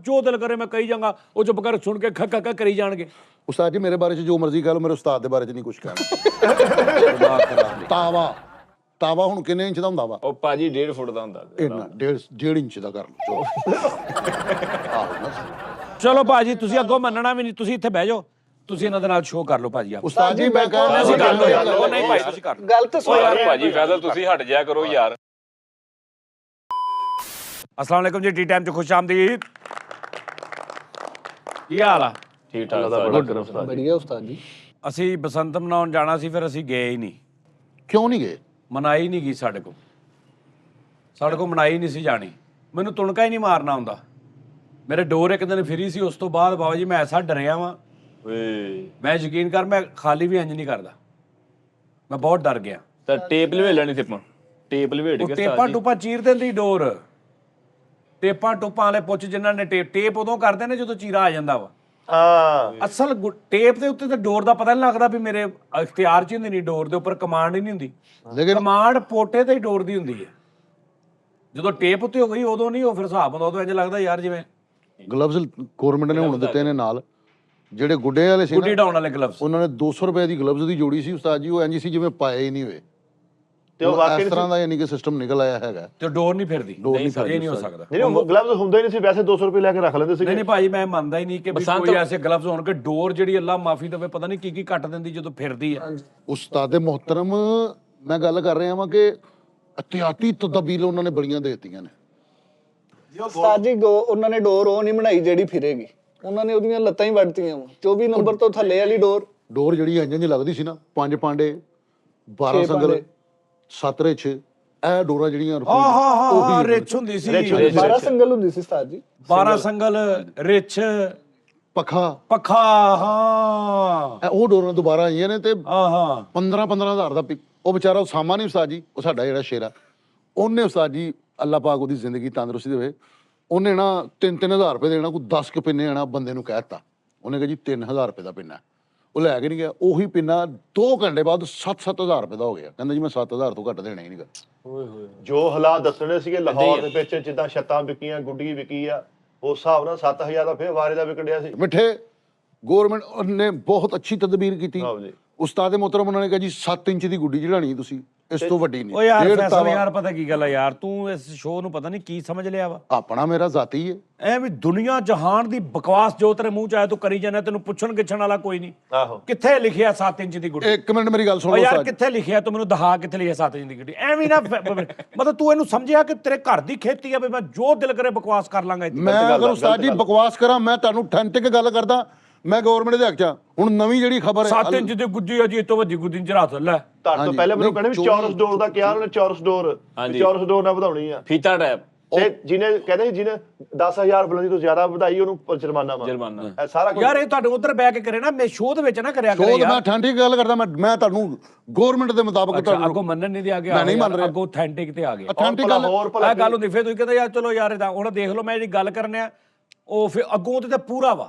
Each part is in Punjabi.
ਜੋ ਦਿਲ ਕਰੇ ਮੈਂ ਕਹੀ ਜਾਂਗਾ, ਉਹ ਚੁੱਪ ਕਰ ਸੁਣ ਕੇ ਖੱਕਾ ਖੱਕਾ ਕਰੀ ਜਾਣਗੇ। ਉਸਤਾਦ ਜੀ ਮੇਰੇ ਬਾਰੇ ਚ ਜੋ ਮਰਜ਼ੀ ਕਹ ਲਓ, ਮੇਰੇ ਉਸਤਾਦ ਦੇ ਬਾਰੇ ਚ ਨਹੀਂ ਕੁਝ ਕਹਿਣਾ। ਤਾਵਾ ਹੁਣ ਕਿੰਨੇ ਇੰਚ ਦਾ ਹੁੰਦਾ ਵਾ? ਉਹ ਭਾਜੀ 1.5 ਫੁੱਟ ਦਾ ਹੁੰਦਾ। ਇੰਨਾ 1.5 ਇੰਚ ਦਾ ਕਰ ਲਓ। ਚਲੋ ਭਾਜੀ ਤੁਸੀਂ ਅੱਗੋਂ ਮੰਨਣਾ ਵੀ ਨਹੀਂ, ਤੁਸੀਂ ਇੱਥੇ ਬਹਿ ਜਾਓ, ਤੁਸੀਂ ਇਹਨਾਂ ਦੇ ਨਾਲ ਸ਼ੋਅ ਕਰ ਲਓ ਭਾਜੀ। ਆਪ ਉਸਤਾਦ ਜੀ ਮੈਂ ਕਹਾਂ ਅਸੀਂ ਕਰ ਲਓ ਯਾਰ। ਉਹ ਨਹੀਂ ਭਾਈ ਤੁਸੀਂ ਕਰ ਲਓ। ਗੱਲ ਤਾਂ ਸੁਣ ਯਾਰ ਭਾਜੀ ਫੈਜ਼ਲ ਤੁਸੀਂ ਹਟ ਜਾਇਆ ਕਰੋ ਯਾਰ। अस्सलाम वालेकुम जी, टी टाइम च खुश आमदीद। ਕੀ ਹਾਲ ਆ? ਠੀਕ ਠਾਕ ਉਸਤਾਦ। बढ़िया उस्ताद जी। ਅਸੀਂ ਬਸੰਤ ਮਨਾਉਣ ਜਾਣਾ ਸੀ, ਫਿਰ ਅਸੀਂ ਗਏ ਹੀ ਨਹੀਂ। ਕਿਉਂ ਨਹੀਂ ਗਏ? ਮਨਾਈ ਨਹੀਂ ਗਈ ਸਾਡੇ ਕੋਲ ਮਨਾਈ ਨਹੀਂ ਸੀ ਜਾਣੀ। ਮੈਨੂੰ ਤੁਣਕਾ ਹੀ ਨਹੀਂ ਮਾਰਨਾ ਆਉਂਦਾ। ਮੇਰੇ ਡੋਰ ਇੱਕ ਦਿਨ ਫਿਰੀ ਸੀ, ਉਸ ਤੋਂ ਬਾਅਦ ਬਾਬਾ ਜੀ ਮੈਂ ਐਸਾ ਡਰਿਆ ਵਾਂ, ਮੈਂ ਯਕੀਨ ਕਰ ਮੈਂ ਖਾਲੀ ਵੀ ਇੰਜ ਨਹੀਂ ਕਰਦਾ, ਮੈਂ ਬਹੁਤ ਡਰ ਗਿਆ। ਤਾਂ ਟੇਪ ਲਵੇ ਲੈਣੀ ਸੀ ਆਪਾਂ, ਟੇਪ ਲਵੇਟ ਕੇ ਟੇਪਾਂ ਟੁਪਾਂ ਚੀਰ ਦਿੰਦੀ ਡੋਰ। ਟੇਪਾਂ ਟੁਪਾਂ ਵਾਲੇ ਪੁੱਛ ਜਿਨ੍ਹਾਂ ਨੇ ਟੇਪ ਉਦੋਂ ਕਰਦੇ ਨੇ ਜਦੋਂ ਚੀਰਾ ਆ ਜਾਂਦਾ ਵਾ। ਹਾਂ ਅਸਲ ਟੇਪ ਦੇ ਉੱਤੇ ਤਾਂ ਡੋਰ ਦਾ ਪਤਾ ਨਹੀਂ ਲੱਗਦਾ ਵੀ ਮੇਰੇ ਇਖਤਿਆਰ 'ਚ ਹੀ ਹੁੰਦੀ ਨਹੀਂ, ਡੋਰ ਦੇ ਉੱਪਰ ਕਮਾਂਡ ਹੀ ਨਹੀਂ ਹੁੰਦੀ। ਲੇਕਿਨ ਕਮਾਂਡ ਪੋਟੇ ਤੇ ਹੀ ਡੋਰ ਦੀ ਹੁੰਦੀ ਹੈ। ਜਦੋਂ ਟੇਪ ਉੱਤੇ ਹੋ ਗਈ ਉਦੋਂ ਨਹੀਂ, ਉਹ ਫਿਰ ਹਿਸਾਬ ਹੁੰਦਾ, ਉਦੋਂ ਇੰਜ ਲੱਗਦਾ ਯਾਰ ਜਿਵੇਂ ਗਲਵਜ਼ ਗਵਰਨਮੈਂਟ ਨੇ ਹੁਣ ਦਿੱਤੇ ਨੇ ਨਾਲ, ਜਿਹੜੇ ਗੁੱਡੇ ਵਾਲੇ ਸੀ ਗੁੱਡੀ ਨਾ ਡਾਉਣ ਵਾਲੇ ਗਲਵਸ। ਉਹਨਾਂ ਨੇ 200 ਰੁਪਏ ਦੀ ਗਲਵਜ਼ ਦੀ ਜੋੜੀ ਸੀ ਉਸਤਾਦ ਜੀ, ਉਹ ਇੰਜ ਸੀ ਜਿਵੇਂ ਪਾਏ ਹੀ ਨਹੀਂ ਹੋਏ। ਤੇ ਉਹ ਵਾਕਈ ਇਸ ਤਰ੍ਹਾਂ ਦਾ ਯਾਨੀ ਕਿ ਸਿਸਟਮ ਨਿਕਲ ਆਇਆ ਹੈਗਾ। ਤੇ ਡੋਰ ਨਹੀਂ ਫਿਰਦੀ, ਇਹ ਨਹੀਂ ਹੋ ਸਕਦਾ। ਨਹੀਂ ਉਹ ਗਲਵਜ਼ ਹੁੰਦੇ ਹੀ ਨਹੀਂ ਸੀ, ਵੈਸੇ 200 ਰੁਪਏ ਲੈ ਕੇ ਰੱਖ ਲੈਂਦੇ ਸੀਗੇ। ਨਹੀਂ ਭਾਈ ਮੈਂ ਮੰਨਦਾ ਹੀ ਨਹੀਂ ਕਿ ਵੀ ਕੋਈ ਐਸੇ ਗਲਵਸ ਹੋਣ ਕਿ ਡੋਰ ਜਿਹੜੀ ਅੱਲਾ ਮਾਫੀ ਦੇਵੇ ਪਤਾ ਨਹੀਂ ਕੀ ਕੱਟ ਦਿੰਦੀ ਜਦੋਂ ਫਿਰਦੀ ਹੈ। ਉਸਤਾਦ ਮੁਹਤਰਮ ਮੈਂ ਗੱਲ ਕਰ ਰਿਹਾ ਵਾਂ ਕਿ ਅਹਤਿਆਤੀ ਤਦਬੀਰ ਉਹਨਾਂ ਨੇ ਬੜੀਆਂ ਦੇ ਦਿੱਤੀਆਂ ਨੇ। ਉਸਤਾਦ ਜੀ ਉਹਨਾਂ ਨੇ ਡੋਰ ਉਹ ਨਹੀਂ ਬਣਾਈ ਜਿਹੜੀ ਫਿਰੇਗੀ, ਉਹਨਾਂ ਨੇ ਉਹਦੀਆਂ ਲੱਤਾਂ ਹੀ ਵੱਢਤੀਆਂ ਵਾ। 24 ਨੰਬਰ ਤੋਂ ਥੱਲੇ ਵਾਲੀ ਡੋਰ ਜਿਹੜੀ ਇੰਜ ਲੱਗਦੀ ਸੀ ਨਾ, 5 ਪਾਂਡੇ 12 ਸੰਗਲ 7 ਰਿਛ, ਇਹ ਡੋਰਾਂ ਜਿਹੜੀਆਂ ਹਾਂ ਰਿਚ ਹੁੰਦੀ ਸੀ, 12 ਸੰਗਲ ਹੁੰਦੀ ਸੀ ਉਸਤਾਦ ਜੀ। 12 ਸੰਗਲ ਰਿਚ ਪੱਖਾ ਹਾਂ ਉਹ ਡੋਰਾਂ ਦੁਬਾਰਾ ਆਈਆਂ ਨੇ ਤੇ ਹਾਂ 15 ਹਜ਼ਾਰ ਦਾ ਉਹ ਵਿਚਾਰਾ ਸਾਮਾ ਨਹੀਂ ਉਸਤਾਦ ਜੀ, ਉਹ ਸਾਡਾ ਜਿਹੜਾ ਸ਼ੇਰਾ, ਉਹਨੇ ਉਸਤਾਦ ਜੀ ਅੱਲਾ ਪਾਕ ਉਹਦੀ ਜ਼ਿੰਦਗੀ ਤੰਦਰੁਸਤੀ ਦੇਵੇ, ਉਹਨੇ ਨਾ 3-3 ਹਜ਼ਾਰ ਰੁਪਏ ਦੇਣਾ, ਕੋਈ 10 ਕੁ ਪਿੰਨੇ ਆਣਾ ਬੰਦੇ ਨੂੰ ਕਹਿ ਦਿੱਤਾ। ਉਹਨੇ ਕਿਹਾ ਜੀ 3000 ਰੁਪਏ ਦਾ ਪਿੰਨਾ, ਉਹ ਲੈ ਕੇ ਨਹੀਂ ਗਿਆ। ਉਹੀ ਪਿੰਨਾ 2 ਘੰਟੇ ਬਾਅਦ 7-7 ਹਜ਼ਾਰ ਰੁਪਏ ਦਾ ਹੋ ਗਿਆ। ਕਹਿੰਦਾ ਜੀ ਮੈਂ 7000 ਤੋਂ ਘੱਟ ਦੇਣਾ ਹੀ ਨਹੀਂ ਗਾ। ਜੋ ਹਾਲਾਤ ਦੱਸਣੇ ਸੀਗੇ ਲਾਹੌਰ ਦੇ ਵਿੱਚ, ਜਿੱਦਾਂ ਛੱਤਾਂ ਵਿਕੀਆਂ, ਗੁੱਡੀ ਵਿਕੀ ਆ, ਉਸ ਹਿਸਾਬ ਨਾਲ 7000 ਦਾ ਫੇਰ ਵਾਰੇ ਦਾ ਵਿਕੜਿਆ ਸੀ। ਮਿੱਠੇ ਗੌਰਮੈਂਟ ਨੇ ਬਹੁਤ ਅੱਛੀ ਤਦਬੀਰ ਕੀਤੀ। ਉਸਤਾਦ ਮੁਹਤਰਮ ਉਹਨਾਂ ਨੇ ਕਿਹਾ ਜੀ 7 ਇੰਚ ਦੀ ਗੁੱਡੀ ਚੜਾਣੀ ਤੁਸੀਂ, ਇਸ ਤੋਂ ਵੱਡੀ ਨਹੀਂ। ਓ ਯਾਰ ਫੈਸਲ ਯਾਰ ਪਤਾ ਕੀ ਗੱਲ ਆ ਯਾਰ, ਤੂੰ ਇਸ ਸ਼ੋਅ ਨੂੰ ਪਤਾ ਨਹੀਂ ਕੀ ਸਮਝ ਲਿਆ ਵਾ। ਆਪਣਾ ਮੇਰਾ ਜ਼ਾਤੀ ਹੈ ਐ ਵੀ ਦੁਨੀਆ ਜਹਾਨ ਦੀ ਬਕਵਾਸ ਜੋ ਤੇਰੇ ਮੂੰਹ ਚ ਆਇਆ ਤੂੰ ਕਰੀ ਜਾਂਦਾ, ਤੈਨੂੰ ਪੁੱਛਣ ਗਿੱਛਣ ਵਾਲਾ ਕੋਈ ਨਹੀਂ। ਆਹੋ ਕਿੱਥੇ ਲਿਖਿਆ 7 ਇੰਚ ਦੀ ਗੁੱਡੀ? 1 ਮਿੰਟ ਮੇਰੀ ਗੱਲ ਸੁਣੋ ਯਾਰ, ਕਿੱਥੇ ਲਿਖਿਆ ਤੂੰ ਮੈਨੂੰ ਦਿਖਾ, ਕਿੱਥੇ ਲਿਖਿਆ 7 ਇੰਚ ਦੀ ਗੁੱਡੀ? ਐਵੇਂ ਨਾ ਮਤਲਬ ਤੂੰ ਇਹਨੂੰ ਸਮਝਿਆ ਕਿ ਤੇਰੇ ਘਰ ਦੀ ਖੇਤੀ ਆ ਵੀ ਮੈਂ ਜੋ ਦਿਲ ਕਰੇ ਬਕਵਾਸ ਕਰ ਲਾਂਗਾ ਇੱਥੇ। ਮੈਂ ਅਗਰ ਉਸਤਾਦ ਜੀ ਬਕਵਾਸ ਕਰਾਂ, ਮੈਂ ਤੁਹਾਨੂੰ ਠੰਟਿਕ ਗੱਲ ਕਰਦਾ, ਮੈਂ ਗਵਰਨਮੈਂਟ ਦੇ ਹੱਕ ਚ। ਹੁਣ ਨਵੀਂ ਜਿਹੜੀ ਖਬਰ ਹੈ 7 ਇੰਚ ਦੀ ਗੁੱਡੀ ਆ ਜੀ, ਇਹ ਤੋਂ ਵੱਡੀ ਗੁੱਡੀ ਚ ਰਾਤ ਲੈ। ਤੁਹਾਡੇ ਤੋਂ ਪਹਿਲੇ ਮੈਨੂੰ ਕਹਿੰਦੇ ਵੀ ਚੌਰਸ ਡੋਰ ਦਾ ਕਿਹਾ ਉਹਨੇ, ਚੌਰਸ ਡੋਰ ਨਾਲ ਵਧਾਉਣੀ ਆ ਫੀਤਾ ਟੈਪ। ਤੇ ਜਿਹਨੇ ਕਹਿੰਦੇ ਸੀ ਜਿਹਨੇ 10000 ਬੁਲੰਦੀ ਤੋਂ ਜ਼ਿਆਦਾ ਵਧਾਈ ਉਹਨੂੰ ਜੁਰਮਾਨਾ ਇਹ ਸਾਰਾ ਯਾਰ ਇਹ ਤੁਹਾਡੇ ਉਧਰ ਬੈ ਕੇ ਕਰੇ ਨਾ, ਮੈਂ ਸ਼ੋਅ ਦੇ ਵਿੱਚ ਨਾ ਕਰਿਆ ਕਰੇ ਯਾਰ। ਮੈਂ ਠੰਡੀ ਗੱਲ ਕਰਦਾ, ਮੈਂ ਤੁਹਾਨੂੰ ਗਵਰਨਮੈਂਟ ਦੇ ਮੁਤਾਬਕ ਅੱਗੋਂ ਮੰਨਣ ਨਹੀਂ ਦੇ ਆ ਗਿਆ, ਮੈਂ ਨਹੀਂ ਮੰਨ ਰਿਹਾ, ਅੱਗੋਂ ਅਥੈਂਟਿਕ ਤੇ ਆ ਗਿਆ। ਅਥੈਂਟਿਕ ਗੱਲ ਇਹ ਗੱਲ ਹੁੰਦੀ, ਫਿਰ ਤੁਸੀਂ ਕਹਿੰਦੇ ਯਾਰ ਚਲੋ ਯਾਰ ਇਹਦਾ ਹੁਣ ਦੇਖ ਲਓ, ਮੈਂ ਜਿਹੜੀ ਗੱਲ ਕਰਨੇ ਆ ਉਹ ਫਿਰ ਅੱਗੋਂ ਤੇ ਪੂਰਾ ਵਾ।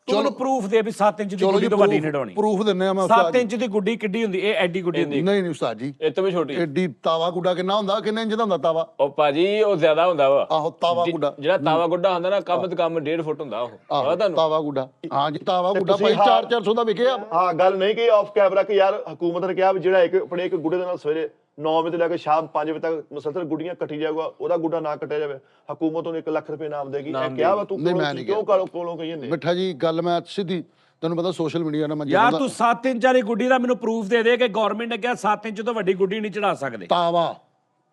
ਤੂੰ ਮੈਨੂੰ ਪ੍ਰੂਫ ਦੇ ਵੀ 7 ਇੰਚ ਦੀ ਗੁੱਡੀ ਤੋਂ ਵੱਡੀ ਨਹੀਂ ਢਾਉਣੀ। ਪ੍ਰੂਫ ਦਿੰਨੇ ਆ ਮੈਂ 7 ਇੰਚ ਦੀ ਗੁੱਡੀ ਕਿੱਡੀ ਹੁੰਦੀ? ਇਹ ਐਡੀ ਗੁੱਡੀ ਹੁੰਦੀ? ਨਹੀਂ ਉਸਤਾਦ ਜੀ, ਇਹ ਤੋਂ ਵੀ ਛੋਟੀ। ਐਡੀ ਤਾਵਾ ਗੁੱਡਾ ਕਿੰਨਾ ਹੁੰਦਾ? ਕਿੰਨੇ ਇੰਚ ਦਾ ਹੁੰਦਾ ਤਾਵਾ? ਉਹ ਭਾਜੀ ਉਹ ਜ਼ਿਆਦਾ ਹੁੰਦਾ ਵਾ। ਆਹੋ ਤਾਵਾ ਗੁੱਡਾ, ਜਿਹੜਾ ਤਾਵਾ ਗੁੱਡਾ ਹੁੰਦਾ ਨਾ, ਕਮ ਤੋਂ ਕਮ 1.5 ਫੁੱਟ ਹੁੰਦਾ ਉਹ। ਆਹੋ ਤਾਵਾ ਗੁੱਡਾ, ਹਾਂ ਜੀ ਤਾਵਾ ਗੁੱਡਾ ਭਾਈ 400 ਦਾ ਵਿਕਿਆ। ਹਾਂ ਗੱਲ ਨਹੀਂ ਕਿ ਆਫ ਕੈਮਰਾ ਕਿ ਯਾਰ ਹਕੂਮਤ ਨੇ ਕਿਹਾ ਵੀ ਜਿਹੜਾ ਆਪਣੇ ਇੱਕ ਗੁੱਡੇ ਦੇ ਨਾਲ ਸਵੇਰੇ 9 ਵਜੇ ਤੋਂ ਲੈ ਕੇ ਸ਼ਾਮ 5 ਵਜੇ ਤੱਕ ਮੁਸਲਸਲ ਗੁੱਡੀਆਂ ਕੱਟੀ ਜਾਊਗਾ, ਉਹਦਾ ਗੁੱਡਾ ਨਾ ਕੱਟਿਆ ਜਾਵੇ, ਹਕੂਮਤ ਉਹਨੂੰ 1 ਲੱਖ ਰੁਪਏ ਇਨਾਮ ਦੇਗੀ। ਇਹ ਕਿਹਾ ਵਾ ਤੂੰ ਕਿਉਂ ਕੋਲੋਂ ਕਹੀ ਜਾਂਦੇ? ਮਿੱਠਾ ਜੀ ਗੱਲ ਮੈਂ ਸਿੱਧੀ, ਤੈਨੂੰ ਪਤਾ ਸੋਸ਼ਲ ਮੀਡੀਆ ਨਾਲ ਮੈਂ ਯਾਰ ਤੂੰ 7 ਇੰਚ ਵਾਲੀ ਗੁੱਡੀ ਦਾ ਮੈਨੂੰ ਪ੍ਰੂਫ ਦੇ ਦੇ ਕਿ ਗਵਰਨਮੈਂਟ ਨੇ ਕਿਹਾ 7 ਇੰਚ ਤੋਂ ਵੱਡੀ ਗੁੱਡੀ ਨਹੀਂ ਚੜਾ ਸਕਦੇ।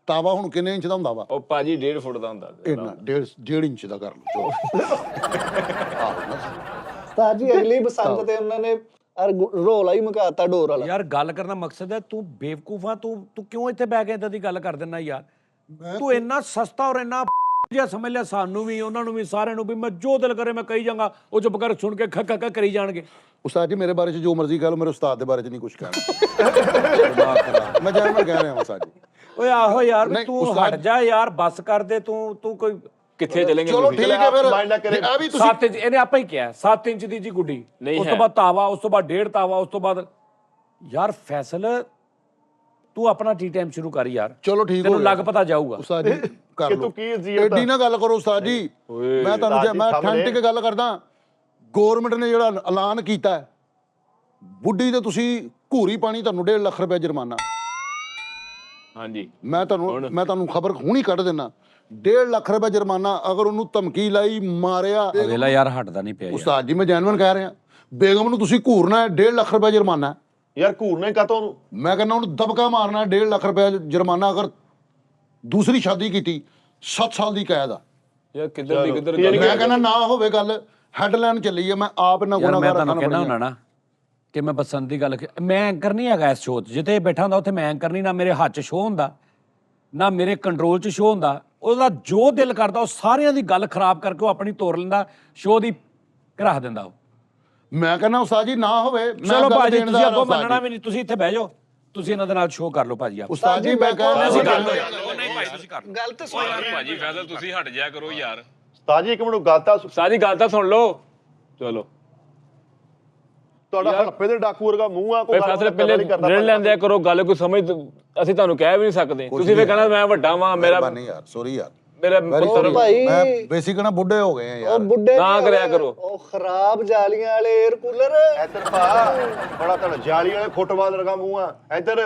ਤਾਵਾ ਹੁਣ ਕਿੰਨੇ ਇੰਚ ਦਾ ਹੁੰਦਾ ਵਾ? ਉਹ ਭਾਜੀ 1.5 ਫੁੱਟ ਦਾ ਹੁੰਦਾ। ਇੰਨਾ 1.5 ਇੰਚ ਦਾ ਕਰ ਲਓ। ਉਸਤਾਦ ਜੀ ਅਗਲੀ ਬਸੰਤ ਤੇ ਉਹਨਾਂ ਨੇ ਰੋਲਾ ਹੀ ਮੁਕਾਤਾ ਡੋਰ ਵਾਲਾ। ਯਾਰ ਗੱਲ ਕਰਨ ਦਾ ਮਕਸਦ ਹੈ, ਤੂੰ ਬੇਵਕੂਫਾ, ਤੂੰ ਕਿਉਂ ਇੱਥੇ ਬੈ ਕੇ ਇਦਾਂ ਦੀ ਗੱਲ ਕਰ ਦਿੰਦਾ ਯਾਰ? ਤੂੰ ਇੰਨਾ ਸਸਤਾ ਔਰ ਇੰਨਾ ਜਿਹਾ ਸਮਝ ਲਿਆ ਸਾਨੂੰ ਵੀ, ਉਹਨਾਂ ਨੂੰ ਵੀ, ਸਾਰਿਆਂ ਨੂੰ ਵੀ ਮੈਂ ਜੋ ਦਿਲ ਕਰੇ ਮੈਂ ਕਹੀ ਜਾਂਗਾ, ਉਹ ਚੁੱਪ ਕਰ ਸੁਣ ਕੇ ਖੱਕਾ ਖੱਕਾ ਕਰੀ ਜਾਣਗੇ। ਉਸਤਾਦ ਜੀ ਮੇਰੇ ਬਾਰੇ ਚ ਜੋ ਮਰਜ਼ੀ ਕਹ ਲਓ, ਮੇਰੇ ਉਸਤਾਦ ਦੇ ਬਾਰੇ ਚ ਨਹੀਂ ਕੁਝ ਕਹਿਣਾ। ਮੈਂ ਜਾਨ ਕਹਿ ਰਿਹਾ ਉਸਤਾਦ ਜੀ। ਓਏ ਆਹੋ ਯਾਰ ਤੂੰ ਹਟ ਜਾ ਯਾਰ, ਬੱਸ ਕਰ ਦੇ ਤੂੰ ਕੋਈ ਕਿੱਥੇ ਚਲੇਂਗੇ? ਚਲੋ ਠੀਕ ਹੈ ਫਿਰ, ਇਹ ਵੀ ਤੁਸੀਂ 7 ਇੰਚ ਇਹਨੇ ਆਪੇ ਹੀ ਕਿਹਾ 7 ਇੰਚ ਦੀ ਜੀ ਗੁੱਡੀ, ਉਸ ਤੋਂ ਬਾਅਦ ਤਾਵਾ, ਉਸ ਤੋਂ ਬਾਅਦ 1.5 ਤਾਵਾ, ਉਸ ਤੋਂ ਬਾਅਦ ਯਾਰ ਫੈਸਲ ਤੂੰ ਆਪਣਾ ਟੀ ਟਾਈਮ ਸ਼ੁਰੂ ਕਰ ਯਾਰ, ਚਲੋ ਠੀਕ ਹੋ ਤੈਨੂੰ ਗਿਆ ਲੱਗ ਪਤਾ ਜਾਊਗਾ। ਉਸਤਾਦ ਜੀ ਕਰ ਕਿ ਲਓ ਤੂੰ ਕੀ ਅਜ਼ੀਅਤ ਐਡੀ ਨਾ ਗੱਲ ਕਰੋ ਉਸਤਾਦ ਜੀ। ਮੈਂ ਤੁਹਾਨੂੰ ਉਸਤਾਦ ਜੀ ਮੈਂ ਸਾਹਮਣੇ- ਅਥੈਂਟਿਕ ਗੱਲ ਕਰਦਾ। ਗੌਰਮੈਂਟ ਨੇ ਜਿਹੜਾ ਐਲਾਨ ਕੀਤਾ ਹੈ, ਬੁੱਢੀ ਤੇ ਤੁਸੀਂ ਘੂਰੀ ਪਾਣੀ, ਤੁਹਾਨੂੰ 1.5 ਲੱਖ ਰੁਪਏ ਜੁਰਮਾਨਾ। ਹਾਂਜੀ ਮੈਂ ਤੁਹਾਨੂੰ ਖਬਰ ਹੁਣੀ ਕੱਢ ਦਿੰਦਾ, 1.5 ਲੱਖ ਰੁਪਏ ਜੁਰਮਾਨਾ। ਅਗਰ ਉਹਨੂੰ ਧਮਕੀ ਲਾਈ, ਮਾਰਿਆ, ਵੇਲਾ ਯਾਰ ਹਟਦਾ ਨਹੀਂ ਪਿਆ ਯਾਰ। ਉਸਤਾਦ ਜੀ ਮੈਂ ਜੈਨੂਇਨ ਕਹਿ ਰਿਹਾ, ਬੇਗਮ ਨੂੰ ਤੁਸੀਂ ਘੂਰਨਾ ਹੈ, 1.5 ਲੱਖ ਰੁਪਏ ਜੁਰਮਾਨਾ ਹੈ। ਯਾਰ ਘੂਰਨਾ ਹੀ ਕਾਤੋਂ ਉਹਨੂੰ? ਮੈਂ ਕਹਿੰਦਾ ਉਹਨੂੰ ਦਬਕਾ ਮਾਰਨਾ ਹੈ, 1.5 ਲੱਖ ਰੁਪਏ ਜੁਰਮਾਨਾ। ਅਗਰ ਦੂਸਰੀ ਸ਼ਾਦੀ ਕੀਤੀ 7 ਸਾਲ ਦੀ ਕੈਦ ਆ। ਯਾਰ ਕਿੱਧਰ ਦੀ ਕਿੱਧਰ ਮੈਂ ਕਹਿੰਦਾ ਨਾ ਹੋਵੇ ਗੱਲ, ਹੈਡਲਾਈਨ ਚੱਲੀ ਹੈ। ਮੈਂ ਆਪ ਨਾ ਯਾਰ ਮੈਂ ਗੁਨਾਹਗਾਰ ਤੁਹਾਨੂੰ ਕਹਿੰਦਾ ਹੁੰਦਾ ਨਾ ਕਿ ਮੈਂ ਬਸੰਤ ਦੀ ਗੱਲ, ਮੈਂ ਐਂਕਰ ਨਹੀਂ ਹੈਗਾ ਇਸ ਸ਼ੋਅ 'ਚ। ਜਿੱਥੇ ਬੈਠਾ ਹੁੰਦਾ ਉੱਥੇ ਮੈਂ ਐਂਕਰ ਨਹੀਂ, ਨਾ ਮੇਰੇ ਹੱਥ 'ਚ ਸ਼ੋਅ ਹੁੰਦਾ, ਨਾ ਮੇਰੇ ਕੰਟਰੋਲ 'ਚ ਸ਼ੋਅ ਹੁੰਦਾ। ਉਹਦਾ ਜੋ ਦਿਲ ਕਰਦਾ ਉਹ ਸਾਰਿਆਂ ਦੀ ਗੱਲ ਖਰਾਬ ਕਰਕੇ ਉਹ ਆਪਣੀ ਤੋਰ ਲੈਂਦਾ, ਸ਼ੋਅ ਦੀ ਰੱਖ ਦਿੰਦਾ ਉਹ। ਮੈਂ ਕਹਿੰਦਾ ਉਸਤਾਦ ਜੀ ਨਾ ਹੋਵੇ। ਮੈਂ ਚਲੋ ਗੱਲ ਭਾਜੀ ਦੇਣ ਤੁਸੀਂ ਦਾ ਅੱਗੋਂ ਉਸਤਾਦ ਮੰਨਣਾ ਜੀ। ਵੀ ਨਹੀਂ, ਤੁਸੀਂ ਇੱਥੇ ਬਹਿ ਜਾਓ, ਤੁਸੀਂ ਇਹਨਾਂ ਦੇ ਨਾਲ ਸ਼ੋਅ ਕਰ ਲਓ ਭਾਜੀ। ਆਪ ਉਸਤਾਦ ਜੀ ਮੈਂ ਕਹਿੰਦਾ ਅਸੀਂ ਕਰ ਲਓ ਯਾਰ, ਨਹੀਂ ਭਾਈ ਤੁਸੀਂ ਕਰ ਲਓ। ਗੱਲ ਤੇ ਸੁਣ ਭਾਜੀ ਫੈਸਲ ਤੁਸੀਂ ਹਟ ਜਾਇਆ ਕਰੋ ਯਾਰ। ਉਸਤਾਦ ਜੀ ਇੱਕ ਮਿੰਟ ਗੱਲ ਤਾਂ ਸਾਰੀ ਗੱਲ ਤਾਂ ਸੁਣ ਲਓ। ਚਲੋ ਤੁਹਾਡਾ ਹਲਪੇ ਦੇ ਡਾਕੂ ਵਰਗਾ ਮੂੰਹ ਆ, ਕੋਈ ਫੈਸਲੇ ਪਹਿਲੇ ਰਿੜ ਲੈਂਦਿਆ ਕਰੋ, ਗੱਲ ਕੋਈ ਸਮਝ ਅਸੀਂ ਤੁਹਾਨੂੰ ਕਹਿ ਵੀ ਨਹੀਂ ਸਕਦੇ। ਤੁਸੀਂ ਵੀ ਕਹਿਣਾ ਮੈਂ ਵੱਡਾ ਵਾਂ, ਮੇਰਾ ਨਹੀਂ ਯਾਰ, ਸੌਰੀ ਯਾਰ, ਮੇਰਾ ਪੁੱਤਰ। ਭਾਈ ਮੈਂ ਬੇਸਿਕ ਨਾ ਬੁੱਢੇ ਹੋ ਗਏ ਆ ਉਹ ਯਾਰ। ਬੁੱਢੇ ਨਾ ਨਹੀਂ ਕਰਿਆ ਹੋਏ, ਕਰੋ। ਉਹ ਖਰਾਬ ਜਾਲੀਆਂ ਵਾਲੇ 에ਅਰ ਕੂਲਰ। ਇੱਧਰ ਭਾ ਬੜਾ ਤੁਹਾਡਾ ਜਾਲੀ ਵਾਲੇ ਫੁੱਟਬਾਲ ਵਰਗਾ ਮੂੰਹ ਆ। ਇੱਧਰ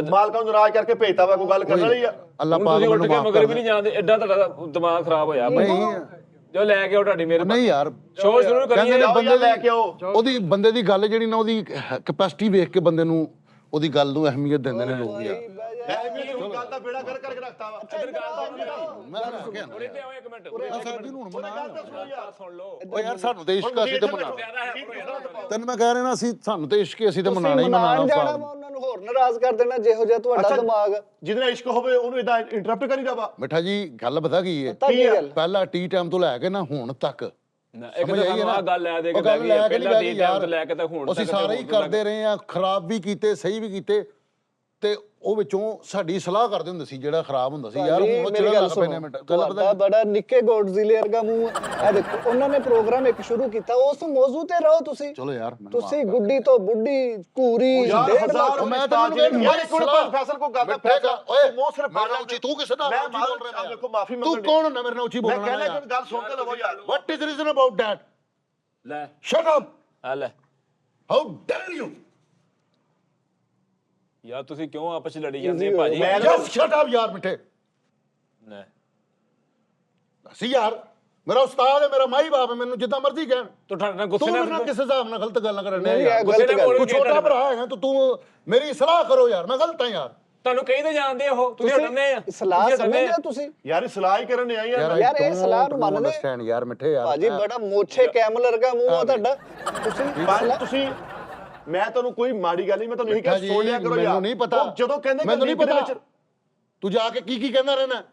ਮਾਲਕਾਂ ਨੂੰ ਨਾਰਾਜ਼ ਕਰਕੇ ਭੇਜਤਾ ਵਾ, ਕੋਈ ਗੱਲ ਕਰਨ ਵਾਲੀ ਆ? ਅੱਲਾਹ ਪਾਕ ਤੁਸੀਂ ਉੱਠ ਮੈਨੂੰ ਕੇ ਮਾਫ ਮਗਰ ਕਰ ਵੀ ਨਹੀਂ ਜਾਂਦੇ, ਐਡਾ ਤੁਹਾਡਾ ਦਿਮਾਗ ਖਰਾਬ ਹੋਇਆ। ਨਹੀਂ ਜੋ ਲੈ ਕੇ ਆਓ ਤੁਹਾਡੀ ਮੇਰੇ ਨਹੀਂ ਯਾਰ, ਸ਼ੋਅ ਸ਼ੁਰੂ ਕਹਿੰਦੇ ਕਰੀਏ। ਨੇ ਜਾਓ ਬੰਦੇ ਯਾਰ ਲੈ ਕੇ ਆਓ। ਉਹਦੀ ਬੰਦੇ ਦੀ ਗੱਲ ਜਿਹੜੀ ਨਾ, ਉਹਦੀ ਕੈਪੈਸਿਟੀ ਵੇਖ ਕੇ ਬੰਦੇ ਨੂੰ ਉਹਦੀ ਗੱਲ ਨੂੰ ਅਹਿਮੀਅਤ ਦਿੰਦੇ ਨੇ ਲੋਕ ਯਾਰ। ਮੈਨੂੰ ਗੱਲ ਦਾ ਬੇੜਾ ਕਰ ਕਰਕੇ ਰੱਖਤਾ ਵਾ। ਮੈਂ ਆ ਗਿਆ ਨਾ ਉਰੇ ਤੇ ਆਓ ਇੱਕ ਮਿੰਟ। ਸਾਡੀ ਨੂੰ ਹੁਣ ਮਨਾ ਸੁਣ ਲਓ ਓ ਯਾਰ, ਸਾਨੂੰ ਤੇ ਇਸ਼ਕ, ਅਸੀਂ ਤੇ ਮਨਾ। ਤੈਨੂੰ ਮੈਂ ਕਹਿ ਰਿਹਾ ਨਾ, ਸਾਨੂੰ ਤੇ ਇਸ਼ਕ, ਅਸੀਂ ਤੇ ਤੁਸੀਂ ਮਨਾਣਾ ਹੀ ਮਨਾਉਣ ਮਨਾਣਾ ਜਾਣਾ ਸਾਹਿਬ। ਵਾ, ਉਹਨਾਂ ਨੂੰ ਹੋਰ ਨਾਰਾਜ਼ ਕਰ ਦੇਣਾ, ਜਿਹੋ ਜਿਹਾ ਤੁਹਾਡਾ ਦਿਮਾਗ। ਜਿਹਦੇ ਨਾਲ ਇਸ਼ਕ ਹੋਵੇ ਉਹਨੂੰ ਇਦਾਂ ਇੰਟਰਰਪਟ ਕਰੀਦਾ ਵਾ। ਮਿੱਠਾ ਜੀ ਗੱਲ ਪਤਾ ਕੀ ਹੈ, ਪਤਾ ਕੀ ਗੱਲ? ਪਹਿਲਾਂ ਟੀ ਟਾਈਮ ਤੋਂ ਲੈ ਕੇ ਨਾ ਹੁਣ ਤੱਕ ਇੱਕ ਤਾਂ ਸਾਨੂੰ ਆਹ ਗੱਲ ਲੈ ਦੇ ਕੇ ਗੱਲ ਲੈ ਕੇ ਪਹਿਲਾਂ ਨਹੀਂ ਦੀ ਟਾਈਮ ਤੋਂ ਲੈ ਕੇ ਤਾਂ ਹੁਣ ਅਸੀਂ ਸਾਰੇ ਹੀ ਕਰਦੇ ਰਹੇ ਆ, ਖਰਾਬ ਵੀ ਕੀਤੇ, ਸਹੀ ਵੀ ਕੀਤੇ, ਤੇ ਉਹ ਵਿੱਚੋਂ ਸਾਡੀ ਸਲਾਹ ਕਰਦੇ ਹੁੰਦੇ ਸੀ ਜਿਹੜਾ ਖਰਾਬ ਹੁੰਦਾ ਸੀ ਯਾਰ। ਹੁਣ ਉਹ ਮੇਰੀ ਚੜਾ ਗੱਲ ਲੱਗ ਪਏ ਨੇ ਸੁਣੋ, ਮਿੰਟ। ਗੱਲ ਤੁਹਾਡਾ ਪਤਾ ਬੜਾ ਨਿੱਕੇ ਗੋਡਜ਼ਿਲੇ ਵਰਗਾ ਮੂੰਹ ਹੈ। ਇਹ ਦੇਖੋ, ਉਹਨਾਂ ਨੇ ਪ੍ਰੋਗਰਾਮ ਇੱਕ ਸ਼ੁਰੂ ਕੀਤਾ, ਉਸ ਮੌਜੂ ਤੇ ਰਹੋ ਤੁਸੀਂ। ਚਲੋ ਯਾਰ, ਤੁਸੀਂ ਗੁੱਡੀ ਤੋਂ ਬੁੱਢੀ ਘੂਰੀ ਯਾਰ 1.5 ਹਜ਼ਾਰ ਲੱਖ। ਮੈਂ ਤਾਂ ਯਾਰ ਇੱਕ ਮਿੰਟ ਫੈਸਲ ਕੋ ਗੱਲ ਦਾ ਓਏ ਮੂੰਹ ਸਿਰ ਫੜ ਲਾ। ਤੂੰ ਕਿਸੇ ਨਾਲ ਮੈਂ ਉੱਚੀ ਬੋਲ ਰਿਹਾ? ਦੇਖੋ ਮਾਫੀ ਤੂੰ ਮੰਗਣ ਕੌਣ ਹੁੰਦਾ ਮੇਰੇ ਨਾਲ ਉੱਚੀ ਮੈਂ ਬੋਲਣਾ ਕਹਿੰਦਾ ਯਾਰ? ਕਿ ਗੱਲ ਸੁਣ ਕੇ ਲਵੋ ਯਾਰ। What is the reason about that? ਲੈ Shut up! ਆ ਲੈ How dare you? ਯਾਰ ਤੁਸੀਂ ਕਿਉਂ ਆਪਸ ਵਿੱਚ ਲੜੀ ਜਾਂਦੇ ਭਾਜੀ? Just shut up ਯਾਰ ਮਿੱਠੇ। ਲੈ ਅਸੀਂ ਯਾਰ, ਮੇਰਾ ਉਸਤਾਦ ਹੈ, ਮੇਰਾ ਮਾਈ ਬਾਪ ਹੈ, ਮੈਨੂੰ ਜਿੱਦਾਂ ਮਰਜ਼ੀ ਕਹਿਣ। ਤੂੰ ਠੰਡਾ ਤੂੰ ਗੁੱਸੇ ਮੇਰੇ ਨਾਲ ਨਾਲ ਕਿਸ ਹਿਸਾਬ ਨਾਲ ਗਲਤ ਗੱਲਾਂ ਕਰਨ ਨਹੀਂ, ਡਿਆ ਇਹ ਯਾਰ? ਗਲਤ ਗੱਲ। ਤੂੰ ਛੋਟਾ ਭਰਾ ਹੈਗਾ, ਤੂੰ ਮੇਰੀ ਸਲਾਹ ਕਰੋ ਯਾਰ, ਮੈਂ ਗਲਤ ਹਾਂ ਯਾਰ। ਤੁਹਾਨੂੰ ਕਹੀ ਤੇ ਜਾਣਦੇ ਉਹ, ਤੁਸੀਂ ਹਟਣੇ ਆ। ਸਲਾਹ ਸਮਝਦੇ ਹੋ ਤੁਸੀਂ? ਯਾਰ ਇਹ ਸਲਾਹ ਹੀ ਕਰਨ ਆਈ ਆ। ਯਾਰ ਇਹ ਸਲਾਹ ਨੂੰ ਮੰਨਦੇ? ਅੰਡਰਸਟੈਂਡ ਯਾਰ ਮਿੱਠੇ ਯਾਰ। ਭਾਜੀ ਬੜਾ ਮੋਛੇ ਕੈਮਲ ਵਰਗਾ ਮੂੰਹ ਆ ਤੁਹਾਡਾ। ਤੁਸੀਂ ਮੈਂ ਤੁਹਾਨੂੰ ਕੋਈ ਮਾੜੀ ਗੱਲ ਨਹੀਂ, ਮੈਂ ਤੁਹਾਨੂੰ ਇਹੀ ਕਿਹਾ ਸੁਣ ਲਿਆ ਕਰੋ ਯਾਰ। ਮੈਨੂੰ ਨਹੀਂ ਪਤਾ, ਉਹ ਜਦੋਂ ਕਹਿੰਦੇ ਮੈਨੂੰ ਨਹੀਂ ਪਤਾ ਵਿੱਚ ਤੂੰ ਜਾ ਕੇ ਕੀ ਕਹਿੰਦਾ ਰਹਿਣਾ।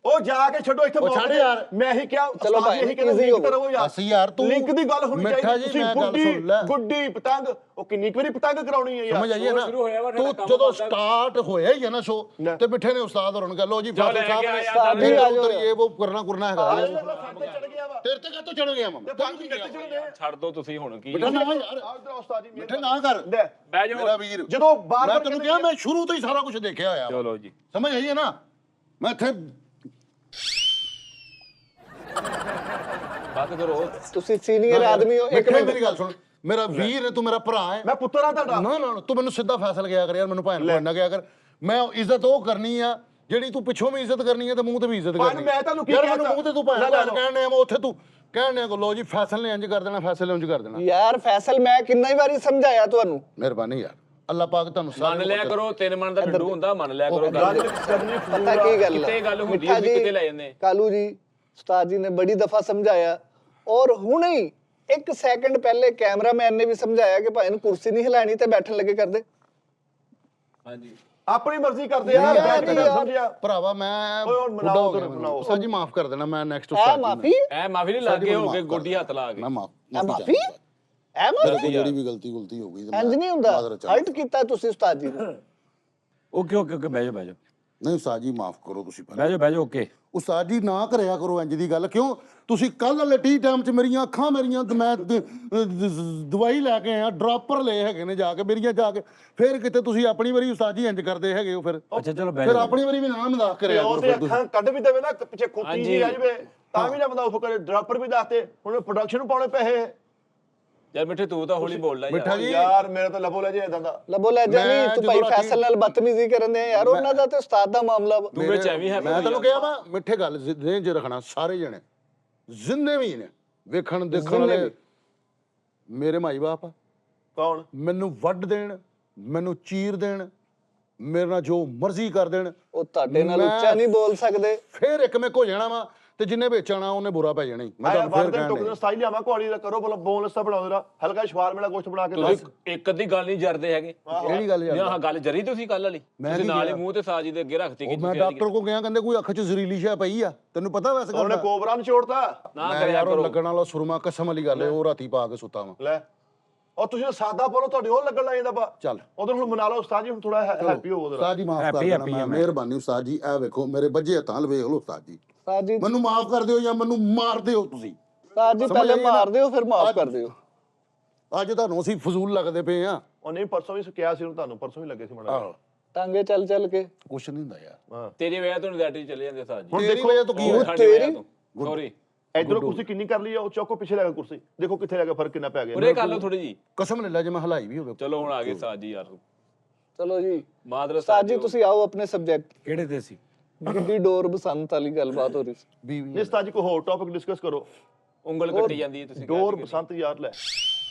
ਉਹ ਜਾ ਕੇ ਛੱਡੋ ਇੱਥੇ ਉਹ ਛੱਡ ਯਾਰ। ਮੈਂ ਇਹੀ ਕਿਹਾ ਚਲੋ ਭਾਈ, ਇਹੀ ਕਹਿੰਦਾ easy ਲਿੰਕ ਹੋਵੋ। ਕਰੋ ਯਾਰ। ਅਸੀਂ ਯਾਰ ਤੂੰ ਲਿੰਕ ਦੀ ਗੱਲ ਹੋਣੀ ਮਿੱਠਾ ਚਾਹੀਦੀ। ਜੀ, ਤੁਸੀਂ ਮੈਂ ਗੱਲ ਗੁੱਡੀ ਸੁਣ ਲੈ। ਗੁੱਡੀ ਪਤੰਗ, ਉਹ ਕਿੰਨੀ ਕੁ ਵਾਰੀ ਪਤੰਗ ਕਰਾਉਣੀ ਹੈ ਯਾਰ। ਸਮਝ ਆਈਏ ਨਾ? ਸ਼ੁਰੂ ਹੋਇਆ ਵਾ, ਤੂੰ ਸਾਡਾ ਕੰਮ ਜਦੋਂ ਬੰਦਾ। ਸਟਾਰਟ ਹੋਇਆ ਹੀ ਹੈ ਨਾ ਸ਼ੋ, ਤੇ ਮਿੱਠੇ ਨੇ ਉਸਤਾਦ ਹੋਰਾਂ ਨੂੰ ਕਹ ਲੋ ਜੀ ਜਾਓ ਫਾਜ਼ਲ ਲੈ ਕੇ ਸਾਹਿਬ ਆਇਆ, ਨੇ ਆ ਜਾਓ। ਉਧਰ ਇਹ ਉਹ ਕਰਨਾ ਹੈਗਾ। ਸਾਡੇ ਚੜ ਗਿਆ ਵਾ ਤੇਰੇ ਤੇ ਕਾਹਤੋਂ ਚੜ ਗਿਆ ਮੈਂ? ਤੇ ਬਾਕੀ ਕਿੱਥੇ ਚੜਦੇ ਆ? ਛੱਡ ਦੋ ਤੁਸੀਂ ਹੁਣ ਕੀ ਮਿੱਠਾ ਨਾ ਯਾਰ, ਆਹ ਉਸਤਾਦ ਜੀ ਮਿੱਠੇ ਨਾ ਕਰ ਬਹਿ ਜਾਓ। ਮੇਰਾ ਵੀਰ। ਜਦੋਂ ਬਾਰ ਮੈਂ ਤੈਨੂੰ ਕਿਹਾ, ਮੈਂ ਸ਼ੁਰੂ ਤੋਂ ਹੀ ਸਾਰਾ ਕੁਝ ਦੇਖਿਆ ਹੋਇਆ। ਚਲੋ ਜੀ ਸਮਝ ਆਈਏ ਨਾ? ਮੈਂ ਇੱਥੇ ਬਾਤ ਕਰੋ। ਤੁਸੀਂ ਸੀਨੀਅਰ ਆਦਮੀ ਹੋ। ਇੱਕ ਮਿੱਠੇ ਮਿੰਟ ਮੇਰੀ ਗੱਲ ਸੁਣ, ਮੇਰਾ ਵੀਰ ਹੈ, ਤੂੰ ਮੇਰਾ ਭਰਾ ਹੈ। ਮੈਂ ਪੁੱਤਰ ਆ ਤੁਹਾਡਾ। ਨਾ ਨਾ ਤੂੰ ਮੈਨੂੰ ਸਿੱਧਾ ਫੈਸਲਾ ਕਿਹਾ ਕਰ ਯਾਰ, ਮੈਨੂੰ ਭੈਣ ਭੈਣ ਨਾ ਕਿਹਾ ਕਰ। ਮੈਂ ਇੱਜ਼ਤ ਉਹ ਕਰਨੀ ਆ ਜਿਹੜੀ ਤੂੰ ਪਿੱਛੋਂ ਵੀ ਇੱਜ਼ਤ ਕਰਨੀ ਹੈ ਤੇ ਮੂੰਹ ਤੇ ਵੀ ਇੱਜ਼ਤ ਕਰਨੀ। ਮੈਂ ਤੁਹਾਨੂੰ ਕੀ ਯਾਰ ਕਹਿਤਾ? ਮੈਨੂੰ ਮੂੰਹ ਤੇ ਤੂੰ ਭੈਣ ਭੈਣ ਕਹਿਣ ਆ, ਮੈਂ ਉੱਥੇ ਤੂੰ ਕਹਿਣ ਆ ਲੋ ਜੀ ਫੈਸਲੇ ਨੇ ਇੰਜ ਕਰ ਦੇਣਾ, ਫੈਸਲੇ ਇੰਜ ਕਰ ਦੇਣਾ। ਯਾਰ ਫੈਸਲ ਮੈਂ ਕਿੰਨਾ ਹੀ ਵਾਰੀ ਸਮਝਾਇਆ ਤੁਹਾਨੂੰ। ਮਿਹਰਬਾਨੀ ਯਾਰ, ਅੱਲਾਹ ਪਾਕ ਤੁਹਾਨੂੰ ਮੰਨ ਲਿਆ ਕਰੋ, 3 ਮਨ ਦਾ ਡੱਡੂ ਹੁੰਦਾ, ਮੰਨ ਲਿਆ ਕਰੋ ਗੱਲ। ਗੱਲ ਕਰਨੀ ਪਤਾ ਕੀ ਗੱਲ ਕਿਤੇ ਹੈ ਗੱਲ ਹੁੰਦੀ ਮਿੱਠਾ ਹੈ, ਜੀ, ਕਿਤੇ ਲੈ ਜਾਂਦੇ। ਕਾਲੂ ਜੀ, ਉਸਤਾਦ ਜੀ ਨੇ ਬੜੀ ਦਫਾ ਸਮਝਾਇਆ, ਔਰ ਹੁਣੇ ਹੀ 1 ਸੈਕਿੰਡ ਪਹਿਲੇ ਕੈਮਰਾਮੈਨ ਨੇ ਵੀ ਸਮਝਾਇਆ ਕਿ ਭਾਈ ਨੂੰ ਕੁਰਸੀ ਨਹੀਂ ਹਿਲਾਣੀ ਤੇ ਬੈਠਣ ਲੱਗੇ ਕਰਦੇ। ਹਾਂਜੀ ਆਪਣੀ ਮਰਜ਼ੀ ਕਰਦੇ ਆ। ਯਾਰ, ਬੈਠ ਕੇ ਯਾਰ। ਸਮਝਿਆ। ਭਰਾਵਾ ਮੈਂ ਓਏ ਹੁਣ ਬੁੱਢਾ ਮਨਾਓ ਹੋ ਗਿਆ ਫਿਰ, ਮੈਨੂੰ। ਮਨਾਓ। ਉਸਤਾਦ ਜੀ ਮਾਫ ਕਰ ਦੇਣਾ, ਮੈਂ ਨੈਕਸਟ ਐ ਉਸਤਾਦ ਮਾਫੀ, ਐ ਮਾਫੀ ਨਹੀਂ ਲੱਗੇ ਹੋ ਕੇ ਗੋਡੀ ਹੱਥ ਲਾ ਕੇ। ਮੈਂ ਐ ਮਾਫੀ, ਐ ਮੇਰੇ ਮਾਫੀ। ਕੋਲ ਜਿਹੜੀ ਵੀ ਗਲਤੀ ਹੋ ਗਈ ਤੇ ਇੰਜ ਨਹੀਂ ਹੁੰਦਾ। ਹਲਟ ਕੀਤਾ ਤੁਸੀਂ ਉਸਤਾਦ ਜੀ ਨੂੰ। ਓਕੇ ਓਕੇ ਓਕੇ, ਬਹਿ ਜਾਓ ਬਹਿ ਜਾਓ ਨਹੀਂ ਉਸਤਾਦ ਜੀ ਮਾਫ ਕਰੋ ਤੁਸੀਂ ਬਹਿ ਜਾਓ ਬਹਿ ਜਾਓ। ਓਕੇ ਉਸਤਾਦ ਜੀ ਨਾ ਕਰਿਆ ਕਰੋ ਇੰਜ ਦੀ ਗੱਲ। ਕਿਉਂ ਤੁਸੀਂ ਕੱਲ ਵਾਲੇ ਟੀ ਟਾਈਮ 'ਚ ਮੇਰੀਆਂ ਅੱਖਾਂ ਮੇਰੀਆਂ ਤੇ ਮੈਂ ਦਵਾਈ ਲੈ ਕੇ ਆਇਆ, ਡਰਾਪਰ ਲਏ ਹੈਗੇ ਨੇ ਜਾ ਕੇ ਮੇਰੀਆਂ ਜਾ ਕੇ, ਫਿਰ ਕਿਤੇ ਤੁਸੀਂ ਆਪਣੀ ਵਾਰੀ ਉਸਤਾਦ ਜੀ ਇੰਜ ਕਰਦੇ ਹੈਗੇ ਹੋ। ਫਿਰ ਅੱਛਾ ਚਲੋ ਬਹਿ ਫਿਰ ਜਾਓ। ਆਪਣੀ ਵਾਰੀ ਵੀ ਨਾ ਮਜ਼ਾਕ ਕਰਿਆ ਉਹ ਕਰੋ ਤੇ ਫਿਰ ਤੁਸੀਂ। ਅੱਖਾਂ ਕੱਢ ਵੀ ਦੇਵੇ ਨਾ, ਪਿੱਛੇ ਖੁੱਤੀ ਜੀ ਆ ਜਾਵੇ ਤਾਂ ਵੀ ਨਾ ਬੰਦਾ ਉਹ ਕਰੇ। ਡਰਾਪਰ ਵੀ ਦੱਸਦੇ ਹੁਣ ਪ੍ਰੋਡਕਸ਼ਨ ਨੂੰ ਪਾਉਣੇ ਪੈਸੇ। ਯਾਰ ਮਿੱਠੇ ਤੂੰ ਤਾਂ ਹੌਲੀ ਬੋਲਦਾ ਮਿੱਠਾ ਯਾਰ। ਜੀ ਯਾਰ ਮੇਰਾ ਤਾਂ ਲੱਭੋ ਲੈ ਜੇ ਇਦਾਂ ਦਾ। ਲੱਭੋ ਲੈ ਜਾਨੀ ਮੈਂ ਤੂੰ ਜਦੋਂ ਭਾਈ ਰਾਤੀ- ਫੈਸਲ ਨਾਲ ਬਦਤਮੀਜ਼ੀ ਕਰਨ ਦੇ ਯਾਰ, ਉਹਨਾਂ ਦਾ ਤੇ ਉਸਤਾਦ ਦਾ ਮਾਮਲਾ ਵਾ। ਤੂੰ ਵਿੱਚ ਐਵੇਂ ਹੈ ਮੈਂ ਤੈਨੂੰ ਕਿਹਾ ਵਾ ਮਿੱਠੇ ਗੱਲ ਜ਼ਿਹਨ 'ਚ ਰੱਖਣਾ, ਸਾਰੇ ਜਣੇ ਜਿੰਨੇ ਵੀ ਨੇ ਵੇਖਣ ਦੇਖਣ ਵਾਲੇ ਮੇਰੇ ਮਾਈ ਬਾਪ ਆ। ਕੌਣ? ਮੈਨੂੰ ਵੱਢ ਦੇਣ, ਮੈਨੂੰ ਚੀਰ ਦੇਣ, ਮੇਰੇ ਨਾਲ ਜੋ ਮਰਜ਼ੀ ਕਰ ਦੇਣ, ਉਹ ਤੁਹਾਡੇ ਨਾਲ ਮੈਂ- ਉੱਚਾ ਨਹੀਂ ਬੋਲ ਸਕਦੇ। ਫੇਰ ਇੱਕ ਮੈਂ ਹੋ ਜਾਣਾ ਵਾ ਤੇ ਜਿੰਨੇ ਵੇਚਣਾ ਉਹਨੇ ਬੁਰਾ ਪੈ ਜਾਣਾ ਹੀ। ਮੈਂ ਆਇਆ ਤੁਹਾਨੂੰ ਫੇਰ ਵਰਦਨ ਕਹਿਣ ਟੁਕੜਾ ਡਿਆ। ਸਟਾਈਲ ਲਿਆਵਾਂ ਕੁਆੜੀ ਦਾ ਕਰੋ ਬੋਲ ਬੋਨਲੈਸ ਤਾਂ ਬਣਾਓ ਜਰਾ ਹਲਕਾ ਸ਼ਵਾਰ ਮੇਲਾ ਗੋਸ਼ਤ ਬਣਾ ਕੇ ਦੱਸ। ਤੁਸੀਂ ਇੱਕ ਅੱਧੀ ਗੱਲ ਨਹੀਂ ਜਰਦੇ ਹੈਗੇ। ਕਿਹੜੀ ਗੱਲ ਯਾਰ? ਹਾਂ ਗੱਲ ਜਰੀ ਤੁਸੀਂ ਕੱਲ ਵਾਲੀ, ਤੁਸੀਂ ਨਾਲ ਹੀ ਮੂੰਹ ਤੇ ਸਾਜੀ ਦੇ ਅੱਗੇ ਰੱਖਤੀ ਉਹ ਮੈਂ ਡਾਕਟਰ ਕੋ ਗਿਆ, ਕਹਿੰਦੇ ਕੋਈ ਅੱਖ 'ਚ ਜ਼ਰੀਲੀ ਸ਼ੈ ਪਈ ਆ। ਤੈਨੂੰ ਪਤਾ ਵੈਸੇ ਗੱਲ ਉਹਨੇ ਦਾ? ਕੋਬਰਾ ਨੂੰ ਛੋੜਤਾ। ਨਾ ਮੈਂ ਕਰਿਆ ਯਾਰ ਉਹ ਕਰੋ। ਲੱਗਣ ਵਾਲਾ ਸੁਰਮਾ ਕਸਮ ਵਾਲੀ ਗੱਲ ਹੈ, ਉਹ ਰਾਤੀ ਪਾ ਕੇ ਸੁੱਤਾ ਵਾਂ। ਲੈ ਉਹ ਤੁਸੀਂ ਸਾਦਾ ਬੋਲੋ ਤੁਹਾਡੇ ਉਹ ਲੱਗਣ ਲੱਗ ਜਾਂਦਾ ਬਾ। ਚੱਲ ਉਧਰ ਹੁਣ ਮਨਾ ਲਓ ਉਸਤਾਦ ਜੀ, ਹੁਣ ਥੋੜਾ ਹੈਪੀ ਹੋਵੋ ਜਰਾ। ਉਸਤਾਦ ਜੀ ਮਾਫ ਕਰ ਦੇਣਾ, ਮੈਂ ਮਿਹਰਬਾਨੀ ਉਸਤਾਦ ਜੀ। ਇਹ ਵੇਖੋ ਮੇਰੇ ਵੱਜੇ ਹੱਥਾਂ ਵੇਖ ਲਓ ਉਸਤਾਦ ਜੀ, ਉਸਤਾਦ ਜੀ, ਮੈਨੂੰ ਮਾਫ ਕਰ ਦਿਓ ਜਾਂ ਮੈਨੂੰ ਮਾਰ ਦਿਓ ਤੁਸੀਂ। ਉਸਤਾਦ ਜੀ ਸਮਝ ਪਹਿਲੇ ਆਈ ਨਾ? ਮਾਰ ਦਿਓ ਫਿਰ ਮਾਫ ਕਰ ਦਿਓ। ਅੱਜ ਤੁਹਾਨੂੰ ਅਸੀਂ ਫਜ਼ੂਲ ਲੱਗਦੇ ਪਏ ਆ। ਉਹ ਨਹੀਂ ਪਰਸੋਂ ਵੀ ਕਿਹਾ ਸੀ ਤੁਹਾਨੂੰ, ਪਰਸੋਂ ਵੀ ਲੱਗੇ ਸੀ ਮੜਾ। ਟਾਂਗੇ ਚੱਲ ਚੱਲ ਕੇ ਕੁਛ ਨਹੀਂ ਹੁੰਦਾ ਯਾਰ। ਹਾਂ ਤੇਰੀ ਵਜ੍ਹਾ ਤੋਂ ਨੈਟ ਚਲੇ ਜਾਂਦੇ ਸਾਜੀ। ਹੁਣ ਤੇਰੀ ਦੇਖੋ ਵਜ੍ਹਾ ਤੋਂ ਕੀ ਹੋਇਆ? ਸੌਰੀ ਇਧਰੋਂ ਕੁਰਸੀ ਕਿੰਨੀ ਕਰ ਲਈ ਆ, ਉਹ ਚੌਕੋ ਪਿੱਛੇ ਲੈ ਕੇ ਕੁਰਸੀ ਦੇਖੋ ਕਿੱਥੇ ਲੈ ਕੇ ਫਰਕ ਕਿੰਨਾ ਪੈ ਗਿਆ। ਉਰੇ ਕਰ ਲਓ ਥੋੜੀ ਜੀ। ਕਸਮ ਲੈ ਲੈ ਜੇ ਮੈਂ ਹਲਾਈ ਵੀ ਹੋਵੇ। ਚਲੋ ਹੁਣ ਆ ਗਏ ਸਾਜੀ ਯਾਰ। ਚਲੋ ਜੀ ਮਾਦਰਸ ਉਸਤਾਦ ਜੀ ਤੁਸੀਂ ਆਓ ਆਪਣੇ ਸਬਜੈਕਟ। ਕਿਹੜੇ ਤੇ ਸੀ? ਗੁੱਡੀ ਡੋਰ ਬਸੰਤ ਵਾਲੀ ਗੱਲਬਾਤ ਹੋ ਰਹੀ ਸੀ। ਬੀਵੀ ਨਹੀਂ ਉਸਤਾਦ ਜੀ ਕੋਈ ਹੋਰ ਟੌਪਿਕ ਡਿਸਕਸ ਕਰੋ। ਉਂਗਲ ਕੱਟੀ ਜਾਂਦੀ ਹੈ ਤੁਸੀਂ ਡੋਰ ਬਸੰਤ ਯਾਰ ਲੈ।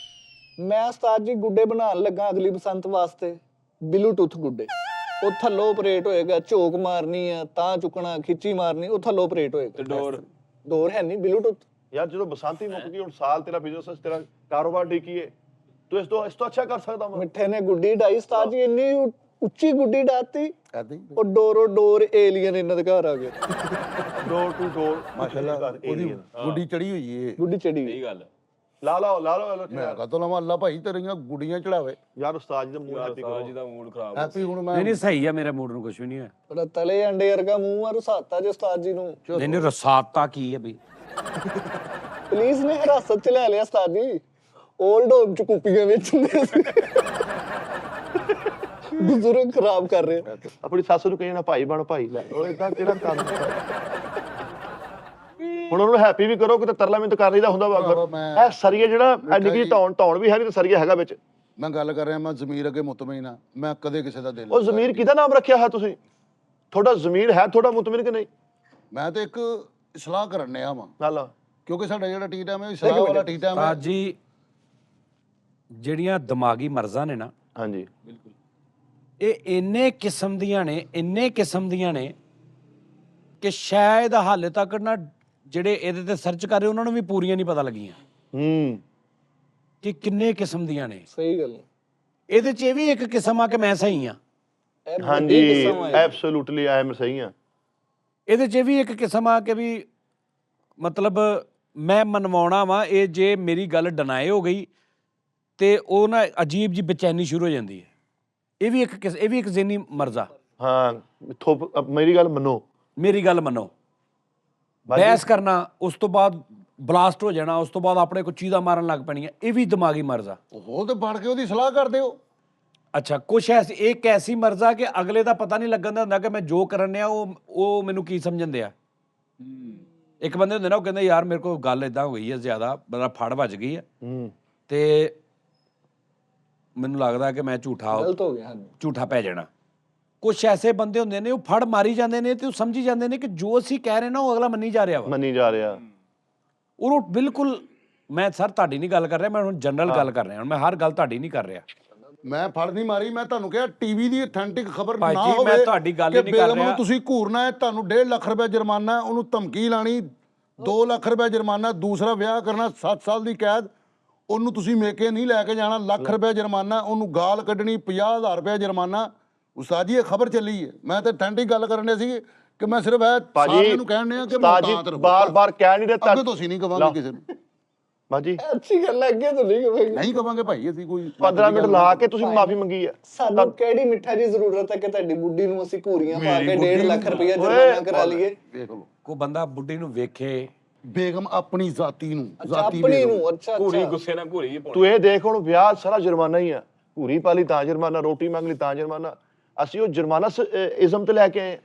ਮੈਂ ਉਸਤਾਦ ਜੀ ਗੁੱਡੇ ਬਣਾਉਣ ਲੱਗਾ ਅਗਲੀ ਬਸੰਤ ਵਾਸਤੇ, ਬਲੂਟੁੱਥ ਗੁੱਡੇ। ਉਹ ਥੱਲੋਂ ਆਪਰੇਟ ਹੋਏਗਾ, ਝੋਕ ਮਾਰਨੀ ਆ ਤਾਂ ਚੁੱਕਣਾ, ਖਿੱਚੀ ਮਾਰਨੀ, ਉਹ ਥੱਲੋਂ ਆਪਰੇਟ ਤੇ ਹੋਏਗਾ। ਡੋਰ ਡੋਰ ਹੈ ਨਹੀਂ, ਬਲੂਟੁੱਥ। ਯਾਰ ਜਦੋਂ ਬਸੰਤੀ ਮੁੱਕ ਗਈ ਹੁਣ ਸਾਲ ਤੇਰਾ ਬਿਜ਼ਨਸ ਤੇਰਾ ਕਾਰੋਬਾਰ ਡਿੱਕੀਏ ਤੂੰ ਇਸ ਤੋਂ ਅੱਛਾ ਕਰ ਸਕਦਾ ਮੈਂ। ਮਿੱਠੇ ਨੇ ਗੁੱਡੀ ਡਾਈ ਉਸਤਾਦ ਜੀ, ਇੰਨੀ ਉੱਚੀ ਗੁੱਡੀ ਡਾਤੀ ਐਦਾਂ ਹੀ ਉਹ ਡੋਰੋ ਡੋਰ ਏਲੀਅਨ ਇਹਨਾਂ ਦੇ ਘਰ ਆ ਗਏ। ਡੋਰ ਟੂ ਡੋਰ ਮਾਸ਼ਾਅੱਲਾ ਉਹਦੀ ਗੁੱਡੀ ਚੜੀ ਹੋਈ ਏ। ਗੁੱਡੀ ਚੜੀ ਸਹੀ ਗੱਲ। ਲਾ ਲਓ ਮੈਂ ਕਹਤਾ ਲਵਾਂ ਅੱਲਾ ਭਾਈ ਤੇਰੀਆਂ ਗੁੱਡੀਆਂ ਚੜਾਵੇ। ਯਾਰ ਉਸਤਾਦ ਜੀ ਦਾ ਮੂਡ ਹੈਪੀ ਸਾਜੀ ਕਰੋ। ਦਾ ਮੂਡ ਖਰਾਬ। ਹੈਪੀ ਹੁਣ ਮੈਂ ਨਹੀਂ ਨਹੀਂ ਸਹੀ ਆ, ਮੇਰੇ ਮੂਡ ਨੂੰ ਕੁਝ ਵੀ ਨਹੀਂ ਹੈ। ਬੜਾ ਤਲੇ ਅੰਡੇ ਵਰਗਾ ਮੂੰਹ ਆ ਰਸਾਤਾ ਜੇ ਉਸਤਾਦ ਜੀ ਨੂੰ। ਨਹੀਂ ਨਹੀਂ ਰਸਾਤਾ ਕੀ ਹੈ ਬਈ? ਪੁਲਿਸ ਨੇ ਹਿਰਾਸਤ ਚ ਲੈ ਲਿਆ ਉਸਤਾਦ ਜੀ। 올ਡ ਹੋਮ ਚ ਕੁੱਪੀਆਂ ਵੇਚਦੇ ਸੀ। ਬਜ਼ੁਰਗ ਖਰਾਬ ਕਰ ਰਹੇ ਆ। ਆਪਣੀ ਸੱਸ ਨੂੰ ਕਹੀ ਨਾ ਭਾਈ ਬਣ ਭਾਈ ਲੈ ਉਹ ਇਦਾਂ ਤੇਰਾ ਕੰਮ। ਹੁਣ ਉਹਨੂੰ ਹੈਪੀ ਵੀ ਕਰੋ, ਕਿਤੇ ਤਰਲਾ ਮਿੰਤ ਕਰ ਲਈਦਾ ਹੁੰਦਾ ਵਾ। ਇਹ ਸਰੀਏ ਜਿਹੜਾ ਐਡੀ ਕੀ ਧੌਣ ਵੀ ਹੈ ਨਹੀਂ ਤੇ ਸਰੀਆ ਹੈਗਾ ਵਿੱਚ। ਮੈਂ ਗੱਲ ਕਰ ਰਿਹਾ, ਮੈਂ ਜ਼ਮੀਰ ਅੱਗੇ ਮੁਤਮਈਨ ਆ। ਮੈਂ ਕਦੇ ਕਿਸੇ ਦਾ ਦਿਲ ਉਹ ਜ਼ਮੀਰ ਕਿਹਦਾ ਨਾਮ ਰੱਖਿਆ ਹੈ ਤੁਸੀਂ? ਤੁਹਾਡਾ ਜ਼ਮੀਰ ਹੈ ਤੁਹਾਡਾ ਮੁਤਮਿਨ ਕਿ ਨਹੀਂ? ਮੈਂ ਤੇ ਇੱਕ ਇਸਲਾਹ ਕਰਨ ਡਿਆ ਵਾਂ, ਨਾਲ ਕਿਉਂਕਿ ਸਾਡਾ ਜਿਹੜਾ ਟੀ ਟਾਈਮ ਹੈ ਇਸਲਾਹ ਵਾਲਾ ਟੀ ਟਾਈਮ ਹੈ। ਉਸਤਾਦ ਜੀ ਜਿਹੜੀਆਂ ਦਿਮਾਗੀ ਮਰਜ਼ਾਂ ਨੇ ਨਾ, ਹਾਂਜੀ ਇਹ ਇੰਨੇ ਕਿਸਮ ਦੀਆਂ ਨੇ ਕਿ ਸ਼ਾਇਦ ਹਾਲੇ ਤੱਕ ਨਾ ਜਿਹੜੇ ਇਹਦੇ ਤੇ ਸਰਚ ਕਰ ਰਹੇ ਉਹਨਾਂ ਨੂੰ ਵੀ ਪੂਰੀਆਂ ਨਹੀਂ ਪਤਾ ਲੱਗੀਆਂ ਕਿ ਕਿੰਨੇ ਕਿਸਮ ਦੀਆਂ ਨੇ। ਸਹੀ ਗੱਲ। ਇਹਦੇ 'ਚ ਇਹ ਵੀ ਇੱਕ ਕਿਸਮ ਆ ਕਿ ਮੈਂ ਸਹੀ ਆ। ਇਹ ਵੱਡੀ ਹਾਂਜੀ ਕਿਸਮ ਆ ਇਹ। ਐਬਸੋਲੂਟਲੀ ਆਈ ਐਮ ਸਹੀ ਆ। ਇਹਦੇ 'ਚ ਇਹ ਵੀ ਇੱਕ ਕਿਸਮ ਆ ਕਿ ਵੀ ਮਤਲਬ ਮੈਂ ਮਨਵਾਉਣਾ ਵਾ, ਇਹ ਜੇ ਮੇਰੀ ਗੱਲ ਡਿਨਾਈ ਹੋ ਗਈ ਤੇ ਉਹ ਨਾ ਅਜੀਬ ਜੀ ਬੇਚੈਨੀ ਸ਼ੁਰੂ ਹੋ ਜਾਂਦੀ ਹੈ। ਇਹ ਵੀ ਇੱਕ ਜ਼ਿਹਨੀ ਮਰਜ਼ਾ। ਹਾਂ ਮੇਰੀ ਗੱਲ ਮੰਨੋ। ਬਹਿਸ ਕਰਨਾ, ਉਸ ਤੋਂ ਬਾਅਦ ਬਲਾਸਟ ਹੋ ਜਾਣਾ, ਉਸ ਤੋਂ ਬਾਅਦ ਆਪਣੇ ਕੋਈ ਚੀਜ਼ਾਂ ਮਾਰਨ ਲੱਗ ਪੈਣੀਆਂ, ਇਹ ਵੀ ਦਿਮਾਗੀ ਮਰਜ਼ਾ। ਉਹ ਤੇ ਬਣ ਕੇ ਉਹਦੀ ਸਲਾਹ ਕਰਦੇ ਹੋ। ਅੱਛਾ ਕੁਛ ਐਸੀ ਇੱਕ ਐਸੀ ਮਰਜ਼ਾ ਕਿ ਅਗਲੇ ਦਾ ਪਤਾ ਨਹੀਂ ਲੱਗਣ ਦਾ ਹੁੰਦਾ ਕਿ ਮੈਂ ਜੋ ਕਰਨ ਡਿਆ ਉਹ ਮੈਨੂੰ ਕੀ ਸਮਝਣ ਦਿਆ। ਇੱਕ ਬੰਦੇ ਹੁੰਦੇ ਨਾ, ਉਹ ਕਹਿੰਦੇ ਯਾਰ ਮੇਰੇ ਕੋਲ ਗੱਲ ਇਦਾਂ ਹੋਈ ਹੈ, ਜ਼ਿਆਦਾ ਮੇਰਾ ਫੜ ਵੱਜ ਗਈ ਹੈ ਤੇ ਮੈਨੂੰ ਲੱਗਦਾ ਕਿ ਮੈਂ ਗਲਤ ਹੋ ਗਿਆ। ਝੂਠਾ ਪੈ ਜਾਣਾ। ਕੁਛ ਐਸੇ ਬੰਦੇ ਹੁੰਦੇ ਨੇ ਉਹ ਫੜ ਮਾਰੀ ਜਾਂਦੇ ਨੇ ਤੇ ਉਹ ਸਮਝੀ ਜਾਂਦੇ ਨੇ ਕਿ ਜੋ ਅਸੀਂ ਕਹਿ ਰਹੇ ਨਾ ਉਹ ਅਗਲਾ ਮੰਨੀ ਜਾ ਰਿਹਾ। ਉਹ ਬਿਲਕੁਲ, ਮੈਂ ਸਰ ਤੁਹਾਡੀ ਨਹੀਂ ਗੱਲ ਕਰ ਰਿਹਾ, ਮੈਂ ਹੁਣ ਜਨਰਲ ਗੱਲ ਕਰ ਰਿਹਾ, ਹੁਣ ਮੈਂ ਹਰ ਗੱਲ ਤੁਹਾਡੀ ਨਹੀਂ ਕਰ ਰਿਹਾ। ਮੈਂ ਫੜ ਨਹੀਂ ਮਾਰੀ, ਮੈਂ ਤੁਹਾਨੂੰ ਕਿਹਾ ਟੀਵੀ ਦੀ ਅਥੈਂਟਿਕ ਖਬਰ ਭਾਈ ਨਾ ਜੀ, ਹੋਵੇ ਮੈਂ ਤੁਹਾਡੀ ਗੱਲ ਹੀ ਨਹੀਂ ਕਰ ਬੇਗਮ ਨੂੰ ਰਿਹਾ। ਤੁਸੀਂ ਘੂਰਨਾ ਹੈ, ਤੁਹਾਨੂੰ 1.5 ਲੱਖ ਰੁਪਏ ਜੁਰਮਾਨਾ, ਉਹਨੂੰ ਧਮਕੀ ਲਾਣੀ 2 ਲੱਖ ਰੁਪਏ ਜੁਰਮਾਨਾ, ਦੂਸਰਾ ਵਿਆਹ ਕਰਨਾ 7 ਸਾਲ ਦੀ ਕੈਦ, ਉਹਨੂੰ ਤੁਸੀਂ ਮੇਕੇ ਨਹੀਂ ਲੈ ਕੇ ਜਾਣਾ, ਲੱਖ ਰੁਪਏ ਜੁਰਮਾਨਾ, ਉਹਨੂੰ ਗਾਲ ਕੱਢਣੀ 50,000 ਰੁਪਏ ਜੁਰਮਾਨਾ। ਉਸਤਾਦ ਜੀ ਇਹ ਖਬਰ ਚੱਲੀ ਹੈ, ਮੈਂ ਤਾਂ ਅਥੈਂਟਿਕ ਗੱਲ ਕਰਨ ਦੇ ਸੀ ਕਿ ਮੈਂ ਸਿਰਫ ਇਹ ਸਾਰਿਆਂ ਨੂੰ ਕਹਿਣ ਡਿਆ ਕਿ ਮੁਹਤਾਤ ਰਹੋ। ਬਾਰ-ਬਾਰ ਕਹਿ ਨਹੀਂ ਰਿਹਾ ਅੱਗੇ ਤੋਂ ਅਸੀਂ ਨਹੀਂ ਕਵਾਂਗੇ ਕਿਸੇ ਨੂੰ ਬਾਜੀ। ਅੱਛੀ ਗੱਲ ਹੈ, ਅੱਗੇ ਤੋਂ ਨਹੀਂ ਕਹਾਂਗੇ। ਨਹੀਂ ਕਵਾਂਗੇ ਭਾਈ, ਅਸੀਂ ਕੋਈ 15 ਮਿੰਟ ਲਾ ਕੇ ਤੁਸੀਂ ਮਾਫੀ ਮੰਗੀ ਆ। ਸਾਨੂੰ ਕਿਹੜੀ ਮਿੱਠਾ ਜੀ ਜ਼ਰੂਰਤ ਹੈ ਕਿ ਤੁਹਾਡੀ ਬੁੱਢੀ ਨੂੰ ਅਸੀਂ ਘੂਰੀਆਂ ਪਾ ਕੇ 1.5 ਲੱਖ ਰੁਪਇਆ ਜੁਰਮਾਨਾ ਕਰਾ ਲਈਏ? ਦੇਖ ਲਓ ਕੋਈ ਬੰਦਾ ਬੁੱਢੀ ਨੂੰ ਵੇਖੇ, ਬੇਗਮ ਆਪਣੀ ਜ਼ਾਤੀ ਨੂੰ, ਅੱਛਾ ਆਪਣੀ ਨੂੰ, ਅੱਛਾ ਘੂਰੀ ਅੱਛਾ ਗੁੱਸੇ ਨਾਲ ਘੂਰੀ ਪਾਉਣੀ। ਤੂੰ ਇਹ ਦੇਖ ਹੁਣ ਵਿਆਹ ਸਾਰਾ ਜੁਰਮਾਨਾ ਹੀ ਆ, ਘੂਰੀ ਪਾਲੀ ਤਾਂ ਜੁਰਮਾਨਾ, ਰੋਟੀ ਮੰਗ ਲਈ ਤਾਂ ਜੁਰਮਾਨਾ। ਅਸੀਂ ਉਹ ਜੁਰਮਾਨਾ ਇਜ਼ਮ ਤੇ ਲੈ ਕੇ ਆਏ।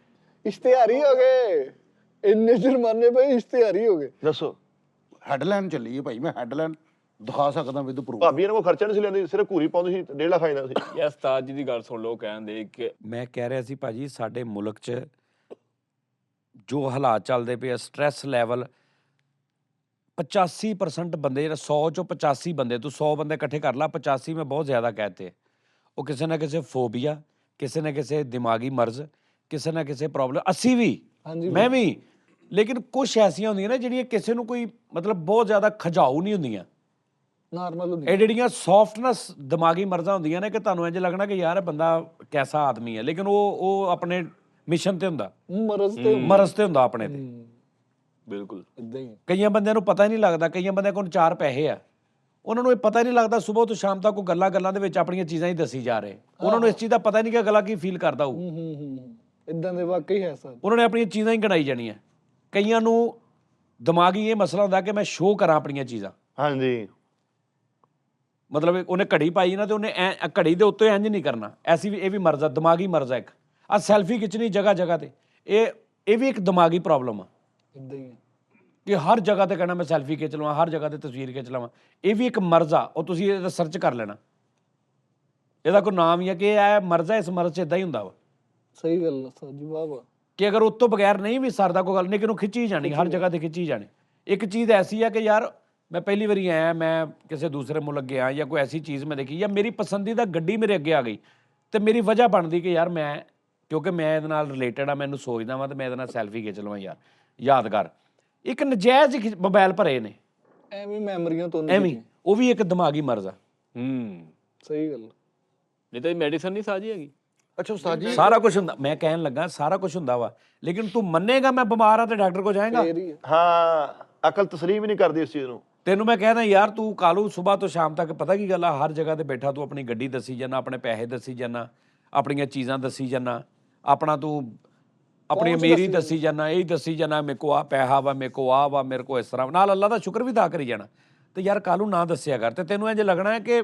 ਇਸ਼ਤਿਹਾਰੀ ਹੋ ਗਏ, ਇੰਨੇ ਜੁਰਮਾਨੇ ਪਏ ਇਸ਼ਤਿਹਾਰੀ ਹੋ ਗਏ। ਦੱਸੋ ਹੈਡਲਾਈਨ ਚੱਲੀ ਹੈ ਭਾਈ, ਮੈਂ ਹੈਡਲਾਈਨ ਦਿਖਾ ਸਕਦਾ ਵਿਦ ਪ੍ਰੂਫ। ਭਾਬੀ ਇਹਨਾਂ ਕੋਲ ਖਰਚਾ ਨਹੀਂ ਸੀ ਲੈਂਦੀ, ਸਿਰਫ ਘੂਰੀ ਪਾਉਂਦੀ ਸੀ, 1.5 ਲੱਖ ਆ ਜਾਂਦਾ ਸੀ। ਯਾਰ ਉਸਤਾਦ ਜੀ ਦੀ ਗੱਲ ਸੁਣ ਲਓ, ਕਹਿੰਦੇ ਕਿ ਮੈਂ ਕਹਿ ਰਿਹਾ ਸੀ ਭਾਜੀ ਸਾਡੇ ਮੁਲਕ 'ਚ ਜੋ ਹਾਲਾਤ ਚੱਲਦੇ ਪਏ ਆ, ਸਟ੍ਰੈਸ ਲੈਵਲ 85% ਬੰਦੇ, ਜਿਹੜਾ 100 ਚੋਂ 85 ਬੰਦੇ, ਤੂੰ 100 ਬੰਦੇ ਇਕੱਠੇ ਕਰ ਲਾ, 85 ਮੈਂ ਬਹੁਤ ਜ਼ਿਆਦਾ ਕਹਿਤੇ, ਉਹ ਕਿਸੇ ਨਾ ਕਿਸੇ ਫੋਬੀਆ, ਕਿਸੇ ਨਾ ਕਿਸੇ ਦਿਮਾਗੀ ਮਰਜ਼, ਕਿਸੇ ਨਾ ਕਿਸੇ ਪ੍ਰੋਬਲਮ, ਅਸੀਂ ਵੀ, ਹਾਂਜੀ ਮੈਂ ਵੀ, ਲੇਕਿਨ ਕੁਝ ਐਸੀਆਂ ਹੁੰਦੀਆਂ ਨੇ ਜਿਹੜੀਆਂ ਕਿਸੇ ਨੂੰ ਕੋਈ ਮਤਲਬ ਬਹੁਤ ਜ਼ਿਆਦਾ ਖਜਾਊ ਨਹੀਂ ਹੁੰਦੀਆਂ। ਨਾਰਮਲ ਹੁੰਦੀ ਇਹ ਜਿਹੜੀਆਂ ਸੌਫਟਨੈਸ ਦਿਮਾਗੀ ਮਰਜ਼ਾਂ ਹੁੰਦੀਆਂ ਨੇ ਕਿ ਤੁਹਾਨੂੰ ਇੰਝ ਲੱਗਣਾ ਕਿ ਯਾਰ ਇਹ ਬੰਦਾ ਕੈਸਾ ਆਦਮੀ ਹੈ, ਲੇਕਿਨ ਉਹ ਆਪਣੇ ਮਿਸ਼ਨ ਤੇ ਹੁੰਦਾ, ਮਰਜ਼ ਤੇ ਹੁੰਦਾ ਆਪਣੇ ਤੇ। ਬਿਲਕੁਲ ਇਦਾਂ ਹੀ ਕਈਆਂ ਬੰਦਿਆਂ ਨੂੰ ਪਤਾ ਹੀ ਨਹੀਂ ਲੱਗਦਾ, ਕਈਆਂ ਬੰਦਿਆਂ ਕੋਲ 4 ਪੈਸੇ ਆ, ਉਹਨਾਂ ਨੂੰ ਇਹ ਪਤਾ ਹੀ ਨਹੀਂ ਲੱਗਦਾ, ਸਵੇਰ ਤੋਂ ਸ਼ਾਮ ਤੱਕ ਉਹ ਗੱਲਾਂ ਦੇ ਵਿੱਚ ਆਪਣੀਆਂ ਚੀਜ਼ਾਂ ਹੀ ਦੱਸੀ ਜਾ ਰਹੇ, ਉਹਨਾਂ ਨੂੰ ਇਸ ਚੀਜ਼ ਦਾ ਪਤਾ ਹੀ ਨਹੀਂ ਕਿ ਅਗਲਾ ਕੀ ਫੀਲ ਕਰਦਾ ਹੋਊ। ਇਦਾਂ ਦੇ ਵਾਕਈ ਹੈ ਸਰ। ਉਹਨਾਂ ਨੇ ਆਪਣੀਆਂ ਚੀਜ਼ਾਂ ਹੀ ਗਣਾਈ ਜਾਣੀਆਂ। ਕਈਆਂ ਨੂੰ ਦਿਮਾਗੀ ਇਹ ਮਸਲਾ ਹੁੰਦਾ ਕਿ ਮੈਂ ਸ਼ੋਅ ਕਰਾਂ ਆਪਣੀਆਂ ਚੀਜ਼ਾਂ, ਹਾਂਜੀ ਮਤਲਬ ਉਹਨੇ ਘੜੀ ਪਾਈ ਨਾ ਤੇ ਉਹਨੇ ਘੜੀ ਦੇ ਉੱਤੇ ਇੰਝ ਨਹੀਂ ਕਰਨਾ, ਐਸੀ ਵੀ ਇਹ ਵੀ ਮਰਜ਼ਾ, ਦਿਮਾਗੀ ਮਰਜ਼ਾ ਇੱਕ। ਆ ਸੈਲਫੀ ਖਿੱਚਣੀ ਜਗ੍ਹਾ ਤੇ, ਇਹ ਵੀ ਇੱਕ ਦਿਮਾਗੀ ਪ੍ਰੋਬਲਮ ਆ ਇਦਾਂ ਹੀ ਕਿ ਹਰ ਜਗ੍ਹਾ ਤੇ ਕਹਿਣਾ ਮੈਂ ਸੈਲਫੀ ਖਿੱਚ ਲਵਾਂ, ਹਰ ਜਗ੍ਹਾ ਤੇ ਤਸਵੀਰ ਖਿੱਚ ਲਵਾਂ, ਇਹ ਵੀ ਇੱਕ ਮਰਜ਼ ਆ। ਉਹ ਤੁਸੀਂ ਇਹਦਾ ਸਰਚ ਕਰ ਲੈਣਾ, ਇਹਦਾ ਕੋਈ ਨਾਮ ਹੀ ਆ ਕਿ ਇਹ ਮਰਜ਼ ਆ, ਇਸ ਮਰਜ਼ 'ਚ ਇਦਾਂ ਹੀ ਹੁੰਦਾ ਵਾ ਸਹੀ ਗੱਲ ਸਰ ਜੀ, ਵਾਹ ਵਾਹ। ਕਿ ਅਗਰ ਉਸ ਤੋਂ ਬਗੈਰ ਨਹੀਂ ਵੀ ਸਰਦਾ ਕੋਈ ਗੱਲ ਨਹੀਂ, ਕਿ ਉਹਨੂੰ ਖਿੱਚੀ ਜਾਣੀ, ਹਰ ਜਗ੍ਹਾ ਤੇ ਖਿੱਚੀ ਜਾਣੀ। ਇੱਕ ਚੀਜ਼ ਐਸੀ ਆ ਕਿ ਯਾਰ ਮੈਂ ਪਹਿਲੀ ਵਾਰੀ ਆਇਆ, ਮੈਂ ਕਿਸੇ ਦੂਸਰੇ ਮੁਲਕ ਗਿਆ ਜਾਂ ਕੋਈ ਐਸੀ ਚੀਜ਼ ਮੈਂ ਦੇਖੀ ਜਾਂ ਮੇਰੀ ਪਸੰਦੀਦਾ ਗੱਡੀ ਮੇਰੇ ਅੱਗੇ ਆ ਗਈ ਤੇ ਮੇਰੀ ਵਜ੍ਹਾ ਬਣਦੀ ਕਿ ਯਾਰ ਮੈਂ, ਕਿਉਂਕਿ ਮੈਂ ਇਹਦੇ ਨਾਲ ਰਿਲੇਟਡ ਆ, ਮੈਨੂੰ ਸੋਚਦਾ ਵਾਂ ਤੇ ਮੈਂ ਇਹਦੇ ਨਾਲ ਸੈਲਫੀ ਖਿੱਚ ਲਵਾਂ ਯਾਰ, ਯਾਦਗਾਰ। ਇੱਕ ਨਜਾਇਜ਼ ਮੋਬਾਈਲ ਭਰੇ ਨੇ ਐਵੇਂ ਮੈਮਰੀਆਂ ਤੋਂ ਐਵੇਂ, ਉਹ ਵੀ ਇੱਕ ਦਿਮਾਗੀ ਮਰਜ਼ ਆ। ਸਹੀ ਗੱਲ। ਨਹੀਂ ਤਾਂ ਮੈਡੀਸਨ ਨਹੀਂ ਸਾਜੀ ਹੈਗੀ। ਅੱਛਾ ਉਸਤਾਦ ਜੀ, ਸਾਰਾ ਕੁਝ ਹੁੰਦਾ, ਮੈਂ ਕਹਿਣ ਲੱਗਾ ਸਾਰਾ ਕੁਝ ਹੁੰਦਾ ਵਾ, ਲੇਕਿਨ ਤੂੰ ਮੰਨੇਗਾ ਮੈਂ ਬਿਮਾਰ ਆ ਤੇ ਡਾਕਟਰ ਕੋਲ ਜਾਏਗਾ? ਹਾਂ, ਅਕਲ ਤਸਲੀਮ ਹੀ ਨਹੀਂ ਕਰਦੀ ਇਸ ਚੀਜ਼ ਨੂੰ। ਤੈਨੂੰ ਮੈਂ ਕਹਿੰਦਾ ਯਾਰ ਤੂੰ ਕਾਲੂ ਸਵੇਰ ਤੋਂ ਸ਼ਾਮ ਤੱਕ ਪਤਾ ਕੀ ਗੱਲ ਆ, ਹਰ ਜਗ੍ਹਾ ਤੇ ਬੈਠਾ ਤੂੰ ਆਪਣੀ ਗੱਡੀ ਦੱਸੀ ਜਾਣਾ, ਆਪਣੇ ਪੈਸੇ ਦੱਸੀ ਜਾਣਾ, ਆਪਣੀਆਂ ਚੀਜ਼ਾਂ ਦੱਸੀ ਜਾਣਾ, ਆਪਣਾ ਤੂੰ ਆਪਣੀ ਅਮੀਰੀ ਦੱਸੀ ਜਾਣਾ, ਇਹ ਦੱਸੀ ਜਾਣਾ ਮੇਰੇ ਕੋ ਆ ਪੈਸਾ ਵਾ, ਮੇਰੇ ਕੋ ਆ ਵਾ, ਮੇਰੇ ਕੋ ਇਸ ਤਰ੍ਹਾਂ, ਨਾਲ ਅੱਲਾ ਦਾ ਸ਼ੁਕਰ ਵੀ ਅਦਾ ਕਰੀ ਜਾਣਾ। ਤੇ ਯਾਰ ਕਾਲੂ ਨਾ ਦੱਸਿਆ ਕਰ, ਤੇ ਤੈਨੂੰ ਇੰਝ ਲੱਗਣਾ ਹੈ ਕਿ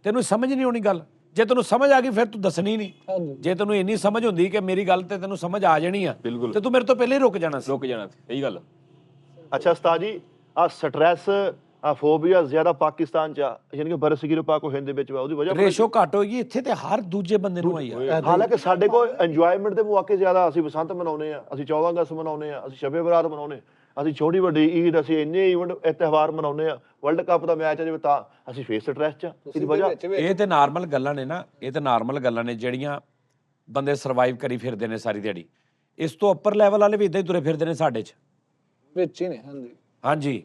ਤੈਨੂੰ ਸਮਝ ਨਹੀਂ ਆਉਣੀ ਗੱਲ। ਜੇ ਤੈਨੂੰ ਸਮਝ ਆ ਗਈ ਫਿਰ ਤੂੰ ਦੱਸਣੀ ਨਹੀਂ। ਜੇ ਤੈਨੂੰ ਇੰਨੀ ਸਮਝ ਹੁੰਦੀ ਕਿ ਮੇਰੀ ਗੱਲ ਤੇ ਤੈਨੂੰ ਸਮਝ ਆ ਜਾਣੀ ਆ ਤੇ ਤੂੰ ਮੇਰੇ ਤੋਂ ਪਹਿਲੇ ਹੀ ਰੁਕ ਜਾਣਾ ਸੀ। ਇਹੀ ਗੱਲ। ਅੱਛਾ ਉਸਤਾਦ ਜੀ, ਆ ਸਟ੍ਰੈਸ, ਆ ਫੋਬੀਆ ਜ਼ਿਆਦਾ ਪਾਕਿਸਤਾਨ ਚ ਆ, ਯਾਨੀ ਕਿ ਬਰਸਗੀਰ ਪਾਕ ਹਿੰਦ ਦੇ ਵਿੱਚ ਵਾ, ਉਹਦੀ ਵਜ੍ਹਾ ਰੇਸ਼ੋ ਘੱਟ ਹੋਏਗੀ ਇੱਥੇ ਤੇ ਹਰ ਦੂਜੇ ਬੰਦੇ ਨੂੰ ਆਈ ਆ। ਹਾਲਾਂਕਿ ਸਾਡੇ ਕੋਲ ਇੰਜੋਇਮੈਂਟ ਦੇ ਮੌਕੇ ਜ਼ਿਆਦਾ, ਅਸੀਂ ਬਸੰਤ ਮਨਾਉਂਦੇ ਆ, ਅਸੀਂ 14 ਅਗਸਤ ਮਨਾਉਂਦੇ ਆ, ਅਸੀਂ ਸ਼ਬੇ ਬਰਾਤ ਮਨਾਉਂਦੇ, ਅਸੀਂ ਛੋਟੀ ਵੱਡੀ ਈਦ, ਅਸੀਂ ਇੰਨੇ ਇਵੈਂਟ ਤਿਉਹਾਰ ਮਨਾਉਂਦੇ ਆ, ਵਰਲਡ ਕੱਪ ਦਾ ਮੈਚ ਆ ਜਿਵੇਂ, ਤਾਂ ਅਸੀਂ ਫੇਸ ਸਟ੍ਰੈਸ ਚ। ਇਹਦੀ ਵਜ੍ਹਾ ਇਹ ਤੇ ਨਾਰਮਲ ਗੱਲਾਂ ਨੇ ਨਾ, ਇਹ ਤੇ ਨਾਰਮਲ ਗੱਲਾਂ ਨੇ ਜਿਹੜੀਆਂ ਬੰਦੇ ਸਰਵਾਈਵ ਕਰੀ ਫਿਰਦੇ ਨੇ ਸਾਰੀ ਦਿਹਾੜੀ। ਇਸ ਤੋਂ ਉੱਪਰ ਲੈਵਲ ਵਾਲੇ ਵੀ ਇਦਾਂ ਹੀ ਤੁਰੇ ਫਿਰਦੇ ਨੇ ਸਾਡੇ 'ਚ ਵਿੱਚ ਹੀ ਨੇ। ਹਾਂਜੀ ਹਾਂਜੀ,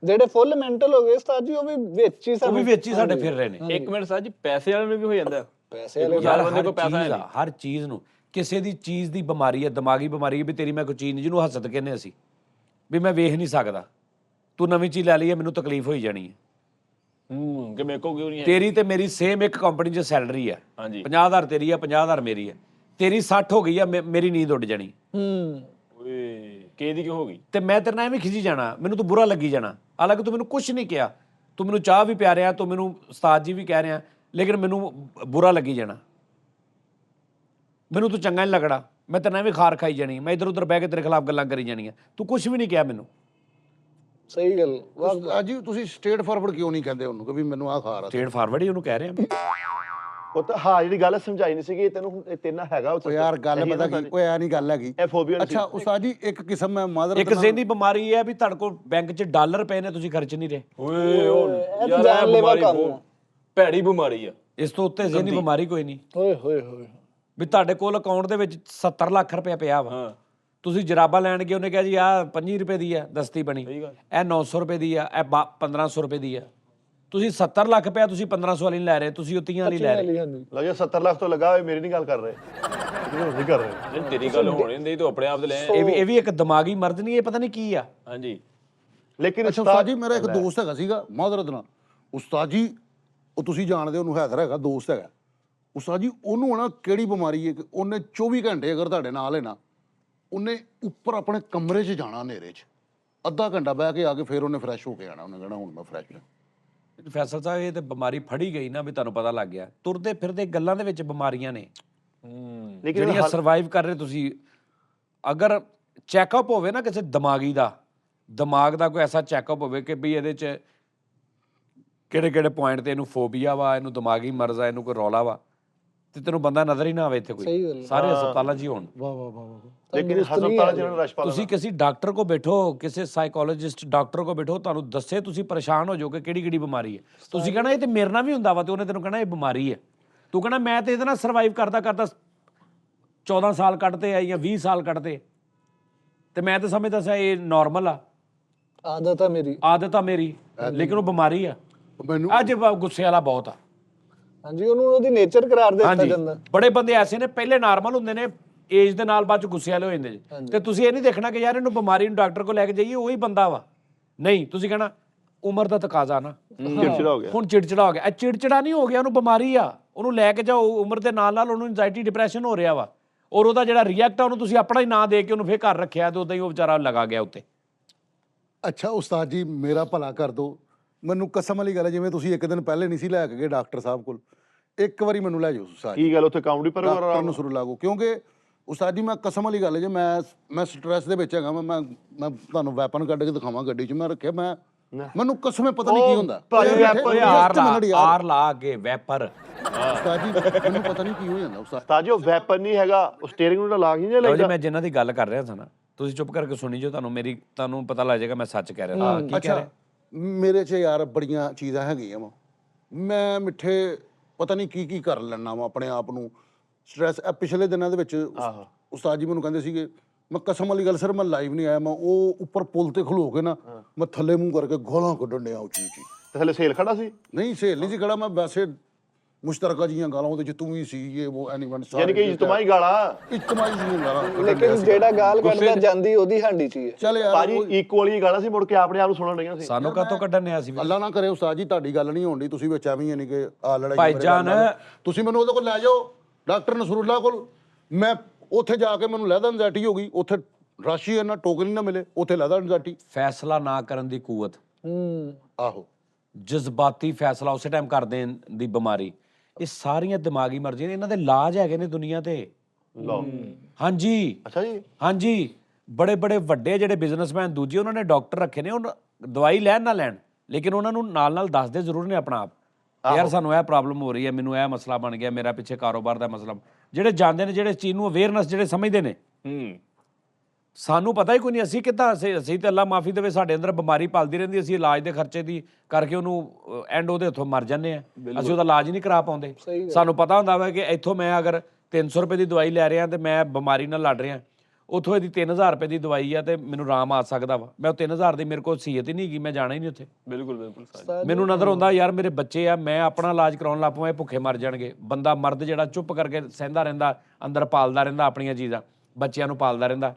ਜਿਹੜੇ ਫੁੱਲ ਮੈਂਟਲ ਹੋ ਗਏ ਉਸਤਾਦ ਜੀ, ਉਹ ਵੀ ਵਿੱਚ ਹੀ ਉਹ ਵੀ ਵਿੱਚ ਹੀ ਸਾਡੇ ਫਿਰ ਰਹੇ ਨੇ। ਇੱਕ ਮਿੰਟ ਸਾਜ ਜੀ, ਪੈਸੇ ਵਾਲੇ ਨੂੰ ਵੀ ਹੋ ਜਾਂਦਾ। ਪੈਸੇ ਵਾਲੇ ਯਾਰ ਬੰਦੇ ਕੋਲ ਪੈਸਾ ਹੈ ਨਹੀਂ। ਹਰ ਚੀਜ਼ ਨੂੰ, ਕਿਸੇ ਦੀ ਚੀਜ਼ ਦੀ ਬਿਮਾਰੀ ਹੈ, ਦਿਮਾਗੀ ਬਿਮਾਰੀ ਹੈ ਵੀ ਤੇਰੀ ਮੈਂ ਕੋਈ ਚੀਜ਼, ਜਿਹਨੂੰ ਹਸਦ ਕਹਿੰਦੇ ਅਸੀਂ, ਵੀ ਮੈਂ ਵੇਖ ਨਹੀਂ ਸਕਦਾ, ਤੂੰ ਨਵੀਂ ਚੀਜ਼ ਲੈ ਲਈ ਹੈ ਮੈਨੂੰ ਤਕਲੀਫ ਹੋਈ ਜਾਣੀ ਹੈ। ਕਿ ਮੇਰੇ ਕੋਲ ਕਿਉਂ ਨਹੀਂ ਹੈ। ਤੇਰੀ ਤੇ ਮੇਰੀ ਸੇਮ ਇੱਕ ਕੰਪਨੀ 'ਚ ਸੈਲਰੀ ਹੈ, ਹਾਂਜੀ 50,000 ਤੇਰੀ ਹੈ, 50,000 ਮੇਰੀ ਹੈ, ਤੇਰੀ 60 ਹੋ ਗਈ ਆ, ਮੇਰੀ ਨੀਂਦ ਉੱਡ ਜਾਣੀ ਓਏ ਕਿਹਦੀ ਕਿਉਂ ਹੋ ਗਈ? ਤੇ ਮੈਂ ਤੇਰੇ ਨਾਲ ਐਵੇਂ ਖਿਜੀ ਜਾਣਾ, ਮੈਨੂੰ ਤੂੰ ਬੁਰਾ ਲੱਗੀ ਜਾਣਾ। ਹਾਲਾਂਕਿ ਤੂੰ ਮੈਨੂੰ ਕੁਝ ਨਹੀਂ ਕਿਹਾ, ਤੂੰ ਮੈਨੂੰ ਚਾਹ ਵੀ ਪਿਆ ਰਿਹਾ, ਤੂੰ ਮੈਨੂੰ ਉਸਤਾਦ ਜੀ ਵੀ ਕਹਿ ਰਿਹਾ, ਲੇਕਿਨ ਮੈਨੂੰ ਬੁਰਾ ਲੱਗੀ ਜਾਣਾ, ਮੈਨੂੰ ਤੂੰ ਚੰਗਾ ਨਹੀਂ ਲੱਗਣਾ, ਮੈਂ ਤੇਰੇ ਨਾਲ ਐਵੇਂ ਖਾਰ ਖਾਈ ਜਾਣੀ, ਮੈਂ ਇੱਧਰ ਉੱਧਰ ਬਹਿ ਕੇ ਤੇਰੇ ਖਿਲਾਫ ਗੱਲਾਂ ਕਰੀ ਜਾਣੀਆਂ, ਤੂੰ ਕੁਝ ਵੀ ਨਹੀਂ ਕਿਹਾ ਮੈਨੂੰ। ਸਹੀ ਗੱਲ। ਉਸਤਾਦ ਜੀ ਤੁਸੀਂ ਸਟੇਟ ਫਾਰਵਰਡ ਕਿਉਂ ਨਹੀਂ ਕਹਿੰਦੇ ਉਹਨੂੰ ਕਿ ਵੀ ਮੈਨੂੰ ਆਹ ਖਾ ਰਹਾ? ਸਟੇਟ ਫਾਰਵਰਡ ਹੀ ਉਹਨੂੰ ਕਹਿ ਰਿਹਾ। ਉਹ ਤਾਂ ਹਾਂ, ਜਿਹੜੀ ਗੱਲ ਸਮਝਾਈ ਨਹੀਂ ਸੀਗੀ ਤੈਨੂੰ, ਇਹ ਤੇਨਾ ਹੈਗਾ ਉਹ ਯਾਰ ਗੱਲ ਪਤਾ ਕੀ, ਕੋਈ ਐ ਨਹੀਂ ਗੱਲ ਹੈਗੀ। ਇਹ ਫੋਬੀਆ ਅੱਛਾ ਉਸਤਾਦ ਜੀ, ਇੱਕ ਕਿਸਮ ਮੈਂ ਮਾਦਰ ਇੱਕ ਜ਼ਿਹਨੀ ਬਿਮਾਰੀ ਹੈ ਵੀ ਤੁਹਾਡੇ ਕੋਲ ਬੈਂਕ 'ਚ ਡਾਲਰ ਪਏ ਨੇ, ਤੁਸੀਂ ਖਰਚ ਨਹੀਂ ਰਹੇ। ਓਏ ਉਹ ਇਹ ਯਾਰ ਜਾਨ ਇਹ ਲੈਵਾ ਬਿਮਾਰੀ ਕੰਮ ਬਹੁਤ ਭੈੜੀ ਬਿਮਾਰੀ ਆ। ਇਸ ਤੋਂ ਉੱਤੇ ਜ਼ਿਹਨੀ ਬਿਮਾਰੀ ਕੋਈ ਨਹੀਂ। ਓਏ ਹੋਏ ਹੋਏ। ਵੀ ਤੁਹਾਡੇ ਕੋਲ ਅਕਾਊਂਟ ਦੇ ਵਿੱਚ 70 ਲੱਖ ਰੁਪਇਆ ਪਿਆ ਵਾ, ਤੁਸੀਂ ਜਰਾਬਾਂ ਲੈਣ ਗਏ, ਉਹਨੇ ਕਿਹਾ ਜੀ ਆਹ 25 ਰੁਪਏ ਦੀ ਆ, ਦਸਤੀ ਬਣੀ, ਇਹ 900 ਰੁਪਏ ਦੀ ਆ, ਇਹ 1500 ਰੁਪਏ ਦੀ ਆ। ਤੁਸੀਂ 70 ਲੱਖ ਪਿਆ, ਤੁਸੀਂ 1500 ਵਾਲੀ ਨਹੀਂ ਲੈ ਰਹੇ, ਤੁਸੀਂ ਉਹ 30 ਵਾਲੀ ਲੈ ਰਹੇ। ਲਓ ਜੀ 70 ਲੱਖ ਤੋਂ ਲੱਗਾ ਹੋਏ, ਮੇਰੀ ਨਹੀਂ ਗੱਲ ਕਰ ਰਹੇ, ਨਹੀਂ ਕਰ ਰਹੇ। ਤੇਰੀ ਗੱਲ ਹੋਣੀ ਨਹੀਂ, ਤੂੰ ਆਪਣੇ ਆਪ ਤੇ ਲੈ। ਇਹ ਵੀ ਇੱਕ ਦਿਮਾਗੀ ਮਰਜ਼ ਨਹੀਂ, ਇਹ ਪਤਾ ਨਹੀਂ ਕੀ ਆ। ਹਾਂਜੀ ਲੇਕਿਨ ਅੱਛਾ ਉਸਤਾਦ ਜੀ, ਮੇਰਾ ਇੱਕ ਦੋਸਤ ਹੈਗਾ ਸੀਗਾ ਮਾਦਰਤ ਨਾਲ, ਉਸਤਾਦ ਜੀ ਉਹ ਤੁਸੀਂ ਜਾਣਦੇ, ਉਹਨੂੰ ਹੈਦਰ ਹੈਗਾ, ਦੋਸਤ ਹੈਗਾ ਉਸਤਾਦ ਜੀ, ਉਹਨੂੰ ਨਾ ਕਿਹੜੀ ਬਿਮਾਰੀ ਹੈ ਕਿ ਉਹਨੇ 24 ਘੰਟੇ ਅਗਰ ਤੁਹਾਡੇ ਨਾਲ ਹੈ ਨਾ, ਉਹਨੇ ਉੱਪਰ ਆਪਣੇ ਕਮਰੇ 'ਚ ਜਾਣਾ ਹਨੇਰੇ 'ਚ, ਅੱਧਾ ਘੰਟਾ ਬਹਿ ਕੇ ਆ ਕੇ ਫਿਰ ਉਹਨੇ ਫਰੈਸ਼ ਹੋ ਕੇ ਆਣਾ। ਉਹਨੇ ਕਹਿਣਾ ਹੁਣ ਮੈਂ ਫਰੈਸ਼ ਹਾਂ। ਫੈਸਲ ਸਾਹਿਬ ਇਹ ਤੇ ਬਿਮਾਰੀ ਫੜੀ ਗਈ ਨਾ, ਵੀ ਤੁਹਾਨੂੰ ਪਤਾ ਲੱਗ ਗਿਆ। ਤੁਰਦੇ ਫਿਰਦੇ ਗੱਲਾਂ ਦੇ ਵਿੱਚ ਬਿਮਾਰੀਆਂ ਨੇ ਲੇਕਿਨ ਜਿਹੜੀਆਂ ਸਰਵਾਈਵ ਕਰ ਰਹੇ। ਤੁਸੀਂ ਅਗਰ ਚੈੱਕਅਪ ਹੋਵੇ ਨਾ ਕਿਸੇ ਦਿਮਾਗੀ ਦਾ, ਦਿਮਾਗ ਦਾ ਕੋਈ ਐਸਾ ਚੈੱਕਅਪ ਹੋਵੇ ਕਿ ਵੀ ਇਹਦੇ 'ਚ ਕਿਹੜੇ ਕਿਹੜੇ ਪੁਆਇੰਟ ਤੇ ਇਹਨੂੰ ਫੋਬੀਆ ਵਾ, ਇਹਨੂੰ ਦਿਮਾਗੀ ਮਰਜ਼ ਆ, ਇਹਨੂੰ ਕੋਈ ਰੌਲਾ ਵਾ, ਤੇ ਤੈਨੂੰ ਬੰਦਾ ਨਜ਼ਰ ਹੀ ਨਾ ਆਵੇ ਇੱਥੇ ਸਹੀ ਕੋਈ। ਗੱਲ ਹੈ। ਸਾਰੇ ਹਸਪਤਾਲਾਂ 'ਚ ਹੀ ਹੋਣ। ਵਾਹ ਵਾਹ ਵਾਹ ਵਾਹ। ਲੇਕਿਨ ਹਸਪਤਾਲ ਜਿਹੜਾ ਰਸ਼ ਪਾਲਾ ਤੁਸੀਂ ਕਿਸੇ ਡਾਕਟਰ ਕੋ ਬੈਠੋ, ਕਿਸੇ ਸਾਈਕੋਲੋਜਿਸਟ ਡਾਕਟਰ ਕੋ ਬੈਠੋ, ਤੁਹਾਨੂੰ ਦੱਸੇ, ਤੁਸੀਂ ਪਰੇਸ਼ਾਨ ਹੋ ਜਾਓਗੇ ਕਿਹੜੀ ਕਿਹੜੀ ਬਿਮਾਰੀ ਹੈ। ਤੁਸੀਂ ਕਹਿਣਾ ਇਹ ਤੇ ਮੇਰੇ ਨਾਲ ਵੀ ਹੁੰਦਾ ਵਾ, ਤੇ ਉਹਨੇ ਤੈਨੂੰ ਕਹਿਣਾ ਇਹ ਬਿਮਾਰੀ ਹੈ। ਤੂੰ ਕਹਿਣਾ ਮੈਂ ਤੇ ਇਹਦੇ ਨਾਲ ਸਰਵਾਈਵ ਕਰਦਾ ਕਰਦਾ 14 ਸਾਲ ਕੱਢਤੇ ਆ ਜਾਂ 20 ਸਾਲ ਕੱਢਤੇ, ਤੇ ਮੈਂ ਤਾਂ ਸਮਝਦਾ ਸੀ ਇਹ ਨਾਰਮਲ ਆ, ਆਦਤ ਆ ਮੇਰੀ। ਆਦਤ ਆ ਮੇਰੀ, ਲੇਕਿਨ ਉਹ ਬਿਮਾਰੀ ਆ। ਮੈਨੂੰ ਅੱਜ ਗੁੱਸੇ ਵਾਲਾ ਬਹੁਤ ਆ। ਹਾਂਜੀ, ਉਹਨੂੰ ਉਹਦੀ ਨੇਚਰ ਕਰਾਰ ਦੇ ਦਿੱਤਾ ਜਾਂਦਾ। ਬੜੇ ਬੰਦੇ ਐਸੇ ਨੇ ਪਹਿਲੇ ਨਾਰਮਲ ਹੁੰਦੇ ਨੇ, ਏਜ ਦੇ ਨਾਲ ਬਾਅਦ ਚ ਗੁੱਸੇ ਵਾਲੇ ਹੋ ਜਾਂਦੇ ਜੀ। ਤੇ ਤੁਸੀਂ ਇਹ ਨਹੀਂ ਦੇਖਣਾ ਕਿ ਯਾਰ ਇਹਨੂੰ ਬਿਮਾਰੀ ਨੂੰ ਡਾਕਟਰ ਕੋਲ ਲੈ ਕੇ ਜਾਈਏ, ਉਹੀ ਬੰਦਾ ਵਾ। ਨਹੀਂ, ਤੁਸੀਂ ਕਹਿਣਾ ਉਮਰ ਦਾ ਤਕਾਜ਼ਾ ਨਾ, ਚਿੜਚਿੜਾ ਹੋ ਗਿਆ। ਹੁਣ ਚਿੜਚਿੜਾ ਹੋ ਗਿਆ। ਇਹ ਚਿੜਚਿੜਾ ਨਹੀਂ ਹੋ ਗਿਆ, ਉਹਨੂੰ ਬਿਮਾਰੀ ਆ, ਉਹਨੂੰ ਲੈ ਕੇ ਜਾਓ। ਉਮਰ ਦੇ ਨਾਲ ਨਾਲ ਉਹਨੂੰ ਐਂਜ਼ਾਈਟੀ ਡਿਪਰੈਸ਼ਨ ਹੋ ਰਿਹਾ ਵਾ, ਔਰ ਉਹਦਾ ਜਿਹੜਾ ਰਿਐਕਟ ਆ ਉਹਨੂੰ ਤੁਸੀਂ ਆਪਣਾ ਹੀ ਨਾਂ ਦੇ ਕੇ ਉਹਨੂੰ ਫੇਰ ਘਰ ਰੱਖਿਆ, ਤੇ ਉਦਾਂ ਹੀ ਉਹ ਵਿਚਾਰਾ ਲਗਾ ਗਿਆ ਉੱਤੇ। ਅੱਛਾ ਉਸਤਾਦ ਜੀ, ਮੇਰਾ ਭਲਾ ਕਰ ਦਿਓ। ਮੈਨੂੰ ਕਸਮ ਵਾਲੀ ਗੱਲ ਹੈ, ਜਿਵੇਂ ਤੁਸੀਂ ਇੱਕ ਦਿਨ ਪਹਿਲੇ ਨਹੀਂ ਸੀ ਲੈ ਕੇ ਗਏ ਡਾਕਟਰ ਸਾਹਿਬ ਕੋਲ, ਇੱਕ ਵਾਰੀ ਮੈਨੂੰ ਲੈ ਜਾਓ ਉਸਤਾਦ ਜੀ। ਕੀ ਗੱਲ ਉੱਥੇ ਕਾਮੇਡੀ ਪਰ ਡਾਕਟਰ ਨਸਰੁੱਲਾ ਕੋਲ, ਕਿਉਂਕਿ ਉਸਤਾਦ ਜੀ ਮੈਂ ਕਸਮ ਵਾਲੀ ਗੱਲ ਹੈ, ਜੇ ਮੈਂ ਸਟ੍ਰੈਸ ਦੇ ਵਿੱਚ ਹੈਗਾ, ਮੈਂ ਤੁਹਾਨੂੰ ਵੈਪਨ ਕੱਢ ਕੇ ਦਿਖਾਵਾਂ ਗੱਡੀ 'ਚ ਮੈਂ ਰੱਖਿਆ, ਮੈਨੂੰ ਕਸਮੇ ਪਤਾ ਨਹੀਂ ਕੀ ਹੁੰਦਾ। ਆਰ ਲਾ ਕੇ ਵੈਪਰ ਉਸਤਾਦ ਜੀ ਮੈਨੂੰ ਪਤਾ ਨਹੀਂ ਕੀ ਹੋ ਜਾਂਦਾ ਉਸਤਾਦ। ਤਾਂ ਜੋ ਵੈਪਨ ਨਹੀਂ ਹੈਗਾ, ਉਹ ਸਟੀਅਰਿੰਗ ਨੂੰ ਲਾ ਕੇ ਨਹੀਂ ਲਓ ਜੀ, ਲੱਗਦਾ। ਮੈਂ ਜਿਨ੍ਹਾਂ ਦੀ ਗੱਲ ਕਰ ਰਿਹਾ ਸੀ ਨਾ, ਤੁਸੀਂ ਚੁੱਪ ਕਰਕੇ ਸੁਣੀ ਜੋ, ਤੁਹਾਨੂੰ ਪਤਾ ਲੱਗ ਜਾਏਗਾ ਮੈਂ ਸੱਚ ਕਹਿ ਰਿਹਾ। ਕੀ ਕਹਿ ਰਿਹਾ? ਮੇਰੇ 'ਚ ਯਾਰ ਬੜੀਆਂ ਚੀਜ਼ਾਂ ਹੈਗੀਆਂ ਵਾ, ਮੈਂ ਮਿੱਠੇ ਪਤਾ ਨਹੀਂ ਕੀ ਕਰ ਲੈਣਾ ਵਾ ਆਪਣੇ ਆਪ ਨੂੰ। ਸਟ੍ਰੈਸ ਪਿਛਲੇ ਦਿਨਾਂ ਦੇ ਵਿੱਚ ਉਸਤਾਦ ਜੀ ਮੈਨੂੰ ਕਹਿੰਦੇ ਸੀਗੇ, ਮੈਂ ਕਸਮ ਵਾਲੀ ਗੱਲ ਸਰ ਮੈਂ ਲਾਈਵ ਨਹੀਂ ਆਇਆ, ਮੈਂ ਉਹ ਉੱਪਰ ਪੁਲ ਤੇ ਖਲੋ ਕੇ ਨਾ ਮੈਂ ਥੱਲੇ ਮੂੰਹ ਕਰਕੇ ਗਾਲਾਂ ਕੱਢਣ ਡਿਆ ਉੱਚੀ ਉੱਚੀ। ਤੇ ਹਲੇ ਸੇਲ ਖੜਾ ਸੀ, ਨਹੀਂ ਸਹੇਲ ਨਹੀਂ ਸੀ ਖੜਾ, ਮੈਂ ਵੈਸੇ ਮੁਸ਼ਤਰਕਾ ਜੀਆਂ ਗਾਲਾਂ ਉਹਦੇ 'ਚ ਤੂੰ ਵੀ ਸੀ, ਇਹ ਉਹ ਐਨੀਵਨ ਯਾਨੀ ਕਿ ਇਜਤਮਾਹੀ ਗਾਲਾਂ। ਇਜਤਮਾਹੀ ਜੀਆਂ ਗਾਲਾਂ ਲੇਕਿਨ ਜਿਹੜਾ ਗਾਲ ਕੱਢਦਾ ਜਾਂਦੀ ਉਹਦੀ ਹਾਂਡੀ 'ਚ ਹੀ ਹੈ। ਚੱਲ ਯਾਰ ਭਾਜੀ ਇਕੁਅਲੀ ਗਾਲਾਂ ਸੀ, ਮੁੜ ਕੇ ਆਪਣੇ ਆਪ ਨੂੰ ਸੁਣਨ ਰਹੀਆਂ ਸੀ। ਸਾਨੂੰ ਕਾਹਤੋਂ ਕੱਢਣ ਆ ਸੀ? ਅੱਲਾ ਨਾ ਕਰੇ ਉਸਤਾਦ ਜੀ ਤੁਹਾਡੀ ਗੱਲ ਨਹੀਂ ਹੋਣੀ, ਤੁਸੀਂ ਵਿੱਚ ਐਵੇਂ ਯਾਨੀ ਕਿ ਆ ਲੜਾਈ ਭਾਈਜਾਨ, ਤੁਸੀਂ ਮੈਨੂੰ ਉਹਦੇ ਕੋਲ ਲੈ ਜਾਓ ਡਾਕਟਰ ਨਸਰੁੱਲਾ ਕੋਲ। ਮੈਂ ਉੱਥੇ ਜਾ ਕੇ ਮੈਨੂੰ ਲੈਦਾ ਐਂਜ਼ਾਇਟੀ ਹੋ ਗਈ, ਉੱਥੇ ਰਾਸ਼ੀ ਇਹਨਾਂ ਟੋਕਨ ਹੀ ਨਾ ਮਿਲੇ, ਉੱਥੇ ਲੈਦਾ ਐਂਜ਼ਾਇਟੀ। ਫੈਸਲਾ ਨਾ ਕਰਨ ਦੀ ਕੂਵਤ, ਆਹੋ ਜਜ਼ਬਾਤੀ ਫੈਸਲਾ ਉਸੇ ਟਾਈਮ ਕਰ ਦੇਣ ਦੀ ਬਿਮਾਰੀ, ਇਹ ਸਾਰੀਆਂ ਦਿਮਾਗੀ ਮਰਜ਼ੀਆਂ ਨੇ। ਇਹਨਾਂ ਦੇ ਇਲਾਜ ਹੈਗੇ ਨੇ ਦੁਨੀਆ ਤੇ। ਲਓ ਹਾਂਜੀ ਅੱਛਾ ਜੀ, ਹਾਂਜੀ, ਬੜੇ ਬੜੇ ਵੱਡੇ ਜਿਹੜੇ ਬਿਜ਼ਨਸਮੈਨ ਦੂਜੇ, ਉਹਨਾਂ ਨੇ ਡਾਕਟਰ ਰੱਖੇ ਨੇ। ਉਹ ਦਵਾਈ ਲੈਣ ਨਾ ਲੈਣ, ਲੇਕਿਨ ਉਹਨਾਂ ਨੂੰ ਨਾਲ ਨਾਲ ਦੱਸਦੇ ਜ਼ਰੂਰ ਨੇ ਆਪਣਾ ਆਪ, ਯਾਰ ਸਾਨੂੰ ਇਹ ਪ੍ਰੋਬਲਮ ਹੋ ਰਹੀ ਹੈ, ਮੈਨੂੰ ਇਹ ਮਸਲਾ ਬਣ ਗਿਆ, ਮੇਰਾ ਪਿੱਛੇ ਕਾਰੋਬਾਰ ਦਾ ਮਸਲਾ। ਜਿਹੜੇ ਜਾਣਦੇ ਨੇ, ਜਿਹੜੇ ਇਸ ਚੀਜ਼ ਨੂੰ ਅਵੇਅਰਨੈਸ ਜਿਹੜੇ ਸਮਝਦੇ ਨੇ। ਸਾਨੂੰ ਪਤਾ ਹੀ ਕੋਈ ਨਹੀਂ, ਅਸੀਂ ਕਿੱਦਾਂ, ਅਸੀਂ ਤੇ ਅੱਲਾ ਮਾਫੀ ਦੇਵੇ ਸਾਡੇ ਅੰਦਰ ਬਿਮਾਰੀ ਪਲਦੀ ਰਹਿੰਦੀ, ਅਸੀਂ ਇਲਾਜ ਦੇ ਖਰਚੇ ਦੀ ਕਰਕੇ ਉਹਨੂੰ ਐਂਡ ਉਹਦੇ ਹੱਥੋਂ ਮਰ ਜਾਂਦੇ ਆ, ਅਸੀਂ ਉਹਦਾ ਇਲਾਜ ਹੀ ਨਹੀਂ ਕਰਾ ਪਾਉਂਦੇ। ਸਾਨੂੰ ਪਤਾ ਹੁੰਦਾ ਵਾ ਕਿ ਇੱਥੋਂ ਮੈਂ ਅਗਰ 300 ਰੁਪਏ ਦੀ ਦਵਾਈ ਲੈ ਰਿਹਾ ਤੇ ਮੈਂ ਬਿਮਾਰੀ ਨਾਲ ਲੜ ਰਿਹਾ, ਉੱਥੋਂ ਇਹਦੀ 3000 ਰੁਪਏ ਦੀ ਦਵਾਈ ਆ ਤੇ ਮੈਨੂੰ ਆਰਾਮ ਆ ਸਕਦਾ ਵਾ, ਮੈਂ ਉਹ 3000 ਦੀ ਮੇਰੇ ਕੋਲ ਸੀਅਤ ਹੀ ਨਹੀਂ ਗਈ, ਮੈਂ ਜਾਣਾ ਹੀ ਨਹੀਂ ਉੱਥੇ। ਬਿਲਕੁਲ ਬਿਲਕੁਲ। ਮੈਨੂੰ ਨਜ਼ਰ ਆਉਂਦਾ ਯਾਰ ਮੇਰੇ ਬੱਚੇ ਆ, ਮੈਂ ਆਪਣਾ ਇਲਾਜ ਕਰਾਉਣ ਲੱਗ ਪਵਾਂ, ਇਹ ਭੁੱਖੇ ਮਰ ਜਾਣਗੇ। ਬੰਦਾ ਮਰਦ ਜਿਹੜਾ ਚੁੱਪ ਕਰਕੇ ਸਹਿੰਦਾ ਰਹਿੰਦਾ, ਅੰਦਰ ਪਾਲਦਾ ਰਹਿੰਦਾ ਆਪਣੀਆਂ ਚੀਜ਼ਾਂ, ਬੱਚਿਆਂ ਨੂੰ ਪਾਲਦਾ ਰਹਿੰਦਾ।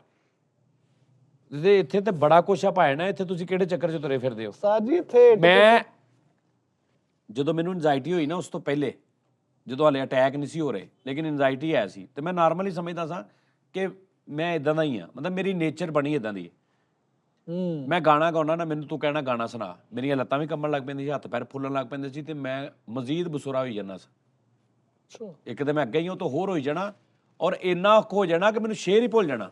ਤੇ ਇੱਥੇ ਤੇ ਬੜਾ ਕੁਛ ਆ ਭਾਇਣਾ, ਇੱਥੇ ਤੁਸੀਂ ਕਿਹੜੇ ਚੱਕਰ 'ਚ ਤੁਰੇ ਫਿਰਦੇ ਹੋ? ਉਸਤਾਦ ਜੀ ਇੱਥੇ ਮੈਂ ਜਦੋਂ ਮੈਨੂੰ ਐਂਜ਼ਾਈਟੀ ਹੋਈ ਨਾ, ਉਸ ਤੋਂ ਪਹਿਲੇ, ਜਦੋਂ ਹਾਲੇ ਅਟੈਕ ਨਹੀਂ ਸੀ ਹੋ ਰਹੇ ਲੇਕਿਨ ਐਂਜ਼ਾਈਟੀ ਆਇਆ ਸੀ, ਤੇ ਮੈਂ ਨਾਰਮਲੀ ਸਮਝਦਾ ਸਾਂ ਕਿ ਮੈਂ ਇਦਾਂ ਦਾ ਹੀ ਆ, ਮਤਲਬ ਮੇਰੀ ਨੇਚਰ ਬਣੀ ਇਦਾਂ ਦੀ ਹੈ। ਮੈਂ ਗਾਣਾ ਗਾਉਣਾ ਨਾ, ਮੈਨੂੰ ਤੂੰ ਕਹਿਣਾ ਗਾਣਾ ਸੁਣਾ, ਮੇਰੀਆਂ ਲੱਤਾਂ ਵੀ ਕੰਬਣ ਲੱਗ ਪੈਂਦੀਆਂ ਸੀ, ਹੱਥ ਪੈਰ ਫੁੱਲਣ ਲੱਗ ਪੈਂਦੇ ਸੀ, ਤੇ ਮੈਂ ਮਜ਼ੀਦ ਬਸੁਰਾ ਹੋਈ ਜਾਂਦਾ ਸੀ। ਇੱਕ ਤੇ ਮੈਂ ਅੱਗੇ ਹੀ ਉਹ ਤੋਂ ਹੋਰ ਹੋਈ ਜਾਣਾ, ਔਰ ਇੰਨਾ ਔਖ ਹੋ ਜਾਣਾ ਕਿ ਮੈਨੂੰ ਸ਼ੇਰ ਹੀ ਭੁੱਲ ਜਾਣਾ,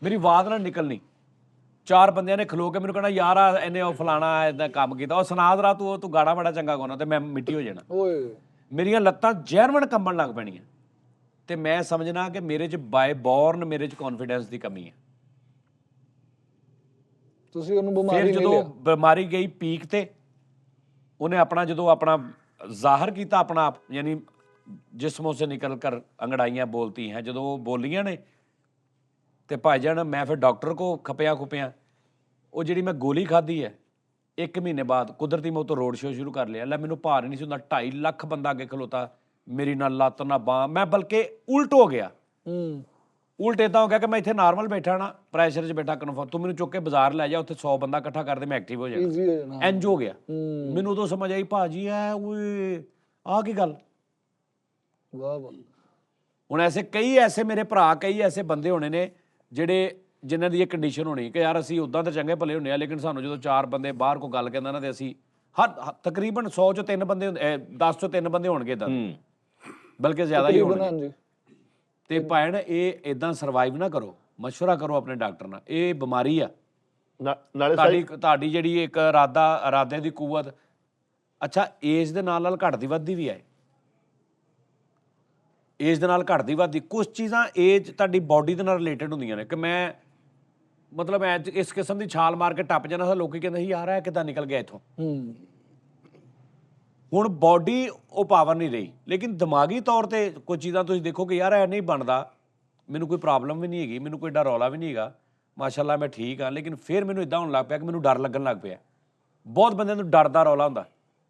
ਮੇਰੀ ਆਵਾਜ਼ ਨਾਲ ਨਿਕਲਣੀ। 4 ਬੰਦਿਆਂ ਨੇ ਖਲੋ ਕੇ ਮੈਨੂੰ ਕਹਿਣਾ ਯਾਰ ਇਹਨੇ ਉਹ ਫਲਾਣਾ ਇਦਾਂ ਕੰਮ ਕੀਤਾ, ਉਹ ਸੁਣਾ ਦਰਾ ਤੂੰ ਗਾਣਾ ਬੜਾ ਚੰਗਾ ਗਾਉਣਾ, ਤੇ ਮੈਂ ਮਿੱਟੀ ਹੋ ਜਾਣਾ। ਮੇਰੀਆਂ ਲੱਤਾਂ ਜ਼ਹਿਰਵਣ ਕੰਬਣ ਲੱਗ ਪੈਣੀਆਂ, ਤੇ ਮੈਂ ਸਮਝਣਾ ਕਿ ਮੇਰੇ 'ਚ ਬਾਏ ਬੌਰਨ ਮੇਰੇ 'ਚ ਕੌਨਫੀਡੈਂਸ ਦੀ ਕਮੀ ਹੈ। ਤੁਸੀਂ ਉਹਨੂੰ ਬਿਮਾਰੀ ਫਿਰ ਜਦੋਂ ਬਿਮਾਰੀ ਗਈ ਪੀਕ ਤੇ, ਉਹਨੇ ਆਪਣਾ ਜਦੋਂ ਆਪਣਾ ਜ਼ਾਹਰ ਕੀਤਾ ਆਪਣਾ ਆਪ, ਯਾਨੀ ਜਿਸਮੋਂ ਸੇ ਨਿਕਲ ਕਰ ਅੰਗੜਾਈਆਂ ਬੋਲਤੀ ਹੈ, ਜਦੋਂ ਉਹ ਬੋਲੀਆਂ ਨੇ, ਤੇ ਭਾਈਜਾਨ ਮੈਂ ਫਿਰ ਡਾਕਟਰ ਕੋ ਖਪਿਆ ਖੁਪਿਆ। ਉਹ ਜਿਹੜੀ ਮੈਂ ਗੋਲੀ ਖਾਧੀ ਹੈ 1 ਮਹੀਨੇ ਬਾਅਦ ਕੁਦਰਤੀ ਮੈਂ ਉਹ ਤੋਂ ਰੋਡ ਸ਼ੋਅ ਸ਼ੁਰੂ ਕਰ ਲਿਆ। ਲੈ ਮੈਨੂੰ ਭਾਰ ਹੀ ਨਹੀਂ ਸੀ ਹੁੰਦਾ, 2.5 ਲੱਖ ਬੰਦਾ ਅੱਗੇ ਖਲੋਤਾ, ਮੇਰੀ ਨਾ ਲੱਤ ਨਾ ਬਾਂਹ, ਮੈਂ ਬਲਕਿ ਉਲਟ ਹੋ ਗਿਆ। ਉਲਟ ਇੱਦਾਂ ਹੋ ਗਿਆ ਕਿ ਮੈਂ ਇੱਥੇ ਨਾਰਮਲ ਬੈਠਾ ਨਾ, ਪ੍ਰੈਸ਼ਰ 'ਚ ਬੈਠਾ ਕਨਫਰਮ, ਤੂੰ ਮੈਨੂੰ ਚੁੱਕ ਕੇ ਬਾਜ਼ਾਰ ਲੈ ਜਾ, ਉੱਥੇ 100 ਬੰਦਾ ਇਕੱਠਾ ਕਰਦੇ, ਮੈਂ ਐਕਟਿਵ ਹੋ ਜਾਣਾ। ਇੰਜ ਹੋ ਗਿਆ ਮੈਨੂੰ। ਉਦੋਂ ਸਮਝ ਆਈ ਭਾਜੀ ਐ ਓਏ ਆਹ ਕੀ ਗੱਲ। ਵਾਹ ਵਾਹ। ਹੁਣ ਐਸੇ ਕਈ ਐਸੇ ਮੇਰੇ ਭਰਾ, ਕਈ ਐਸੇ ਬੰਦੇ ਹੋਣੇ ਨੇ ਜਿਹੜੇ ਜਿਨ੍ਹਾਂ ਦੀ ਇਹ ਕੰਡੀਸ਼ਨ ਹੋਣੀ ਕਿ ਯਾਰ ਅਸੀਂ ਉਦਾਂ ਤਾਂ ਚੰਗੇ ਭਲੇ ਹੁੰਦੇ ਆ, ਲੇਕਿਨ ਸਾਨੂੰ ਜਦੋਂ 4 ਬੰਦੇ ਬਾਹਰ ਕੋਈ ਗੱਲ ਕਹਿੰਦਾ ਨਾ ਤੇ ਅਸੀਂ ਤਕਰੀਬਨ 100 ਚੋਂ 3 ਬੰਦੇ 10 ਚੋਂ 3 ਬੰਦੇ ਹੋਣਗੇ ਇਦਾਂ, ਬਲਕਿ ਜ਼ਿਆਦਾ ਹੀ ਹੋਣਗੇ। ਹਾਂਜੀ ਤੇ ਭੈਣ ਇਹ ਇਦਾਂ ਸਰਵਾਈਵ ਨਾ ਕਰੋ, ਮਸ਼ਵਰਾ ਕਰੋ ਆਪਣੇ ਡਾਕਟਰ ਨਾਲ। ਇਹ ਬਿਮਾਰੀ ਆ, ਨਾਲੇ ਤੁਹਾਡੀ ਜਿਹੜੀ ਇੱਕ ਇਰਾਦੇ ਦੀ ਕੂਵਤ, ਅੱਛਾ ਏਜ ਦੇ ਨਾਲ ਘਟਦੀ ਵੱਧਦੀ ਵੀ ਹੈ। ਏਜ ਦੇ ਨਾਲ ਘਟਦੀ ਵੱਧਦੀ ਕੁਝ ਚੀਜ਼ਾਂ ਏਜ ਤੁਹਾਡੀ ਬਾਡੀ ਦੇ ਨਾਲ ਰਿਲੇਟਡ ਹੁੰਦੀਆਂ ਨੇ ਕਿ ਮੈਂ ਮਤਲਬ ਇਸ ਕਿਸਮ ਦੀ ਛਾਲ ਮਾਰ ਕੇ ਟੱਪ ਜਾਣਾ ਤਾਂ ਲੋਕੀ ਕਹਿੰਦੇ ਸੀ ਯਾਰ ਇਹ ਕਿੱਦਾਂ ਨਿਕਲ ਗਿਆ ਇੱਥੋਂ। ਹੁਣ ਬਾਡੀ ਉਹ ਪਾਵਰ ਨਹੀਂ ਰਹੀ, ਲੇਕਿਨ ਦਿਮਾਗੀ ਤੌਰ ਤੇ ਕੁਝ ਚੀਜ਼ਾਂ ਤੁਸੀਂ ਦੇਖੋ ਕਿ ਯਾਰ ਇਹ ਨਹੀਂ ਬਣਦਾ, ਮੈਨੂੰ ਕੋਈ ਪ੍ਰੋਬਲਮ ਵੀ ਨਹੀਂ ਹੈਗੀ, ਮੈਨੂੰ ਕੋਈ ਏਡਾ ਰੌਲਾ ਵੀ ਨਹੀਂ ਹੈਗਾ, ਮਾਸ਼ਾਅੱਲਾ ਮੈਂ ਠੀਕ ਹਾਂ, ਲੇਕਿਨ ਫਿਰ ਮੈਨੂੰ ਇਦਾਂ ਹੋਣ ਲੱਗ ਪਿਆ ਕਿ ਮੈਨੂੰ ਡਰ ਲੱਗਣ ਲੱਗ ਪਿਆ। ਬਹੁਤ ਬੰਦਿਆਂ ਨੂੰ ਡਰ ਦਾ ਰੌਲਾ ਹੁੰਦਾ,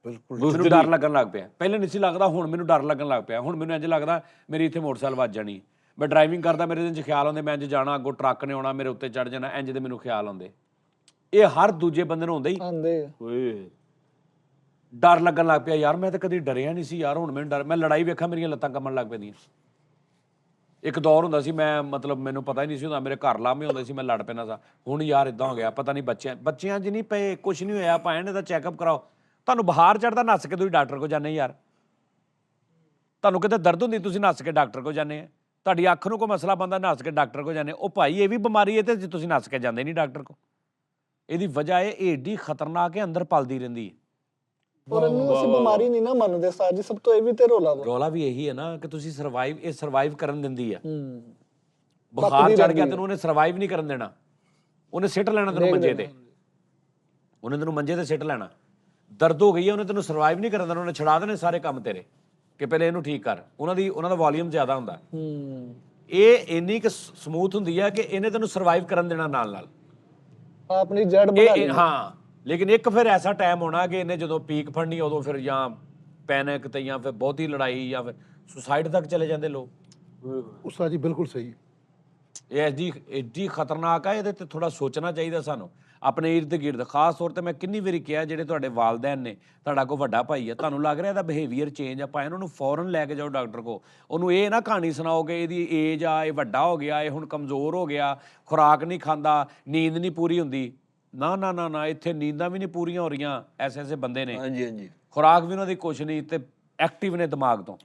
ਮੈਨੂੰ ਡਰ ਲੱਗਣ ਲੱਗ ਪਿਆ। ਪਹਿਲੇ ਨਹੀਂ ਸੀ ਲੱਗਦਾ, ਹੁਣ ਮੈਨੂੰ ਡਰ ਲੱਗਣ ਲੱਗ ਪਿਆ। ਹੁਣ ਮੈਨੂੰ ਇੰਝ ਲੱਗਦਾ ਮੇਰੀ ਇੱਥੇ ਮੋਟਰਸਾਈਕਲ ਵੱਜ ਜਾਣੀ। ਮੈਂ ਡਰਾਈਵਿੰਗ ਕਰਦਾ, ਮੇਰੇ ਦਿਨ 'ਚ ਖਿਆਲ ਆਉਂਦੇ ਮੈਂ ਇੰਝ ਜਾਣਾ, ਅੱਗੋਂ ਟਰੱਕ ਨੇ ਆਉਣਾ ਮੇਰੇ ਉੱਤੇ ਚੜ ਜਾਣਾ, ਇੰਝ ਦੇ ਮੈਨੂੰ ਖਿਆਲ ਆਉਂਦੇ। ਇਹ ਹਰ ਦੂਜੇ ਬੰਦੇ ਨੂੰ ਆਉਂਦੇ ਹੀ ਡਰ ਲੱਗਣ ਲੱਗ ਪਿਆ। ਯਾਰ ਮੈਂ ਤਾਂ ਕਦੀ ਡਰਿਆ ਨਹੀਂ ਸੀ ਯਾਰ, ਹੁਣ ਮੈਨੂੰ ਡਰ, ਮੈਂ ਲੜਾਈ ਵੇਖਾਂ ਮੇਰੀਆਂ ਲੱਤਾਂ ਕੰਬਣ ਲੱਗ ਪੈਂਦੀਆਂ। ਇੱਕ ਦੌਰ ਹੁੰਦਾ ਸੀ ਮੈਂ ਮਤਲਬ ਮੈਨੂੰ ਪਤਾ ਹੀ ਨਹੀਂ ਸੀ ਹੁੰਦਾ, ਮੇਰੇ ਘਰ ਲਾਮੇ ਹੁੰਦੇ ਸੀ, ਮੈਂ ਲੜ ਪੈਣਾ ਸਾਂ। ਹੁਣ ਯਾਰ ਇਦਾਂ ਹੋ ਗਿਆ, ਪਤਾ ਨਹੀਂ ਬੱਚਿਆਂ 'ਚ ਨਹੀਂ ਪਏ, ਕੁਛ ਨਹੀਂ ਹੋਇਆ, ਭਾਵੇਂ ਇਹਦਾ ਚੈੱਕਅਪ ਕਰਾਓ। ਤੁਹਾਨੂੰ ਬੁਖਾਰ ਚੜਦਾ, ਨੱਸ ਕੇ ਤੁਸੀਂ ਡਾਕਟਰ ਕੋਲ ਜਾਂਦੇ ਯਾਰ। ਤੁਹਾਨੂੰ ਕਿਤੇ ਦਰਦ ਹੁੰਦੀ, ਤੁਸੀਂ ਨੱਸ ਕੇ ਡਾਕਟਰ ਕੋਲ ਜਾਂਦੇ ਆ। ਤੁਹਾਡੀ ਅੱਖ ਨੂੰ ਕੋਈ ਮਸਲਾ ਬੰਦਾ, ਨੱਸ ਕੇ ਡਾਕਟਰ ਕੋਲ ਜਾਂਦੇ। ਉਹ ਭਾਈ ਇਹ ਵੀ ਬਿਮਾਰੀ ਹੈ ਤੇ ਤੁਸੀਂ ਨੱਸ ਕੇ ਜਾਂਦੇ ਨਹੀਂ ਡਾਕਟਰ ਕੋਲ। ਇਹਦੀ ਵਜ੍ਹਾ ਇਹ ਏਡੀ ਖਤਰਨਾਕ ਹੈ, ਅੰਦਰ ਪਲਦੀ ਰਹਿੰਦੀ ਹੈ। ਔਰ ਇਹਨੂੰ ਅਸੀਂ ਬਿਮਾਰੀ ਨਹੀਂ ਨਾ ਮੰਨਦੇ ਸਾਜੀ, ਸਭ ਤੋਂ ਇਹ ਵੀ ਤੇ ਰੌਲਾ ਵੀ ਇਹੀ ਹੈ ਨਾ ਕਿ ਤੁਸੀਂ ਸਰਵਾਈਵ ਕਰਨ ਦਿੰਦੀ ਆ। ਬੁਖਾਰ ਚੜ ਗਿਆ ਤੈਨੂੰ ਉਹਨੇ ਸਰਵਾਈਵ ਨਹੀਂ ਕਰਨ ਦੇਣਾ, ਉਹਨੇ ਸਿੱਟ ਲੈਣਾ ਤੈਨੂੰ ਮੰਜੇ ਤੇ, ਉਹਨੇ ਤੈਨੂੰ ਮੰਜੇ ਤੇ ਸਿੱਟ ਲੈਣਾ। ਦਰਦ ਹੋ ਗਈ ਹੈ, ਉਹਨੇ ਤੈਨੂੰ ਸਰਵਾਈਵ ਨਹੀਂ ਕਰਨ ਦੇਣਾ, ਉਹਨੇ ਛੁਡਾ ਦੇਣੇ ਸਾਰੇ ਕੰਮ ਤੇਰੇ ਕਿ ਪਹਿਲੇ ਇਹਨੂੰ ਠੀਕ ਕਰ। ਉਹਨਾਂ ਦਾ ਵੋਲੀਅਮ ਜ਼ਿਆਦਾ ਹੁੰਦਾ, ਇਹ ਇੰਨੀ ਕੁ ਸਮੂਥ ਹੁੰਦੀ ਆ ਕਿ ਇਹਨੇ ਤੈਨੂੰ ਸਰਵਾਈਵ ਕਰਨ ਦੇਣਾ ਨਾਲ ਆਪਣੀ ਜੜ ਬਣਾ। ਹਾਂ, ਲੇਕਿਨ ਇੱਕ ਫਿਰ ਐਸਾ ਟਾਈਮ ਹੋਣਾ ਕਿ ਇਹਨੇ ਜਦੋਂ ਪੀਕ ਫੜਨੀ, ਉਦੋਂ ਫਿਰ ਜਾਂ ਪੈਨਿਕ ਤੇ ਜਾਂ ਫਿਰ ਬਹੁਤੀ ਲੜਾਈ ਜਾਂ ਫਿਰ ਸੁਸਾਈਡ ਤੱਕ ਚਲੇ ਜਾਂਦੇ ਲੋਕ। ਉਸਤਾਦ ਜੀ ਬਿਲਕੁਲ ਸਹੀ। ਇਹ ਐਡੀ ਖਤਰਨਾਕ ਆ, ਇਹਦੇ ਤੇ ਥੋੜਾ ਸੋਚਣਾ ਚਾਹੀਦਾ ਸਾਨੂੰ ਆਪਣੇ ਇਰਦ ਗਿਰਦ। ਖਾਸ ਤੌਰ ਤੇ ਮੈਂ ਕਿੰਨੀ ਵਾਰੀ ਕਿਹਾ, ਜਿਹੜੇ ਤੁਹਾਡੇ ਵਾਲਦੈਨ ਨੇ, ਤੁਹਾਡਾ ਕੋਈ ਵੱਡਾ ਭਾਈ ਆ, ਤੁਹਾਨੂੰ ਲੱਗ ਰਿਹਾ ਇਹਦਾ ਬਿਹੇਵੀਅਰ ਚੇਂਜ ਆ, ਭਾਵੇਂ ਉਹਨੂੰ ਫੌਰਨ ਲੈ ਕੇ ਜਾਓ ਡਾਕਟਰ ਕੋਲ। ਉਹਨੂੰ ਇਹ ਨਾ ਕਹਾਣੀ ਸੁਣਾਓ ਕਿ ਇਹਦੀ ਏਜ ਆ, ਇਹ ਵੱਡਾ ਹੋ ਗਿਆ, ਇਹ ਹੁਣ ਕਮਜ਼ੋਰ ਹੋ ਗਿਆ, ਖੁਰਾਕ ਨਹੀਂ ਖਾਂਦਾ, ਨੀਂਦ ਨਹੀਂ ਪੂਰੀ ਹੁੰਦੀ। ਨਾ ਨਾ ਨਾ ਨਾ, ਇੱਥੇ ਨੀਂਦਾਂ ਵੀ ਨਹੀਂ ਪੂਰੀਆਂ ਹੋ ਰਹੀਆਂ। ਐਸੇ ਬੰਦੇ ਨੇ, ਹਾਂਜੀ ਖੁਰਾਕ ਵੀ ਉਹਨਾਂ ਦੀ ਕੁਛ ਨਹੀਂ ਤੇ ਐਕਟਿਵ ਨੇ ਦਿਮਾਗ ਤੋਂ।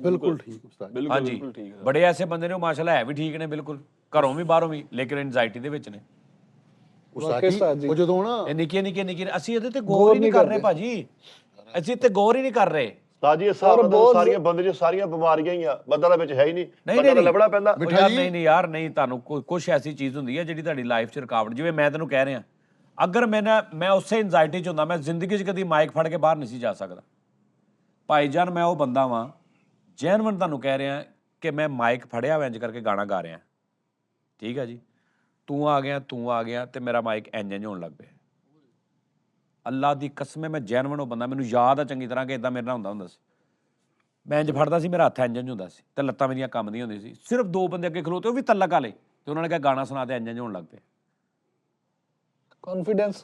ਬਿਲਕੁਲ ਠੀਕ ਉਸਤਾਦ, ਹਾਂਜੀ, ਬੜੇ ਐਸੇ ਬੰਦੇ ਨੇ ਉਹ ਮਾਸ਼ਾਅੱਲਾ ਹੈ ਵੀ ਠੀਕ ਨੇ ਬਿਲਕੁਲ, ਘਰੋਂ ਵੀ ਬਾਹਰੋਂ ਵੀ, ਲੇਕਿਨ ਐਂਜ਼ਾਈਟੀ ਦੇ ਵਿੱਚ ਨੇ। ਉਸਤਾਦ ਜੀ ਉਹ ਜਦੋਂ ਨਾ ਇਹ ਨਿੱਕੀਆਂ ਅਸੀਂ ਇਹਦੇ ਤੇ ਗੌਰ ਹੀ ਨਹੀਂ ਕਰ ਰਹੇ ਭਾਜੀ, ਅਸੀਂ ਤੇ ਗੌਰ ਹੀ ਨਹੀਂ ਕਰ ਰਹੇ। ਸਾਜੀ ਇਸ ਹਿਸਾਬ ਨਾਲ ਸਾਰੀਆਂ ਬੰਦੇ 'ਚ ਸਾਰੀਆਂ ਬਿਮਾਰੀਆਂ ਹੀ ਆ, ਬੰਦਾ ਦੇ ਵਿੱਚ ਹੈ ਹੀ ਨਹੀਂ, ਬੰਦਾ ਤਾਂ ਲੱਭਣਾ ਪੈਂਦਾ। ਯਾਰ ਨਹੀਂ ਯਾਰ ਨਹੀਂ, ਤੁਹਾਨੂੰ ਕੁਛ ਐਸੀ ਚੀਜ਼ ਹੁੰਦੀ ਹੈ ਜਿਹੜੀ ਤੁਹਾਡੀ ਲਾਈਫ 'ਚ ਰੁਕਾਵਟ। ਜਿਵੇਂ ਮੈਂ ਤੈਨੂੰ ਕਹਿ ਰਿਹਾ, ਅਗਰ ਮੈਂ ਉਸੇ ਐਂਜ਼ਾਈਟੀ 'ਚ ਹੁੰਦਾ, ਮੈਂ ਜ਼ਿੰਦਗੀ 'ਚ ਕਦੀ ਮਾਈਕ ਫੜ ਕੇ ਬਾਹਰ ਨਹੀਂ ਸੀ ਜਾ ਸਕਦਾ। ਭਾਈ ਜਾਨ ਮੈਂ ਉਹ ਬੰਦਾ ਵਾਂ, ਜੈਨੂਇਨ ਤੁਹਾਨੂੰ ਕਹਿ ਰਿਹਾ ਕਿ ਮੈਂ ਮਾਈਕ ਫੜਿਆ ਇੰਝ ਕਰਕੇ ਗਾਣਾ ਗਾ ਰਿਹਾ, ਠੀਕ ਹੈ ਜੀ। ਤੂੰ ਆ ਗਿਆ ਤੇ ਮੇਰਾ ਮਾਈਕ ਇੰਝ ਹੋਣ ਲੱਗ ਪਿਆ। ਅੱਲਾ ਦੀ ਕਸਮ ਹੈ, ਮੈਂ ਜੈਨੂਇਨ ਉਹ ਬੰਦਾ, ਮੈਨੂੰ ਯਾਦ ਆ ਚੰਗੀ ਤਰ੍ਹਾਂ ਕਿ ਇਦਾਂ ਮੇਰੇ ਨਾਲ ਹੁੰਦਾ ਸੀ। ਮੈਂ ਇੰਝ ਫੜਦਾ ਸੀ, ਮੇਰਾ ਹੱਥ ਇੰਝ ਹੁੰਦਾ ਸੀ ਤੇ ਲੱਤਾਂ ਮੇਰੀਆਂ ਕੰਬਦੀਆਂ ਹੁੰਦੀਆਂ ਸੀ। ਸਿਰਫ 2 ਬੰਦੇ ਅੱਗੇ ਖਲੋਤੇ, ਉਹ ਵੀ ਤਲਕ ਵਾਲੇ, ਤੇ ਉਹਨਾਂ ਨੇ ਕਿਹਾ ਗਾਣਾ ਸੁਣਾ ਤੇ ਇੰਝ ਹੋਣ ਲੱਗ ਪਿਆ। ਕੌਨਫੀਡੈਂਸ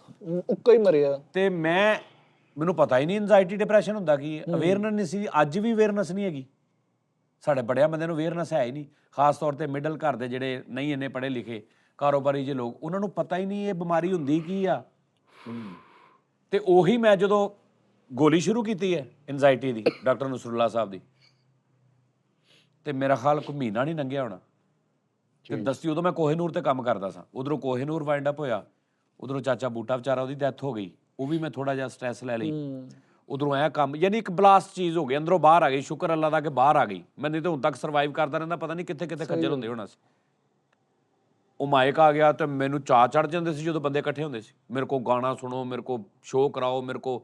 ਉੱਕਾ ਹੀ ਮਰਿਆ। ਤੇ ਮੈਨੂੰ ਪਤਾ ਹੀ ਨਹੀਂ ਐਂਜ਼ਾਈਟੀ ਡਿਪਰੈਸ਼ਨ ਹੁੰਦਾ ਕੀ ਹੈ। ਅਵੇਅਰਨੈਸ ਨਹੀਂ ਸੀ, ਅੱਜ ਵੀ ਅਵੇਅਰਨੈਸ ਨਹੀਂ ਹੈਗੀ। ਸਾਡੇ ਬੜਿਆਂ ਬੰਦਿਆਂ ਨੂੰ ਅਵੇਅਰਨੈਸ ਹੈ ਹੀ ਨਹੀਂ, ਖਾਸ ਤੌਰ ਤੇ ਮਿਡਲ ਘਰ ਦੇ ਜਿਹੜੇ ਨਹੀਂ ਇੰਨੇ ਪੜ੍ਹੇ ਲਿਖੇ ਕਾਰੋਬਾਰੀ ਜੇ ਲੋਕ, ਉਹਨਾਂ ਨੂੰ ਪਤਾ ਹੀ ਨਹੀਂ ਇਹ ਬਿਮਾਰੀ ਹੁੰਦੀ ਕੀ ਆ। ਤੇ ਉਹੀ ਮੈਂ ਜਦੋਂ ਗੋਲੀ ਸ਼ੁਰੂ ਕੀਤੀ ਹੈ ਐਂਜ਼ਾਈਟੀ ਦੀ, ਡਾਕਟਰ ਨਸਰੁੱਲਾ ਸਾਹਿਬ ਦੀ, ਤੇ ਮੇਰਾ ਖਿਆਲ ਕੋਈ ਮਹੀਨਾ ਨਹੀਂ ਲੰਘਿਆ ਹੋਣਾ ਤੇ ਦੱਸੀ, ਉਦੋਂ ਮੈਂ ਕੋਹੇਨੂਰ ਤੇ ਕੰਮ ਕਰਦਾ ਸਾਂ। ਉਧਰੋਂ ਕੋਹੇਨੂਰ ਵਾਈਂਡ ਅਪ ਹੋਇਆ, ਉਧਰੋਂ ਚਾਚਾ ਬੂਟਾ ਵਿਚਾਰਾ, ਉਹਦੀ ਡੈਥ ਹੋ ਗਈ, ਉਹ ਵੀ ਮੈਂ ਥੋੜਾ ਜਿਹਾ ਸਟ੍ਰੈਸ ਲੈ ਲਈ। ਉਧਰੋਂ ਆਇਆ ਕੰਮ, ਯਾਨੀ ਇੱਕ ਬਲਾਸਟ ਚੀਜ਼ ਹੋ ਗਈ, ਅੰਦਰੋਂ ਬਾਹਰ ਆ ਗਈ। ਸ਼ੁਕਰ ਅੱਲਾ ਦਾ ਕਿ ਬਾਹਰ ਆ ਗਈ, ਮੈਂ ਨਹੀਂ ਤਾਂ ਹੁਣ ਤੱਕ ਸਰਵਾਈਵ ਕਰਦਾ ਰਹਿੰਦਾ, ਪਤਾ ਨਹੀਂ ਕਿੱਥੇ ਖੱਜਲ ਹੁੰਦੇ ਹੋਣਾ ਸੀ। ਉਹ ਮਾਈਕ ਆ ਗਿਆ ਤੇ ਮੈਨੂੰ ਚਾਅ ਚੜ ਜਾਂਦੇ ਸੀ ਜਦੋਂ ਬੰਦੇ ਇਕੱਠੇ ਹੁੰਦੇ ਸੀ, ਮੇਰੇ ਕੋਲ ਗਾਣਾ ਸੁਣੋ, ਮੇਰੇ ਕੋਲ ਸ਼ੋਅ ਕਰਾਓ, ਮੇਰੇ ਕੋਲ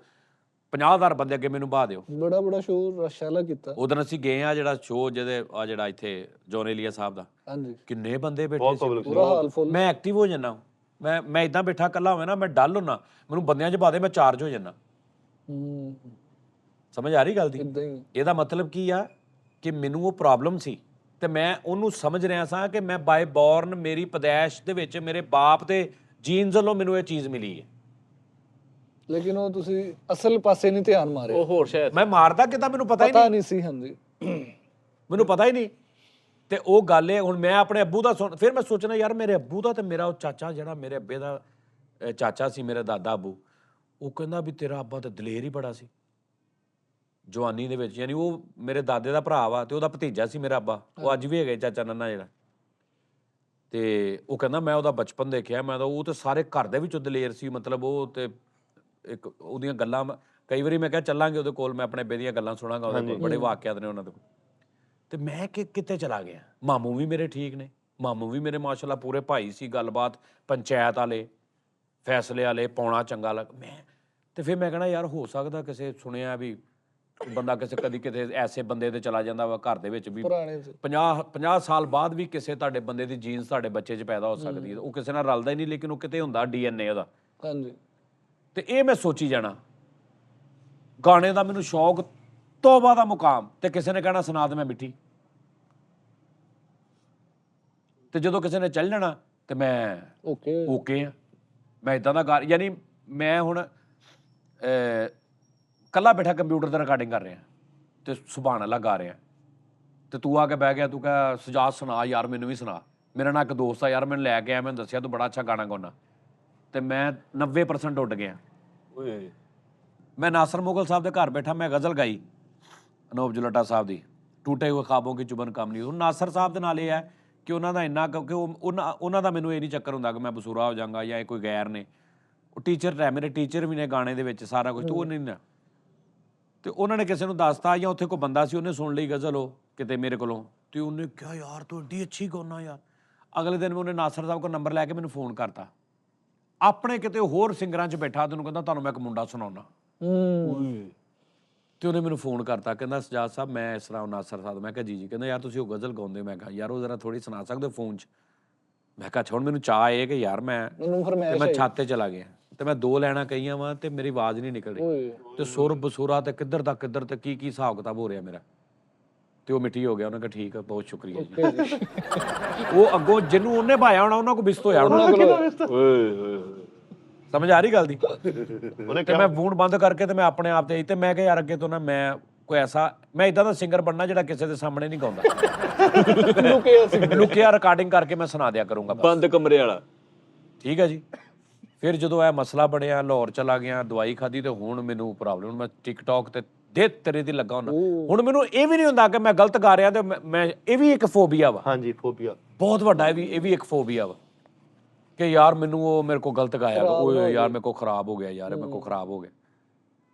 50,000 ਬੰਦੇ ਅੱਗੇ ਮੈਨੂੰ ਬਾਹ ਦਿਓ। ਬੜਾ ਸ਼ੋਅ ਰਸ਼ਾਲਾ ਕੀਤਾ। ਉਦੋਂ ਅਸੀਂ ਗਏ ਆ ਜਿਹੜਾ ਸ਼ੋਅ ਜਿਹੜਾ ਇੱਥੇ ਜੋਨੇਲੀਆ ਸਾਹਿਬ ਦਾ, ਹਾਂਜੀ, ਕਿੰਨੇ ਬੰਦੇ ਬੈਠੇ ਸੀ, ਪੂਰਾ ਹਾਲ ਫੁੱਲ। ਮੈਂ ਐਕਟਿਵ ਹੋ ਜਾਂਦਾ, ਮੈਂ ਇਦਾਂ ਬੈਠਾ ਇਕੱਲਾ ਹੋਵੇ ਨਾ, ਮੈਂ ਡਲ ਹੁੰਨਾ, ਮੈਨੂੰ ਬੰਦਿਆਂ 'ਚ ਪਾ ਦੇ ਮੈਂ ਚਾਰਜ ਹੋ ਜਾਂਦਾ। ਸਮਝ ਆ ਰਹੀ ਗੱਲ ਦੀ? ਇਹਦਾ ਮਤਲਬ ਕੀ ਆ ਕਿ ਮੈਨੂੰ ਉਹ ਪ੍ਰੋਬਲਮ ਸੀ ਤੇ ਮੈਂ ਉਹਨੂੰ ਸਮਝ ਰਿਹਾ ਸਾਂ ਕਿ ਮੈਂ ਬਾਏ ਬੌਰਨ, ਮੇਰੀ ਪੈਦਾਇਸ਼ ਦੇ ਵਿੱਚ ਮੇਰੇ ਬਾਪ ਦੇ ਜੀਨਸ ਵੱਲੋਂ ਮੈਨੂੰ ਇਹ ਚੀਜ਼ ਮਿਲੀ ਹੈ। ਲੇਕਿਨ ਉਹ ਤੁਸੀਂ ਅਸਲ ਪਾਸੇ ਨਹੀਂ ਧਿਆਨ ਮਾਰਿਆ। ਉਹ ਹੋਰ ਸ਼ਾਇਦ ਮੈਂ ਮਾਰਦਾ ਕਿਦਾਂ, ਮੈਨੂੰ ਪਤਾ ਹੀ ਨਹੀਂ ਸੀ। ਹਾਂਜੀ, ਮੈਨੂੰ ਪਤਾ ਹੀ ਨਹੀਂ। ਤੇ ਉਹ ਗੱਲ ਇਹ ਹੁਣ ਮੈਂ ਆਪਣੇ ਅੱਬੂ ਦਾ ਸੁਣ, ਫਿਰ ਮੈਂ ਸੋਚਣਾ ਯਾਰ ਮੇਰੇ ਅੱਬੂ ਦਾ ਤੇ ਮੇਰਾ ਉਹ ਚਾਚਾ ਜਿਹੜਾ ਮੇਰੇ ਅੱਬੇ ਦਾ ਚਾਚਾ ਸੀ, ਮੇਰੇ ਦਾਦਾ ਅੱਬੂ, ਉਹ ਕਹਿੰਦਾ ਵੀ ਤੇਰਾ ਅੱਬਾ ਤਾਂ ਦਲੇਰ ਹੀ ਬੜਾ ਸੀ ਜਵਾਨੀ ਦੇ ਵਿੱਚ। ਯਾਨੀ ਉਹ ਮੇਰੇ ਦਾਦੇ ਦਾ ਭਰਾ ਵਾ ਤੇ ਉਹਦਾ ਭਤੀਜਾ ਸੀ ਮੇਰਾ ਅੱਬਾ, ਉਹ ਅੱਜ ਵੀ ਹੈਗਾ ਚਾਚਾ ਨੰਨਾ ਜਿਹੜਾ। ਤੇ ਉਹ ਕਹਿੰਦਾ ਮੈਂ ਉਹਦਾ ਬਚਪਨ ਦੇਖਿਆ, ਮੈਂ ਤਾਂ ਉਹ ਤੇ ਸਾਰੇ ਘਰ ਦੇ ਵਿੱਚੋਂ ਦਲੇਰ ਸੀ। ਮਤਲਬ ਉਹ ਤੇ ਇੱਕ ਉਹਦੀਆਂ ਗੱਲਾਂ, ਕਈ ਵਾਰੀ ਮੈਂ ਕਿਹਾ ਚੱਲਾਂਗੇ ਉਹਦੇ ਕੋਲ, ਮੈਂ ਆਪਣੇ ਅੱਬੇ ਦੀਆਂ ਗੱਲਾਂ ਸੁਣਾਂਗਾ ਉਹਦੇ ਕੋਲ, ਬੜੇ ਵਾਕਿਆਤ ਨੇ ਉਹਨਾਂ ਦੇ ਕੋਲ। ਤੇ ਮੈਂ ਕਿੱਥੇ ਚਲਾ ਗਿਆ। ਮਾਮੂ ਵੀ ਮੇਰੇ ਠੀਕ ਨੇ, ਮਾਮੂ ਵੀ ਮੇਰੇ ਮਾਸ਼ਾਅੱਲਾ ਪੂਰੇ ਭਾਈ ਸੀ, ਗੱਲਬਾਤ ਪੰਚਾਇਤ ਵਾਲੇ, ਫੈਸਲੇ ਵਾਲੇ, ਪਾਉਣਾ ਚੰਗਾ ਲੱਗ ਮੈਂ। ਤੇ ਫਿਰ ਮੈਂ ਕਹਿਣਾ ਯਾਰ ਹੋ ਸਕਦਾ ਕਿਸੇ ਸੁਣਿਆ ਵੀ ਬੰਦਾ ਕਿਸੇ ਕਦੀ ਕਿਤੇ ਐਸੇ ਬੰਦੇ ਤੇ ਚਲਾ ਜਾਂਦਾ ਵਾ ਘਰ ਦੇ ਵਿੱਚ ਵੀ 50 ਸਾਲ ਬਾਅਦ ਵੀ ਕਿਸੇ ਤੁਹਾਡੇ ਬੰਦੇ ਦੀ ਜੀਨਸ ਤੁਹਾਡੇ ਬੱਚੇ 'ਚ ਪੈਦਾ ਹੋ ਸਕਦੀ ਹੈ। ਉਹ ਕਿਸੇ ਨਾਲ ਰਲਦਾ ਹੀ ਨਹੀਂ, ਲੇਕਿਨ ਉਹ ਕਿਤੇ ਹੁੰਦਾ DNA ਉਹਦਾ। ਹਾਂਜੀ। ਤੇ ਇਹ ਮੈਂ ਸੋਚੀ ਜਾਣਾ ਗਾਣੇ ਦਾ ਮੈਨੂੰ ਸ਼ੌਕ ਤੋਬਾ ਦਾ ਮੁਕਾਮ, ਤੇ ਕਿਸੇ ਨੇ ਕਹਿਣਾ ਸੁਣਾ ਦੇ ਮੈਂ ਮਿੱਠੀ, ਤੇ ਜਦੋਂ ਕਿਸੇ ਨੇ ਚੱਲ ਜਾਣਾ ਤੇ ਮੈਂ ਓਕੇ ਆ। ਮੈਂ ਇਦਾਂ ਦਾ ਗਾ, ਯਾਨੀ ਮੈਂ ਹੁਣ ਕੱਲਾ ਬੈਠਾ ਕੰਪਿਊਟਰ 'ਤੇ ਰਿਕਾਰਡਿੰਗ ਕਰ ਰਿਹਾ ਤੇ ਸੁਭਾਨ ਅੱਲਾ ਗਾ ਰਿਹਾ, ਤੇ ਤੂੰ ਆ ਕੇ ਬਹਿ ਗਿਆ, ਤੂੰ ਕਹ ਸੁਜਾਤ ਸੁਣਾ ਯਾਰ, ਮੈਨੂੰ ਵੀ ਸੁਣਾ। ਮੇਰਾ ਨਾਲ ਇੱਕ ਦੋਸਤ ਆ ਯਾਰ, ਮੈਨੂੰ ਲੈ ਕੇ ਆਇਆ, ਮੈਨੂੰ ਦੱਸਿਆ ਤੂੰ ਬੜਾ ਅੱਛਾ ਗਾਣਾ ਗਾਉਣਾ, ਤੇ ਮੈਂ 90% ਉੱਡ ਗਿਆ। ਮੈਂ ਨਾਸਰ ਮੁਗਲ ਸਾਹਿਬ ਦੇ ਘਰ ਬੈਠਾ, ਮੈਂ ਗਜ਼ਲ ਗਾਈ ਅਨੂਪ ਜਲੋਟਾ ਸਾਹਿਬ ਦੀ, ਟੂਟੇ ਹੋਏ ਖਾਬੋਂ ਕੀ ਚੁਬਨ ਕਮ ਨਹੀਂ। ਹੁਣ ਨਾਸਰ ਸਾਹਿਬ ਦੇ ਨਾਲ ਇਹ ਹੈ ਕਿ ਉਹਨਾਂ ਦਾ ਇੰਨਾ, ਕਿਉਂਕਿ ਉਹਨਾਂ ਦਾ ਮੈਨੂੰ ਇਹ ਨਹੀਂ ਚੱਕਰ ਹੁੰਦਾ ਕਿ ਮੈਂ ਬਸੂਰਾ ਹੋ ਜਾਵਾਂਗਾ ਜਾਂ ਇਹ ਕੋਈ ਗੈਰ ਨੇ। ਉਹ ਟੀਚਰ ਹੈ, ਮੇਰੇ ਟੀਚਰ ਵੀ ਨੇ ਗਾਣੇ ਦੇ ਵਿੱਚ ਸਾਰਾ ਕੁਝ, ਉਹ ਨਹੀਂ ਨਾ। ਤੇ ਉਹਨਾਂ ਨੇ ਕਿਸੇ ਨੂੰ ਦੱਸਤਾ, ਜਾਂ ਉੱਥੇ ਕੋਈ ਬੰਦਾ ਸੀ ਉਹਨੇ ਸੁਣ ਲਈ ਗਜ਼ਲ ਉਹ ਕਿਤੇ ਮੇਰੇ ਕੋਲੋਂ, ਤੇ ਉਹਨੇ ਕਿਹਾ ਯਾਰ ਤੂੰ ਏਡੀ ਅੱਛੀ ਗਾਉਣਾ ਯਾਰ। ਅਗਲੇ ਦਿਨ ਉਹਨੇ ਨਾਸਰ ਸਾਹਿਬ ਕੋਲ ਨੰਬਰ ਲੈ ਕੇ ਮੈਨੂੰ ਫੋਨ ਕਰਤਾ, ਆਪਣੇ ਕਿਤੇ ਹੋਰ ਸਿੰਗਰਾਂ 'ਚ ਬੈਠਾ, ਤੈਨੂੰ ਕਹਿੰਦਾ ਤੁਹਾਨੂੰ ਮੈਂ ਇੱਕ ਮੁੰਡਾ ਸੁਣਾਉਣਾ। ਤੇ ਉਹਨੇ ਮੈਨੂੰ ਫੋਨ ਕਰਤਾ, ਕਹਿੰਦਾ ਸਜਾਦ ਸਾਹਿਬ ਮੈਂ ਇਸ ਤਰ੍ਹਾਂ ਨਾਸਰ ਸਾਹਿਬ। ਮੈਂ ਕਿਹਾ ਜੀ। ਕਹਿੰਦਾ ਯਾਰ ਤੁਸੀਂ ਉਹ ਗਜ਼ਲ ਗਾਉਂਦੇ। ਮੈਂ ਕਿਹਾ ਯਾਰ ਉਹ ਜ਼ਰਾ ਥੋੜ੍ਹੀ ਸੁਣਾ ਸਕਦੇ ਹੋ ਫੋਨ 'ਚ। ਮੈਂ ਕਿਹਾ ਅੱਛਾ। ਹੁਣ ਮੈਨੂੰ ਚਾਹ ਇਹ ਕਿ ਯਾਰ ਮੈਂ ਛੱਤ 'ਤੇ ਚਲਾ ਗਿਆ, ਤੇ ਮੈਂ 2 ਲੈਣਾ ਕਹੀਆਂ ਵਾ, ਤੇ ਮੇਰੀ ਆਵਾਜ਼ ਨਹੀਂ ਨਿਕਲ ਰਹੀ, ਤੇ ਸੁਰ ਬਸੂਰਾ ਤੇ ਕਿੱਧਰ ਦਾ ਕਿੱਧਰ, ਤੇ ਕੀ ਹਿਸਾਬ ਕਿਤਾਬ ਹੋ ਰਿਹਾ ਮੇਰਾ। ਤੇ ਉਹ ਮਿੱਟੀ ਹੋ ਗਿਆ। ਉਹਨੇ ਕਿਹਾ ਠੀਕ ਹੈ, ਬਹੁਤ ਸ਼ੁਕਰੀਆ ਜੀ। ਉਹ ਅੱਗੋਂ ਜਿਹਨੂੰ ਉਹਨੇ ਭਾਇਆ ਹੋਣਾ ਉਹਨਾਂ ਕੋਲ ਬਿਸਤ ਹੋਇਆ ਹੋਣਾ। ਸਮਝ ਆ ਰਹੀ ਗੱਲ ਦੀ? ਤੇ ਮੈਂ ਫੋਨ ਬੰਦ ਕਰਕੇ ਤੇ ਮੈਂ ਆਪਣੇ ਆਪ ਤੇ, ਤੇ ਮੈਂ ਕਿਹਾ ਯਾਰ ਅੱਗੇ ਤੋਂ ਨਾ ਮੈਂ ਕੋਈ ਐਸਾ, ਮੈਂ ਇਦਾਂ ਦਾ ਸਿੰਗਰ ਬਣਨਾ ਜਿਹੜਾ ਕਿਸੇ ਦੇ ਸਾਹਮਣੇ ਨਹੀਂ ਗਾਉਂਦਾ, ਲੁਕਿਆ ਰਿਕਾਰਡਿੰਗ ਕਰਕੇ ਮੈਂ ਸੁਣਾ ਦਿਆ ਕਰੂੰਗਾ, ਬੰਦ ਕਮਰੇ ਵਾਲਾ। ਠੀਕ ਹੈ ਜੀ। ਫਿਰ ਜਦੋਂ ਇਹ ਮਸਲਾ ਬਣਿਆ, ਲਾਹੌਰ ਚਲਾ ਗਿਆ, ਦਵਾਈ ਖਾਧੀ, ਤੇ ਹੁਣ ਮੈਨੂੰ ਪ੍ਰੋਬਲਮ, ਮੈਂ ਟਿਕਟੌਕ ਤੇ ਦੇ ਤੇਰੇ ਦੀ ਲੱਗਾ ਹੁੰਦਾ। ਹੁਣ ਮੈਨੂੰ ਇਹ ਵੀ ਨਹੀਂ ਹੁੰਦਾ ਕਿ ਮੈਂ ਗਲਤ ਗਾ ਰਿਹਾ, ਤੇ ਮੈਂ ਇਹ ਵੀ ਇੱਕ ਫੋਬੀਆ ਵਾ। ਹਾਂਜੀ, ਫੋਬੀਆ ਬਹੁਤ ਵੱਡਾ। ਇਹ ਵੀ ਇੱਕ ਫੋਬੀਆ ਵਾ ਕਿ ਯਾਰ ਮੈਨੂੰ ਉਹ ਮੇਰੇ ਕੋਲ ਗਲਤ ਗਾਇਆ, ਓਏ ਯਾਰ ਮੇਰੇ ਕੋਲ ਖਰਾਬ ਹੋ ਗਿਆ, ਯਾਰ ਮੇਰੇ ਕੋਲ ਖਰਾਬ ਹੋ ਗਿਆ।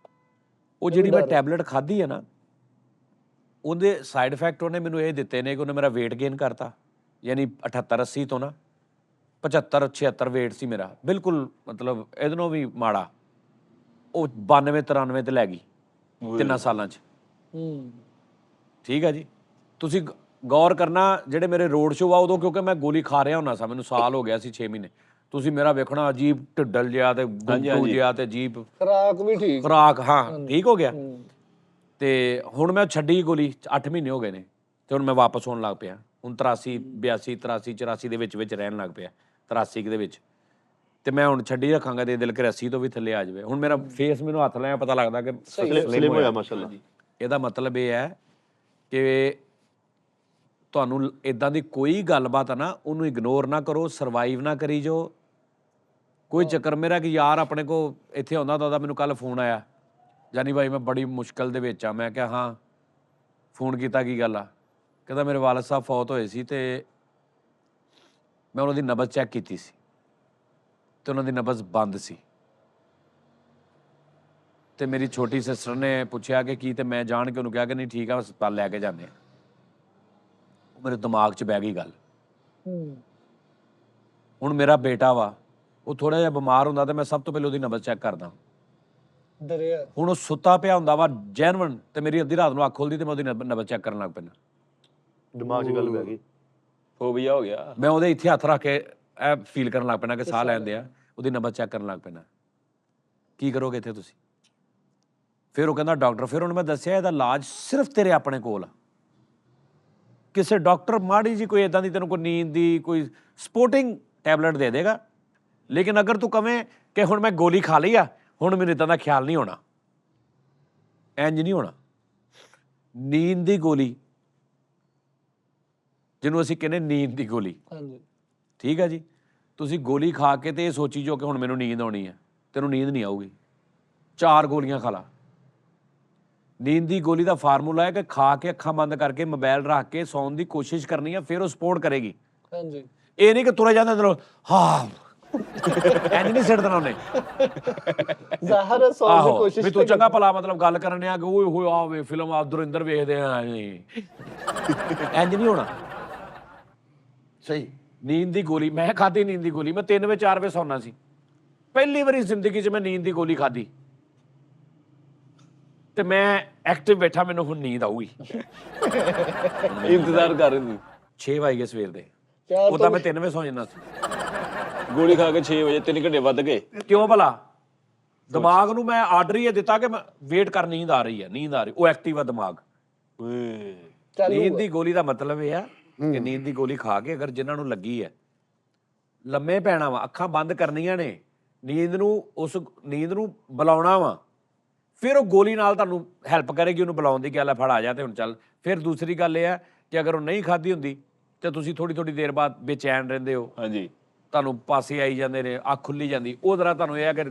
ਉਹ ਜਿਹੜੀ ਮੈਂ ਟੈਬਲੇਟ ਖਾਧੀ ਹੈ ਨਾ, ਉਹਦੇ ਸਾਈਡ ਇਫੈਕਟ ਉਹਨੇ ਮੈਨੂੰ ਇਹ ਦਿੱਤੇ ਨੇ ਕਿ ਉਹਨੇ ਮੇਰਾ weight gain ਕਰਤਾ, ਯਾਨੀ 78-80 ਤੋਂ ਨਾ 75-76 weight ਸੀ ਮੇਰਾ, ਬਿਲਕੁਲ ਮਤਲਬ ਇਹਦੇ ਨਾਲੋਂ ਵੀ ਮਾੜਾ। ਉਹ 92-93 ਤੇ ਲੈ ਗਈ 3 ਸਾਲਾਂ 'ਚ। ਠੀਕ ਹੈ ਜੀ। ਤੁਸੀਂ ਗੌਰ ਕਰਨਾ, ਜਿਹੜੇ ਮੇਰੇ ਰੋਡ ਸ਼ੋਅ ਆ ਉਦੋਂ, ਕਿਉਂਕਿ ਮੈਂ ਗੋਲੀ ਖਾ ਰਿਹਾ ਹੁੰਦਾ ਸਾਂ, ਮੈਨੂੰ ਸਾਲ ਹੋ ਗਿਆ ਸੀ 6 ਮਹੀਨੇ। ਤੁਸੀਂ ਮੇਰਾ ਵੇਖਣਾ ਅਜੀਬ ਢਿੱਡਲ ਜਿਹਾ ਤੇ ਗੁੰਗੂ ਜਿਹਾ ਤੇ ਅਜੀਬ ਖੁਰਾਕ ਵੀ ਠੀਕ, ਖੁਰਾਕ ਹਾਂ ਠੀਕ ਹੋ ਗਿਆ। ਤੇ ਹੁਣ ਮੈਂ ਛੱਡੀ ਗੋਲੀ 8 ਮਹੀਨੇ ਹੋ ਗਏ ਨੇ, ਤੇ ਹੁਣ ਮੈਂ ਵਾਪਸ ਹੋਣ ਲੱਗ ਪਿਆ। ਹੁਣ 83, 82, 83, 84 ਦੇ ਵਿੱਚ ਰਹਿਣ ਲੱਗ ਪਿਆ, 83 ਦੇ ਵਿੱਚ। ਤੇ ਮੈਂ ਹੁਣ ਛੱਡੀ ਰੱਖਾਂਗਾ ਤੇ ਦਿਲ ਕਰ 80 ਤੋਂ ਵੀ ਥੱਲੇ ਆ ਜਾਵੇ। ਹੁਣ ਮੇਰਾ ਫੇਸ ਮੈਨੂੰ ਹੱਥ ਲਾਇਆ ਪਤਾ ਲੱਗਦਾ ਕਿ ਸਲਿਮ ਹੋਇਆ ਮਾਸ਼ਾਅੱਲਾ ਜੀ। ਇਹਦਾ ਮਤਲਬ ਇਹ ਹੈ ਕਿ ਤੁਹਾਨੂੰ ਇਦਾਂ ਦੀ ਕੋਈ ਗੱਲਬਾਤ ਆ ਨਾ, ਉਹਨੂੰ ਇਗਨੋਰ ਨਾ ਕਰੋ, ਸਰਵਾਈਵ ਨਾ ਕਰੀ ਜੋ। ਕੋਈ ਚੱਕਰ ਮੇਰਾ ਕਿ ਯਾਰ ਆਪਣੇ ਕੋ ਇੱਥੇ ਆਉਂਦਾ ਤਾਂ ਉਹਦਾ ਮੈਨੂੰ ਕੱਲ ਫੋਨ ਆਇਆ, ਜਾਨੀ ਭਾਈ ਮੈਂ ਬੜੀ ਮੁਸ਼ਕਲ ਦੇ ਵਿੱਚ ਆ। ਮੈਂ ਕਿਹਾ ਹਾਂ, ਫੋਨ ਕੀਤਾ, ਕੀ ਗੱਲ ਆ? ਕਹਿੰਦਾ ਮੇਰੇ ਵਾਲਦ ਸਾਹਿਬ ਫੌਤ ਹੋਏ ਸੀ, ਤੇ ਮੈਂ ਉਹਨਾਂ ਦੀ ਨਬਜ਼ ਚੈੱਕ ਕੀਤੀ ਸੀ, ਤੇ ਉਹਨਾਂ ਦੀ ਨਬਜ਼ ਬੰਦ ਸੀ। ਤੇ ਮੇਰੀ ਛੋਟੀ ਸਿਸਟਰ ਨੇ ਪੁੱਛਿਆ ਕਿ ਕੀ, ਤੇ ਮੈਂ ਜਾਣ ਕੇ ਉਹਨੂੰ ਕਿਹਾ ਕਿ ਨਹੀਂ ਠੀਕ ਆ, ਹਸਪਤਾਲ ਲੈ ਕੇ ਜਾਂਦੇ ਆ। ਮੇਰੇ ਦਿਮਾਗ 'ਚ ਬਹਿ ਗਈ ਗੱਲ। ਹੁਣ ਮੇਰਾ ਬੇਟਾ ਵਾ, ਉਹ ਥੋੜਾ ਜਿਹਾ ਬਿਮਾਰ ਹੁੰਦਾ, ਤੇ ਮੈਂ ਸਭ ਤੋਂ ਪਹਿਲਾਂ ਉਹਦੀ ਨਬਜ਼ ਚੈੱਕ ਕਰਦਾ। ਹੁਣ ਉਹ ਸੁੱਤਾ ਪਿਆ ਹੁੰਦਾ ਵਾ ਜੈਨਵਨ, ਤੇ ਮੇਰੀ ਅੱਧੀ ਰਾਤ ਨੂੰ ਅੱਖ ਖੁੱਲਦੀ, ਤੇ ਮੈਂ ਉਹਦੀ ਨਬਜ਼ ਚੈੱਕ ਕਰਨ ਲੱਗ ਪੈਂਦਾ। ਦਿਮਾਗ 'ਚ ਗੱਲ ਬਹਿ ਗਈ, ਫੋਬੀਆ ਹੋ ਗਿਆ। ਮੈਂ ਉਹਦੇ ਇੱਥੇ ਹੱਥ ਰੱਖ ਕੇ ਇਹ ਫੀਲ ਕਰਨ ਲੱਗ ਪੈਣਾ ਕਿ ਸਾਹ ਲੈਂਦੇ ਆ, ਉਹਦੀ ਨਬਜ਼ ਚੈੱਕ ਕਰਨ ਲੱਗ ਪੈਣਾ। ਕੀ ਕਰੋਗੇ ਇੱਥੇ ਤੁਸੀਂ? ਫਿਰ ਉਹ ਕਹਿੰਦਾ ਡਾਕਟਰ, ਫਿਰ ਉਹਨੂੰ ਮੈਂ ਦੱਸਿਆ ਇਹਦਾ ਇਲਾਜ ਸਿਰਫ ਤੇਰੇ ਆਪਣੇ ਕੋਲ ਆ। ਕਿਸੇ ਡਾਕਟਰ ਮਾੜੀ ਜੀ ਕੋਈ ਇਦਾਂ ਦੀ ਤੈਨੂੰ ਕੋਈ ਨੀਂਦ ਦੀ ਕੋਈ ਸਪੋਰਟਿੰਗ ਟੈਬਲੇਟ ਦੇ ਦੇਗਾ, ਲੇਕਿਨ ਅਗਰ ਤੂੰ ਕਵੇਂ ਕਿ ਹੁਣ ਮੈਂ ਗੋਲੀ ਖਾ ਲਈ ਆ, ਹੁਣ ਮੈਨੂੰ ਇਦਾਂ ਦਾ ਖਿਆਲ ਨਹੀਂ ਹੋਣਾ, ਇੰਜ ਨਹੀਂ ਹੋਣਾ। ਨੀਂਦ ਦੀ ਗੋਲੀ ਜਿਹਨੂੰ ਅਸੀਂ ਕਹਿੰਦੇ ਨੀਂਦ ਦੀ ਗੋਲੀ। ਹਾਂਜੀ ਠੀਕ ਹੈ ਜੀ, ਤੁਸੀਂ ਗੋਲੀ ਖਾ ਕੇ ਤੇ ਇਹ ਸੋਚੀ ਜੋ ਕਿ ਹੁਣ ਮੈਨੂੰ ਨੀਂਦ ਆਉਣੀ ਹੈ, ਤੈਨੂੰ ਨੀਂਦ ਨਹੀਂ ਆਊਗੀ। 4 ਗੋਲੀਆਂ ਖਾ ਲਾ। ਨੀਂਦ ਦੀ ਗੋਲੀ ਦਾ ਫਾਰਮੂਲਾ ਹੈ ਕਿ ਖਾ ਕੇ ਅੱਖਾਂ ਬੰਦ ਕਰਕੇ ਮੋਬਾਈਲ ਰੱਖ ਕੇ ਸੌਣ ਦੀ ਕੋਸ਼ਿਸ਼ ਕਰਨੀ ਹੈ, ਫਿਰ ਉਹ ਸਪੋਰਟ ਕਰੇਗੀ। ਹਾਂਜੀ ਇਹ ਨਹੀਂ ਕਿ ਤੁਰੇ ਜਾਂਦੇ ਅੰਦਰੋਂ ਹਾਂ ਇੰਜ ਨਹੀਂ ਸਿੱਟ ਦੇਣਾ ਉਹਨੇ। ਜ਼ਾਹਰ ਸੌਣ ਦੀ ਆਹੋ ਕੋਸ਼ਿਸ਼ ਵੀ ਤੂੰ ਚੰਗਾ ਭਲਾ ਮਤਲਬ ਗੱਲ ਕਰਨ ਆ ਕਿ ਓਏ ਹੋਏ ਆ ਵੇ ਫਿਲਮ ਆ ਦੁਰਿੰਦਰ ਵੇਖਦੇ ਆ, ਇੰਜ ਨਹੀਂ ਹੋਣਾ। ਸਹੀ। ਨੀਂਦ ਦੀ ਗੋਲੀ ਮੈਂ ਖਾਧੀ, ਨੀਂਦ ਦੀ ਗੋਲੀ ਮੈਂ 3 ਵਜੇ 4 ਵਜੇ ਸੌਣਾ ਸੀ। ਪਹਿਲੀ ਵਾਰੀ ਜ਼ਿੰਦਗੀ 'ਚ ਮੈਂ ਨੀਂਦ ਦੀ ਗੋਲੀ ਖਾਧੀ ਤੇ ਮੈਂ ਐਕਟਿਵ ਬੈਠਾ, ਮੈਨੂੰ ਹੁਣ ਨੀਂਦ ਆਊਗੀ। ਇੰਤਜ਼ਾਰ ਕਰ ਰਹੇ ਸੀ 6 ਵਜੇ ਗਏ ਸਵੇਰ ਦੇ, ਚਾਰ ਉਦਾਂ ਮੈਂ 3 ਵਜੇ ਸੌ ਜਾਂਦਾ ਸੀ। ਗੋਲੀ ਖਾ ਕੇ 6 ਵਜੇ 3 ਘੰਟੇ ਵੱਧ ਗਏ। ਕਿਉਂ ਭਲਾ? ਦਿਮਾਗ ਨੂੰ ਮੈਂ ਆਰਡਰ ਹੀ ਇਹ ਦਿੱਤਾ ਕਿ ਵੇਟ ਕਰ, ਨੀਂਦ ਆ ਰਹੀ ਹੈ, ਨੀਂਦ ਆ ਰਹੀ। ਉਹ ਐਕਟਿਵ ਆ ਦਿਮਾਗ। ਨੀਂਦ ਦੀ ਗੋਲੀ ਦਾ ਮਤਲਬ ਇਹ ਆ ਕਿ ਨੀਂਦ ਦੀ ਗੋਲੀ ਖਾ ਕੇ ਅਗਰ ਜਿਨ੍ਹਾਂ ਨੂੰ ਲੱਗੀ ਹੈ ਲੰਮੇ ਪੈਣਾ ਵਾ, ਅੱਖਾਂ ਬੰਦ ਕਰਨੀਆਂ ਨੇ, ਨੀਂਦ ਨੂੰ ਬੁਲਾਉਣਾ ਵਾ, ਫਿਰ ਉਹ ਗੋਲੀ ਨਾਲ ਤੁਹਾਨੂੰ ਹੈਲਪ ਕਰੇਗੀ ਉਹਨੂੰ ਬੁਲਾਉਣ ਦੀ। ਗੱਲ ਹੈ ਫੜ ਆ ਜਾ ਤੇ ਹੁਣ ਚੱਲ। ਫਿਰ ਦੂਸਰੀ ਗੱਲ ਇਹ ਹੈ ਕਿ ਅਗਰ ਉਹ ਨਹੀਂ ਖਾਧੀ ਹੁੰਦੀ ਤੇ ਤੁਸੀਂ ਥੋੜੀ ਦੇਰ ਬਾਅਦ ਬੇਚੈਨ ਰਹਿੰਦੇ ਹੋ, ਹਾਂਜੀ ਤੁਹਾਨੂੰ ਪਾਸੇ ਆਈ ਜਾਂਦੇ ਨੇ, ਅੱਖ ਖੁੱਲੀ ਜਾਂਦੀ। ਉਹ ਜ਼ਰਾ ਤੁਹਾਨੂੰ ਇਹ ਹੈ ਕਿ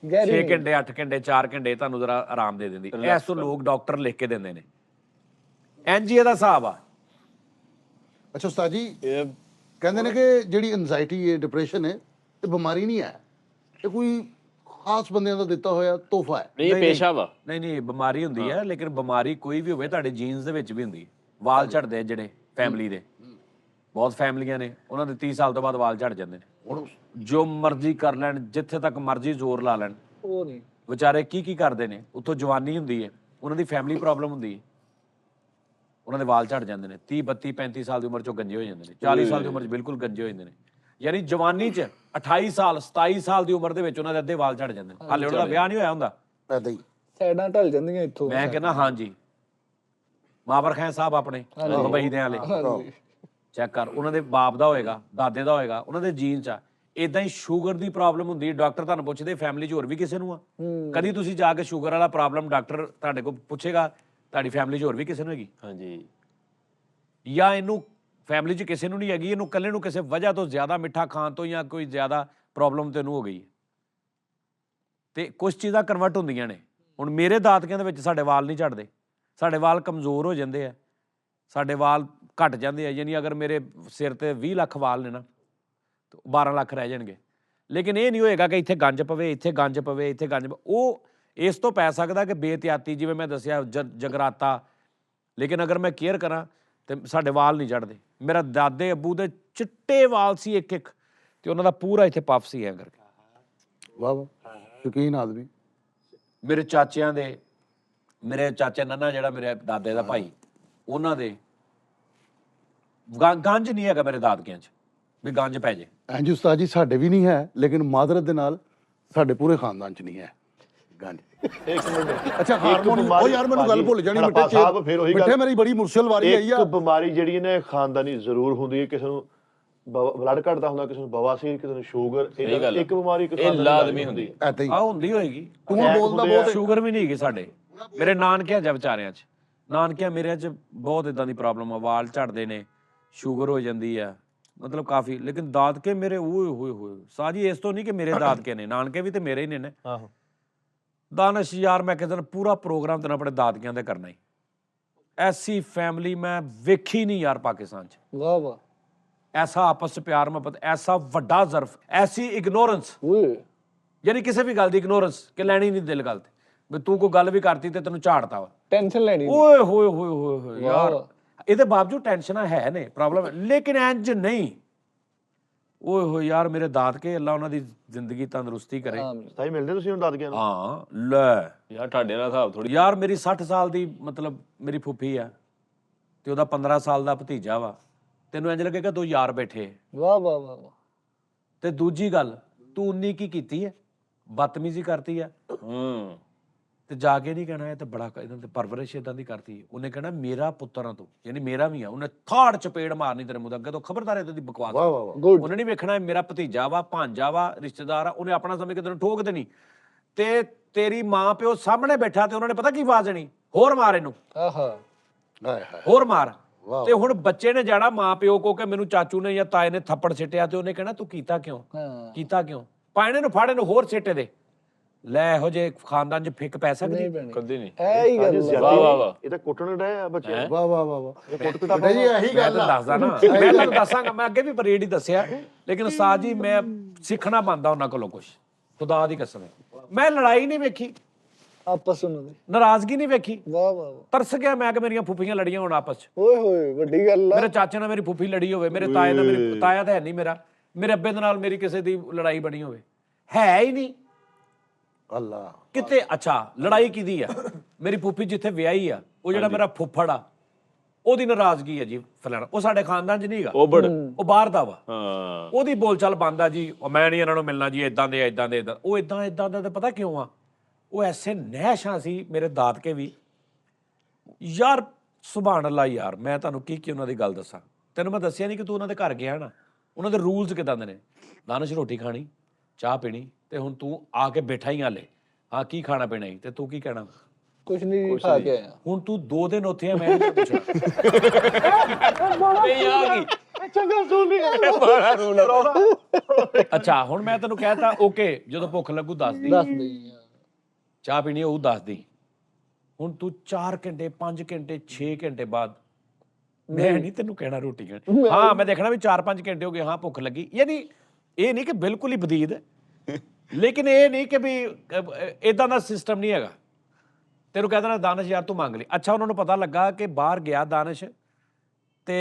6 ਘੰਟੇ 8 ਘੰਟੇ 4 ਘੰਟੇ ਤੁਹਾਨੂੰ ਜ਼ਰਾ ਆਰਾਮ ਦੇ ਦਿੰਦੀ। ਇਸ ਤੋਂ ਲੋਕ ਡਾਕਟਰ ਲਿਖ ਕੇ ਦਿੰਦੇ ਨੇ। ਐਨਜੀਏ ਦਾ ਹਿਸਾਬ ਆ। ਅੱਛਾ ਉਸਤਾਦ ਜੀ, ਇਹ ਕਹਿੰਦੇ ਨੇ ਕਿ ਜਿਹੜੀ ਐਂਜ਼ਾਈਟੀ ਹੈ, ਡਿਪਰੈਸ਼ਨ ਹੈ, ਇਹ ਬਿਮਾਰੀ ਨਹੀਂ ਹੈ, ਇਹ ਕੋਈ ਖਾਸ ਬੰਦਿਆਂ ਦਾ ਦਿੱਤਾ ਹੋਇਆ ਤੋਹਫਾ ਹੈ। ਨਹੀਂ, ਇਹ ਪੇਸ਼ਾ ਵਾ। ਨਹੀਂ ਬਿਮਾਰੀ ਹੁੰਦੀ ਹੈ, ਲੇਕਿਨ ਬਿਮਾਰੀ ਕੋਈ ਵੀ ਹੋਵੇ ਤੁਹਾਡੇ ਜੀਨਸ ਦੇ ਵਿੱਚ ਵੀ ਹੁੰਦੀ ਹੈ। ਵਾਲ ਝੜਦੇ ਜਿਹੜੇ ਫੈਮਿਲੀ ਦੇ, ਬਹੁਤ ਫੈਮਲੀਆਂ ਨੇ ਉਹਨਾਂ ਦੇ 30 ਸਾਲ ਤੋਂ ਬਾਅਦ ਵਾਲ ਝੜ ਜਾਂਦੇ ਨੇ। ਹੁਣ ਜੋ ਮਰਜ਼ੀ ਕਰ ਲੈਣ, ਜਿੱਥੇ ਤੱਕ ਮਰਜ਼ੀ ਜ਼ੋਰ ਲਾ ਲੈਣ, ਉਹ ਨਹੀਂ ਵਿਚਾਰੇ ਕੀ ਕਰਦੇ ਨੇ। ਉੱਥੋਂ ਜਵਾਨੀ ਹੁੰਦੀ ਹੈ, ਉਹਨਾਂ ਦੀ ਫੈਮਿਲੀ ਪ੍ਰੋਬਲਮ ਹੁੰਦੀ ਹੈ, ਉਹਨਾਂ ਦੇ ਵਾਲ ਝੜ ਜਾਂਦੇ ਨੇ। 30 32 35 ਸਾਲ ਦੀ ਉਮਰ 'ਚੋਂ ਗੰਜੇ ਹੋ ਜਾਂਦੇ ਨੇ। 40 ਸਾਲ ਦੀ ਉਮਰ 'ਚ ਬਿਲਕੁਲ ਗੰਜੇ ਹੋ ਜਾਂਦੇ ਨੇ। ਯਾਨੀ ਜਵਾਨੀ 'ਚ 28 ਸਾਲ 27 ਸਾਲ ਦੀ ਉਮਰ ਦੇ ਵਿੱਚ ਉਹਨਾਂ ਦੇ ਅੱਧੇ ਵਾਲ ਝੜ ਜਾਂਦੇ ਨੇ। ਹਾਲੇ ਉਹਨਾਂ ਦਾ ਵਿਆਹ ਨਹੀਂ ਹੋਇਆ ਹੁੰਦਾ। ਪੈਦਾ ਹੀ ਸਾਈਡਾਂ ਢਲ ਜਾਂਦੀਆਂ ਇੱਥੋਂ। ਮੈਂ ਕਹਿੰਦਾ ਹਾਂਜੀ, ਮਾਵਰ ਖਾਨ ਸਾਹਿਬ ਆਪਣੇ ਮੁੰਬਈ ਦੇ ਵਾਲੇ ਚੈੱਕ ਕਰ, ਉਹਨਾਂ ਦੇ ਬਾਪ ਦਾ ਹੋਏਗਾ, ਦਾਦੇ ਦਾ ਹੋਏਗਾ, ਉਹਨਾਂ ਦੇ ਜੀਨ 'ਚ ਆ। ਇਦਾਂ ਹੀ ਸ਼ੂਗਰ ਦੀ ਪ੍ਰੋਬਲਮ ਹੁੰਦੀ ਹੈ। ਡਾਕਟਰ ਤੁਹਾਨੂੰ ਪੁੱਛਦੇ ਫੈਮਿਲੀ 'ਚ ਹੋਰ ਵੀ ਕਿਸੇ ਨੂੰ ਆ? ਕਦੀ ਤੁਸੀਂ ਜਾ ਕੇ ਸ਼ੂਗਰ ਵਾਲਾ ਪ੍ਰੋਬਲਮ ਡਾਕਟਰ ਤੁਹਾਡੇ ਕੋਲ ਪੁੱਛੇਗਾ ਤੁਹਾਡੀ ਫੈਮਿਲੀ 'ਚ ਹੋਰ ਵੀ ਕਿਸੇ ਨੂੰ ਹੈਗੀ? ਹਾਂਜੀ। ਜਾਂ ਇਹਨੂੰ ਫੈਮਿਲੀ 'ਚ ਕਿਸੇ ਨੂੰ ਨਹੀਂ ਹੈਗੀ, ਇਹਨੂੰ ਇਕੱਲੇ ਨੂੰ ਕਿਸੇ ਵਜ੍ਹਾ ਤੋਂ ਜ਼ਿਆਦਾ ਮਿੱਠਾ ਖਾਣ ਤੋਂ ਜਾਂ ਕੋਈ ਜ਼ਿਆਦਾ ਪ੍ਰੋਬਲਮ ਤੈਨੂੰ ਹੋ ਗਈ। ਤੇ ਕੁਝ ਚੀਜ਼ਾਂ ਕਨਵਰਟ ਹੁੰਦੀਆਂ ਨੇ। ਹੁਣ ਮੇਰੇ ਦਾਦਕਿਆਂ ਦੇ ਵਿੱਚ ਸਾਡੇ ਵਾਲ ਨਹੀਂ ਝੜਦੇ, ਸਾਡੇ ਵਾਲ ਕਮਜ਼ੋਰ ਹੋ ਜਾਂਦੇ ਆ, ਸਾਡੇ ਵਾਲ ਘਟ ਜਾਂਦੇ ਆ। ਯਾਨੀ ਅਗਰ ਮੇਰੇ ਸਿਰ ਤੇ 20 ਲੱਖ ਵਾਲ ਨੇ ਨਾ, 12 ਲੱਖ ਰਹਿ ਜਾਣਗੇ। ਲੇਕਿਨ ਇਹ ਨਹੀਂ ਹੋਏਗਾ ਕਿ ਇੱਥੇ ਗੰਜ ਪਵੇ, ਇੱਥੇ ਗੰਜ ਪਵੇ, ਇੱਥੇ ਗੰਜ ਪਵੇ। ਉਹ ਇਸ ਤੋਂ ਪੈ ਸਕਦਾ ਕਿ ਬੇਹਤਿਆਤੀ, ਜਿਵੇਂ ਮੈਂ ਦੱਸਿਆ ਜਗਰਾਤਾ। ਲੇਕਿਨ ਅਗਰ ਮੈਂ ਕੇਅਰ ਕਰਾਂ ਤੇ ਸਾਡੇ ਵਾਲ ਨਹੀਂ ਝੜਦੇ। ਮੇਰਾ ਦਾਦੇ ਅੱਬੂ ਦੇ ਚਿੱਟੇ ਵਾਲ ਸੀ ਇੱਕ ਤੇ ਉਹਨਾਂ ਦਾ ਪੂਰਾ ਇੱਥੇ ਪਫ ਸੀ ਐਂ ਕਰਕੇ। ਵਾਹ ਵਾਹ, ਸ਼ੌਕੀਨ ਆਦਮੀ। ਮੇਰੇ ਚਾਚਿਆਂ ਦੇ, ਮੇਰੇ ਚਾਚਾ ਨੰਨਾ ਜਿਹੜਾ ਮੇਰੇ ਦਾਦੇ ਦਾ ਭਾਈ, ਉਹਨਾਂ ਦੇ ਗੰਜ ਨਹੀਂ ਹੈਗਾ ਮੇਰੇ ਦਾਦਕਿਆਂ 'ਚ ਵੀ ਗੰਜ ਪੈ ਜੇ। ਹਾਂਜੀ ਉਸਤਾਦ ਜੀ, ਸਾਡੇ ਵੀ ਨਹੀਂ ਹੈ, ਲੇਕਿਨ ਮਾਦਰਤ ਦੇ ਨਾਲ ਸਾਡੇ ਪੂਰੇ ਖਾਨਦਾਨ 'ਚ ਨਹੀਂ ਹੈ ਗੰਜ। ਇੱਕ ਮਿੰਟ। ਅੱਛਾ ਹਾਰਮੋਨ, ਉਹ ਯਾਰ ਮੈਨੂੰ ਗੱਲ ਭੁੱਲ ਜਾਣੀ। ਹੜੱਪਾ ਸਾਹਿਬ ਫਿਰ ਉਹੀ ਗੱਲ। ਮਿੱਠੇ ਮੇਰੀ ਬੜੀ ਮੁਸ਼ਕਿਲ ਵਾਰੀ ਆਈ ਆ। ਇੱਕ ਬਿਮਾਰੀ ਜਿਹੜੀ ਨੇ ਖਾਨਦਾਨੀ ਜ਼ਰੂਰ ਹੁੰਦੀ ਹੈ। ਕਿਸੇ ਨੂੰ ਬਲੱਡ ਘਟਦਾ ਹੁੰਦਾ, ਕਿਸੇ ਨੂੰ ਬਵਾਸੀਰ, ਕਿਸੇ ਨੂੰ ਸ਼ੂਗਰ। ਇੱਕ ਬਿਮਾਰੀ ਇੱਕ ਇਹ ਲਾਜ਼ਮੀ ਹੁੰਦੀ ਹੈ। ਐਦਾਂ ਹੀ ਆਹ ਹੁੰਦੀ ਹੋਏਗੀ। ਤੂੰ ਬੋਲਦਾ ਬਹੁਤ। ਸ਼ੂਗਰ ਵੀ ਨਹੀਂ ਹੈਗੀ ਸਾਡੇ, ਮੇਰੇ ਨਾਨਕਿਆਂ 'ਚ ਵਿਚਾਰਿਆਂ 'ਚ, ਨਾਨਕਿਆਂ ਮੇਰਿਆਂ 'ਚ ਬਹੁਤ ਇਦਾਂ ਦੀ ਪ੍ਰੋਬਲਮ ਆ। ਵਾਲ ਝੜਦੇ ਨੇ, ਸ਼ੂਗਰ ਹੋ ਜਾਂਦੀ ਆ, ਮਤਲਬ ਕਾਫੀ। ਲੇਕਿਨ ਦਾਦਕੇ ਮੇਰੇ ਓਏ ਹੋਏ ਹੋਏ ਸਾਜੀ, ਇਸ ਤੋਂ ਨਹੀਂ ਕਿ ਮੇਰੇ ਦਾਦਕੇ ਨੇ, ਨਾਨਕੇ ਵੀ ਤੇ ਮੇਰੇ ਹੀ ਨੇ। ਆਹੋ ਦਾਨਿਸ਼ ਯਾਰ, ਮੈਂ ਕਿਸੇ ਦਿਨ ਪੂਰਾ ਪ੍ਰੋਗਰਾਮ ਤੈਨੂੰ ਆਪਣੇ ਦਾਦਕਿਆਂ ਤੇ ਕਰਨਾ ਹੀ। ਐਸੀ ਫੈਮਿਲੀ ਮੈਂ ਵੇਖੀ ਨਹੀਂ ਯਾਰ ਪਾਕਿਸਤਾਨ 'ਚ। ਵਾਹ ਵਾਹ, ਐਸਾ ਆਪਸ 'ਚ ਪਿਆਰ ਮੁਹੱਬਤ, ਐਸਾ ਵੱਡਾ ਜ਼ਰਫ, ਐਸੀ ਇਗਨੋਰੈਂਸ। ਓਏ ਯਾਨੀ ਕਿਸੇ ਵੀ ਗੱਲ ਦੀ ਇਗਨੋਰੈਂਸ ਕਿ ਲੈਣੀ ਨਹੀਂ ਦਿਲ ਗੱਲ ਤੇ, ਵੀ ਤੂੰ ਕੋਈ ਗੱਲ ਵੀ ਕਰਤੀ ਤੇ ਤੈਨੂੰ ਝਾੜਤਾ ਵਾ। ਟੈਨਸ਼ਨ ਲੈਣੀ ਨੀ। ਓਏ ਹੋਏ ਹੋਏ ਹੋਏ ਹੋਏ ਯਾਰ। ਵਾਹ। ਇਹਦੇ ਬਾਵਜੂਦ ਟੈਨਸ਼ਨਾਂ ਹੈ ਨੇ, ਪ੍ਰੋਬਲਮ ਹੈ, ਲੇਕਿਨ ਇੰਜ ਨਹੀਂ। ਓਏ ਹੋਏ ਯਾਰ, ਮੇਰੇ ਦਾਦਕੇ, ਅੱਲਾ ਉਹਨਾਂ ਦੀ ਜ਼ਿੰਦਗੀ ਤੰਦਰੁਸਤੀ ਕਰੇ। ਸਹੀ ਮਿਲਦੇ ਤੁਸੀਂ ਹੁਣ ਦਾਦਕਿਆਂ ਨੂੰ? ਹਾਂ ਲੈ ਯਾਰ ਤੁਹਾਡੇ ਨਾਲ ਹਿਸਾਬ ਥੋੜੀ। ਯਾਰ, ਮੇਰੀ 60 ਸਾਲ ਦੀ ਮਤਲਬ ਮੇਰੀ ਫੁੱਫੀ ਆ ਤੇ ਉਹਦਾ 15 ਸਾਲ ਦਾ ਭਤੀਜਾ ਵਾ। ਤੈਨੂੰ ਇੰਜ ਲੱਗੇਗਾ ਦੋ ਯਾਰ ਬੈਠੇ। ਵਾਹ ਵਾਹ ਵਾਹ ਵਾਹ। ਤੇ ਦੂਜੀ ਗੱਲ, ਤੂੰ 19 ਕੀ ਕੀਤੀ ਹੈ, ਬਦਤਮੀਜ਼ੀ ਕਰਤੀ ਆ। ਤੇ ਜਾ ਕੇ ਨਹੀਂ ਕਹਿਣਾ ਇਹ ਤਾਂ ਬੜਾ ਇਹਨਾਂ ਤੇ ਪਰਵਰਿਸ਼ ਇਦਾਂ ਦੀ ਕਰਤੀ। ਉਹਨੇ ਕਹਿਣਾ ਮੇਰਾ ਪੁੱਤਰ ਆ ਤੂੰ, ਯਾਨੀ ਮੇਰਾ ਵੀ ਆ। ਉਹਨੇ ਥਾੜ ਚਪੇੜ ਮਾਰਨੀ ਤੇਰੇ ਮੂੰਹ ਅੱਗੇ ਤੋਂ। ਖਬਰਦਾਰ ਇਦਾਂ ਦੀ ਬਕਵਾਸ। ਵਾਹ ਵਾਹ ਵਾਹ। ਗੁੱਡ। ਉਹਨੇ ਨਹੀਂ ਵੇਖਣਾ ਮੇਰਾ ਭਤੀਜਾ ਵਾ, ਭਾਂਜਾ ਵਾ, ਰਿਸ਼ਤੇਦਾਰ ਆ। ਉਹਨੇ ਆਪਣਾ ਸਮਝ ਕੇ ਤੈਨੂੰ ਠੋਕ ਦੇਣੀ। ਤੇ ਤੇਰੀ ਮਾਂ ਪਿਓ ਸਾਹਮਣੇ ਬੈਠਾ ਤੇ ਉਹਨਾਂ ਨੇ ਪਤਾ ਕੀ ਆਵਾਜ਼ ਦੇਣੀ, ਹੋਰ ਮਾਰ ਇਹਨੂੰ, ਆਹਾ ਹਾਏ ਹਾਏ। ਹੋਰ ਮਾਰ। ਤੇ ਹੁਣ ਬੱਚੇ ਨੇ ਜਾਣਾ ਮਾਂ ਪਿਓ ਕੋ ਕਿ ਮੈਨੂੰ ਚਾਚੂ ਨੇ ਜਾਂ ਤਾਏ ਨੇ ਥੱਪੜ ਸਿੱਟਿਆ ਤੇ ਉਹਨੇ ਕਹਿਣਾ ਤੂੰ ਕੀਤਾ ਕਿਉਂ ਹਾਂ ਕੀਤਾ ਕਿਉਂ ਪਾਣੇ ਨੂੰ ਫਾੜੇ ਨੂੰ ਹੋਰ ਸਿੱਟੇ ਦੇ ਲੈ ਇਹੋ ਜੇ ਖਾਨਦਾਨ 'ਚ ਫਿੱਕ ਪੈ ਸਕਦੀ ਨਹੀਂ ਪੈਣੀ ਕਦੇ ਨਹੀਂ ਇਹ ਹੀ ਗੱਲ ਆ। ਵਾਹ ਵਾਹ ਵਾਹ ਇਹ ਤਾਂ ਕੁੱਟਣ ਡਏ ਆ ਬੱਚੇ ਵਾਹ ਵਾਹ ਵਾਹ ਵਾਹ ਇਹ ਕੁੱਟ ਕੇ ਬੇਟਾ ਜੀ ਇਹੀ ਮੈਂ ਗੱਲ ਤੁਹਾਨੂੰ ਆ ਦੱਸਦਾ ਨਾ ਮੈਂ ਤੁਹਾਨੂੰ ਦੱਸਾਂਗਾ ਮੈਂ ਅੱਗੇ ਵੀ ਪਰੇਡ ਹੀ ਦੱਸਿਆ ਲੇਕਿਨ ਉਸਤਾਦ ਜੀ ਮੈਂ ਸਿੱਖਣਾ ਬੰਦਾ ਉਹਨਾਂ ਕੋਲੋਂ ਕੁਝ ਖੁਦਾ ਦੀ ਕਸਮ ਹੈ ਮੈਂ ਲੜਾਈ ਨਹੀਂ ਵੇਖੀ ਆਪਸ ਨੂੰ ਨਾਰਾਜ਼ਗੀ ਨਹੀਂ ਵੇਖੀ ਵਾਹ ਵਾਹ ਵਾਹ। ਤਰਸ ਗਿਆ ਮੈਂ ਕਿ ਮੇਰੀਆਂ ਫੁੱਫੀਆਂ ਲੜੀਆਂ ਹੋਣ ਆਪਸ 'ਚ ਓਏ ਹੋਏ ਵੱਡੀ ਗੱਲ ਆ ਮੇਰੇ ਚਾਚੇ ਨਾਲ ਮੇਰੀ ਫੁੱਫੀ ਲੜੀ ਹੋਵੇ ਮੇਰੇ ਤਾਏ ਨਾਲ ਮੇਰੀ ਤਾਇਆ ਤਾਂ ਹੈ ਨਹੀਂ ਮੇਰਾ ਮੇਰੇ ਅੱਬੇ ਦੇ ਨਾਲ ਮੇਰੀ ਕਿਸੇ ਦੀ ਲੜਾਈ ਬਣੀ ਹੋਵੇ ਹੈ ਹੀ ਨਹੀਂ ਅੱਲਾ ਕਿਤੇ ਅੱਛਾ ਲੜਾਈ ਕਿਹਦੀ ਆ ਮੇਰੀ ਫੁੱਫੀ ਜਿੱਥੇ ਵਿਆਹੀ ਆ ਉਹ ਜਿਹੜਾ ਮੇਰਾ ਫੁੱਫੜ ਆ ਉਹਦੀ ਨਾਰਾਜ਼ਗੀ ਹੈ ਜੀ ਫਲਾਣਾ ਉਹ ਸਾਡੇ ਖਾਨਦਾਨ 'ਚ ਨਹੀਂ ਹੈਗਾ ਓਬੜ ਉਹ ਬਾਹਰ ਦਾ ਵਾ ਹਾਂ ਉਹਦੀ ਬੋਲਚਾਲ ਬੰਦ ਆ ਜੀ ਉਹ ਮੈਂ ਨਹੀਂ ਇਹਨਾਂ ਨੂੰ ਮਿਲਣਾ ਜੀ ਇਦਾਂ ਦੇ ਇਦਾਂ ਦੇ ਉਹ ਇਦਾਂ ਦਾ ਪਤਾ ਕਿਉਂ ਆ ਉਹ ਐਸੇ ਨਹਿਸ਼ਾਂ ਸੀ ਮੇਰੇ ਦਾਦਕੇ ਵੀ ਯਾਰ ਸੁਭਾਨ ਅੱਲਾ ਯਾਰ ਮੈਂ ਤੁਹਾਨੂੰ ਕੀ ਉਹਨਾਂ ਦੀ ਗੱਲ ਦੱਸਾਂ ਤੈਨੂੰ ਮੈਂ ਦੱਸਿਆ ਨਹੀਂ ਕਿ ਤੂੰ ਉਹਨਾਂ ਦੇ ਘਰ ਗਿਆ ਨਾ ਉਹਨਾਂ ਦੇ ਰੂਲਸ ਕਿਦਾਂ ਦੇ ਨੇ ਦਾਨਿਸ਼ ਰੋਟੀ ਖਾਣੀ ਚਾਹ ਪੀਣੀ ਤੇ ਹੁਣ ਤੂੰ ਆ ਕੇ ਬੈਠਾ ਹੀ ਹਾਲੇ ਹਾਂ ਕੀ ਖਾਣਾ ਪੀਣਾ ਹੀ ਤੇ ਤੂੰ ਕੀ ਕਹਿਣਾ ਕੁਛ ਨਹੀਂ ਖਾ ਕੇ ਆਇਆ ਹੁਣ ਤੂੰ 2 ਦਿਨ ਉੱਥੇ ਆ ਮੈਂ ਨਹੀਂ ਪੁੱਛਣਾ ਨਹੀਂ ਆ ਗਈ ਚੰਗਾ ਸੁਣ ਲਈ ਬਾਹਰ ਰੋਣਾ ਅੱਛਾ ਹੁਣ ਮੈਂ ਤੈਨੂੰ ਕਹਿਤਾ ਓਕੇ ਜਦੋਂ ਭੁੱਖ ਲੱਗੂ ਦੱਸ ਦੀ ਦੱਸ ਦਈ ਚਾਹ ਪੀਣੀ ਉਹ ਦੱਸ ਦੀ ਹੁਣ ਤੂੰ 4 ਘੰਟੇ 5 ਘੰਟੇ 6 ਘੰਟੇ ਬਾਅਦ ਮੈਂ ਨਹੀਂ ਤੈਨੂੰ ਕਹਿਣਾ ਰੋਟੀ ਖਾਣੀ ਹਾਂ ਮੈਂ ਦੇਖਣਾ ਵੀ 4-5 ਘੰਟੇ ਹੋ ਗਏ ਹਾਂ ਭੁੱਖ ਲੱਗੀ ਯਾਨੀ ਇਹ ਨਹੀਂ ਕਿ ਬਿਲਕੁਲ ਹੀ ਬਦੀਦ ਹੈ ਲੇਕਿਨ ਇਹ ਨਹੀਂ ਕਿ ਵੀ ਇਦਾਂ ਦਾ ਸਿਸਟਮ ਨਹੀਂ ਹੈਗਾ ਤੈਨੂੰ ਕਹਿ ਦੇਣਾ ਦਾਨਿਸ਼ ਯਾਰ ਤੂੰ ਮੰਗ ਲਈ ਅੱਛਾ ਉਹਨਾਂ ਨੂੰ ਪਤਾ ਲੱਗਾ ਕਿ ਬਾਹਰ ਗਿਆ ਦਾਨਿਸ਼ ਤੇ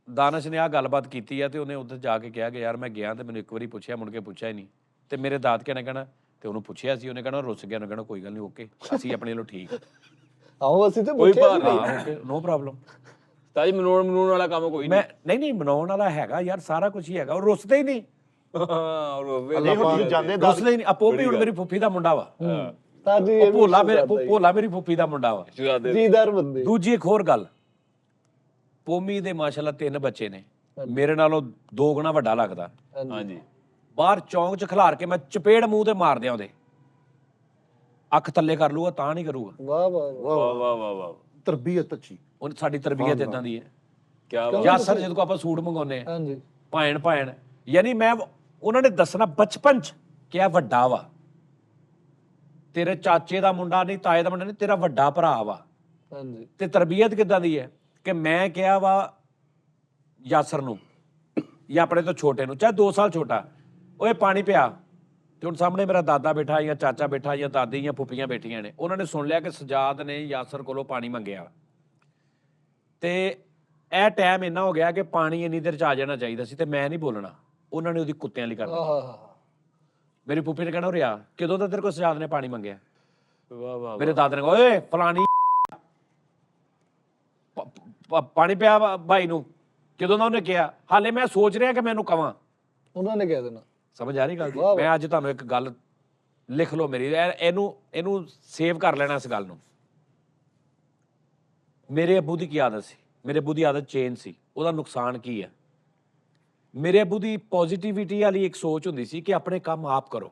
ਦਾਨਿਸ਼ ਨੇ ਆਹ ਗੱਲਬਾਤ ਕੀਤੀ ਆ ਤੇ ਉਹਨੇ ਉੱਥੇ ਜਾ ਕੇ ਕਿਹਾ ਕਿ ਯਾਰ ਮੈਂ ਗਿਆ ਤੇ ਮੈਨੂੰ ਇੱਕ ਵਾਰੀ ਪੁੱਛਿਆ ਮੁੜ ਕੇ ਪੁੱਛਿਆ ਹੀ ਨਹੀਂ ਤੇ ਮੇਰੇ ਦਾਦਕੇ ਨੇ ਕਹਿਣਾ ਤੇ ਉਹਨੂੰ ਪੁੱਛਿਆ ਸੀ ਉਹਨੇ ਕਹਿਣਾ ਰੁੱਸ ਗਿਆ ਉਹਨੇ ਕਹਿਣਾ ਕੋਈ ਗੱਲ ਨਹੀਂ ਓਕੇ ਅਸੀਂ ਆਪਣੇ ਵੱਲੋਂ ਠੀਕ ਆਹੋ ਅਸੀਂ ਤੇ ਕੋਈ ਪੁੱਛਿਆ ਭਾਰ ਨਹੀਂ ਹਾਂ ਓਕੇ ਨੋ ਪ੍ਰੋਬਲਮ ਤਾਜੀ ਮਨਾਉਣ ਵਾਲਾ ਕੰਮ ਕੋਈ ਮੈਂ ਨਹੀਂ ਬਣਾਉਣ ਵਾਲਾ ਹੈਗਾ ਯਾਰ ਸਾਰਾ ਕੁਝ ਹੀ ਹੈਗਾ ਉਹ ਰੁੱਸਦੇ ਹੀ ਨਹੀਂ ਨਹੀਂ ਹੁਣ ਤੁਸੀਂ ਜਾਂਦੇ ਰੁੱਸਦੇ ਹੀ ਨਹੀਂ ਆਪੋ ਵੀ ਹੁਣ ਮੇਰੀ ਫੁੱਫੀ ਦਾ ਮੁੰਡਾ ਵਾ ਤਾਜੀ ਉਹ ਭੋਲਾ ਮੇਰੀ ਫੁੱਫੀ ਦਾ ਮੁੰਡਾ ਵਾ ਜੀਦਾਰ ਬੰਦੇ ਦੂਜੀ ਇੱਕ ਹੋਰ ਗੱਲ ਪੋਮੀ ਦੇ ਮਾਸ਼ਾਅੱਲਾ 3 ਬੱਚੇ ਨੇ ਮੇਰੇ ਨਾਲੋਂ 2 ਗੁਣਾ ਵੱਡਾ ਲੱਗਦਾ ਹਾਂਜੀ ਬਾਹਰ ਚੌਂਕ 'ਚ ਖਿਲਾਰ ਕੇ ਮੈਂ ਚਪੇੜ ਮੂੰਹ ਤੇ ਮਾਰ ਦਿਆਂ ਉਹਦੇ ਅੱਖ ਥੱਲੇ ਕਰ ਲੂਗਾ ਤਾਂ ਨਹੀਂ ਕਰੂਗਾ ਵਾਹ ਵਾਹ ਵਾਹ ਵਾਹ ਵਾਹ ਵਾਹ ਵਾਹ ਤਰਬੀਅਤ ਅੱਛੀ ਉਹ ਸਾਡੀ ਤਰਬੀਅਤ ਇਦਾਂ ਦੀ ਹੈ ਕੀ ਬਾਤ ਯਾਸਰ ਜਦੋਂ ਆਪਾਂ ਸੂਟ ਮੰਗਾਉਂਦੇ ਆ ਹਾਂਜੀ ਭੈਣ ਯਾਨੀ ਮੈਂ ਉਹਨਾਂ ਨੇ ਦੱਸਣਾ ਬਚਪਨ 'ਚ ਕਿ ਆ ਵੱਡਾ ਵਾ ਤੇਰੇ ਚਾਚੇ ਦਾ ਮੁੰਡਾ ਨਹੀਂ ਤਾਏ ਦਾ ਮੁੰਡਾ ਨਹੀਂ ਤੇਰਾ ਵੱਡਾ ਭਰਾ ਵਾ ਹਾਂਜੀ ਤੇ ਤਰਬੀਅਤ ਕਿੱਦਾਂ ਦੀ ਹੈ ਕਿ ਮੈਂ ਕਿਹਾ ਵਾ ਯਾਸਰ ਨੂੰ ਜਾਂ ਆਪਣੇ ਤੋਂ ਛੋਟੇ ਨੂੰ ਚਾਹੇ 2 ਸਾਲ ਛੋਟਾ ਓਏ ਪਾਣੀ ਪਿਆ ਤੇ ਹੁਣ ਸਾਹਮਣੇ ਮੇਰਾ ਦਾਦਾ ਬੈਠਾ ਜਾਂ ਚਾਚਾ ਬੈਠਾ ਜਾਂ ਦਾਦੀ ਜਾਂ ਫੁੱਫੀਆਂ ਬੈਠੀਆਂ ਨੇ ਉਹਨਾਂ ਨੇ ਸੁਣ ਲਿਆ ਕਿ ਸਜਾਦ ਨੇ ਯਾਸਰ ਕੋਲੋਂ ਪਾਣੀ ਮੰਗਿਆ ਤੇ ਇਹ ਟਾਈਮ ਇੰਨਾ ਹੋ ਗਿਆ ਕਿ ਪਾਣੀ ਇੰਨੀ ਦੇਰ ਚ ਆ ਜਾਣਾ ਚਾਹੀਦਾ ਸੀ ਤੇ ਮੈਂ ਨਹੀਂ ਬੋਲਣਾ ਉਹਨਾਂ ਨੇ ਉਹਦੀ ਕੁੱਤਿਆਂ ਲਈ ਕਰਨਾ ਆਹਾ ਮੇਰੀ ਫੁੱਫੀ ਨੇ ਕਹਿਣਾ ਰਿਆ ਕਿਦੋਂ ਦਾ ਤੇਰੇ ਕੋਲ ਸਜਾਦ ਨੇ ਪਾਣੀ ਮੰਗਿਆ ਵਾਹ ਵਾਹ ਮੇਰੇ ਦਾਦੇ ਨੇ ਕਿਹਾ ਓਏ ਫਲਾਣੀ ਪਾਣੀ ਪਿਆ ਭਾਈ ਨੂੰ ਕਿਦੋਂ ਦਾ ਉਹਨੇ ਕਿਹਾ ਹਾਲੇ ਮੈਂ ਸੋਚ ਰਿਹਾ ਕਿ ਮੈਨੂੰ ਕਵਾਂ ਉਹਨਾਂ ਨੇ ਕਹਿ ਦੇਣਾ ਸਮਝ ਆ ਰਹੀ ਗੱਲ ਦੀ ਮੈਂ ਅੱਜ ਤੁਹਾਨੂੰ ਇੱਕ ਗੱਲ ਲਿਖ ਲਓ ਮੇਰੀ ਇਹਨੂੰ ਸੇਵ ਕਰ ਲੈਣਾ ਇਸ ਗੱਲ ਨੂੰ ਮੇਰੇ ਅੱਬੂ ਦੀ ਕੀ ਆਦਤ ਸੀ ਮੇਰੇ ਅੱਬੂ ਦੀ ਆਦਤ ਚੇਨ ਸੀ ਉਹਦਾ ਨੁਕਸਾਨ ਕੀ ਹੈ ਮੇਰੇ ਅੱਬੂ ਦੀ ਪੋਜ਼ਿਟਿਵਿਟੀ ਵਾਲੀ ਇੱਕ ਸੋਚ ਹੁੰਦੀ ਸੀ ਕਿ ਆਪਣੇ ਕੰਮ ਆਪ ਕਰੋ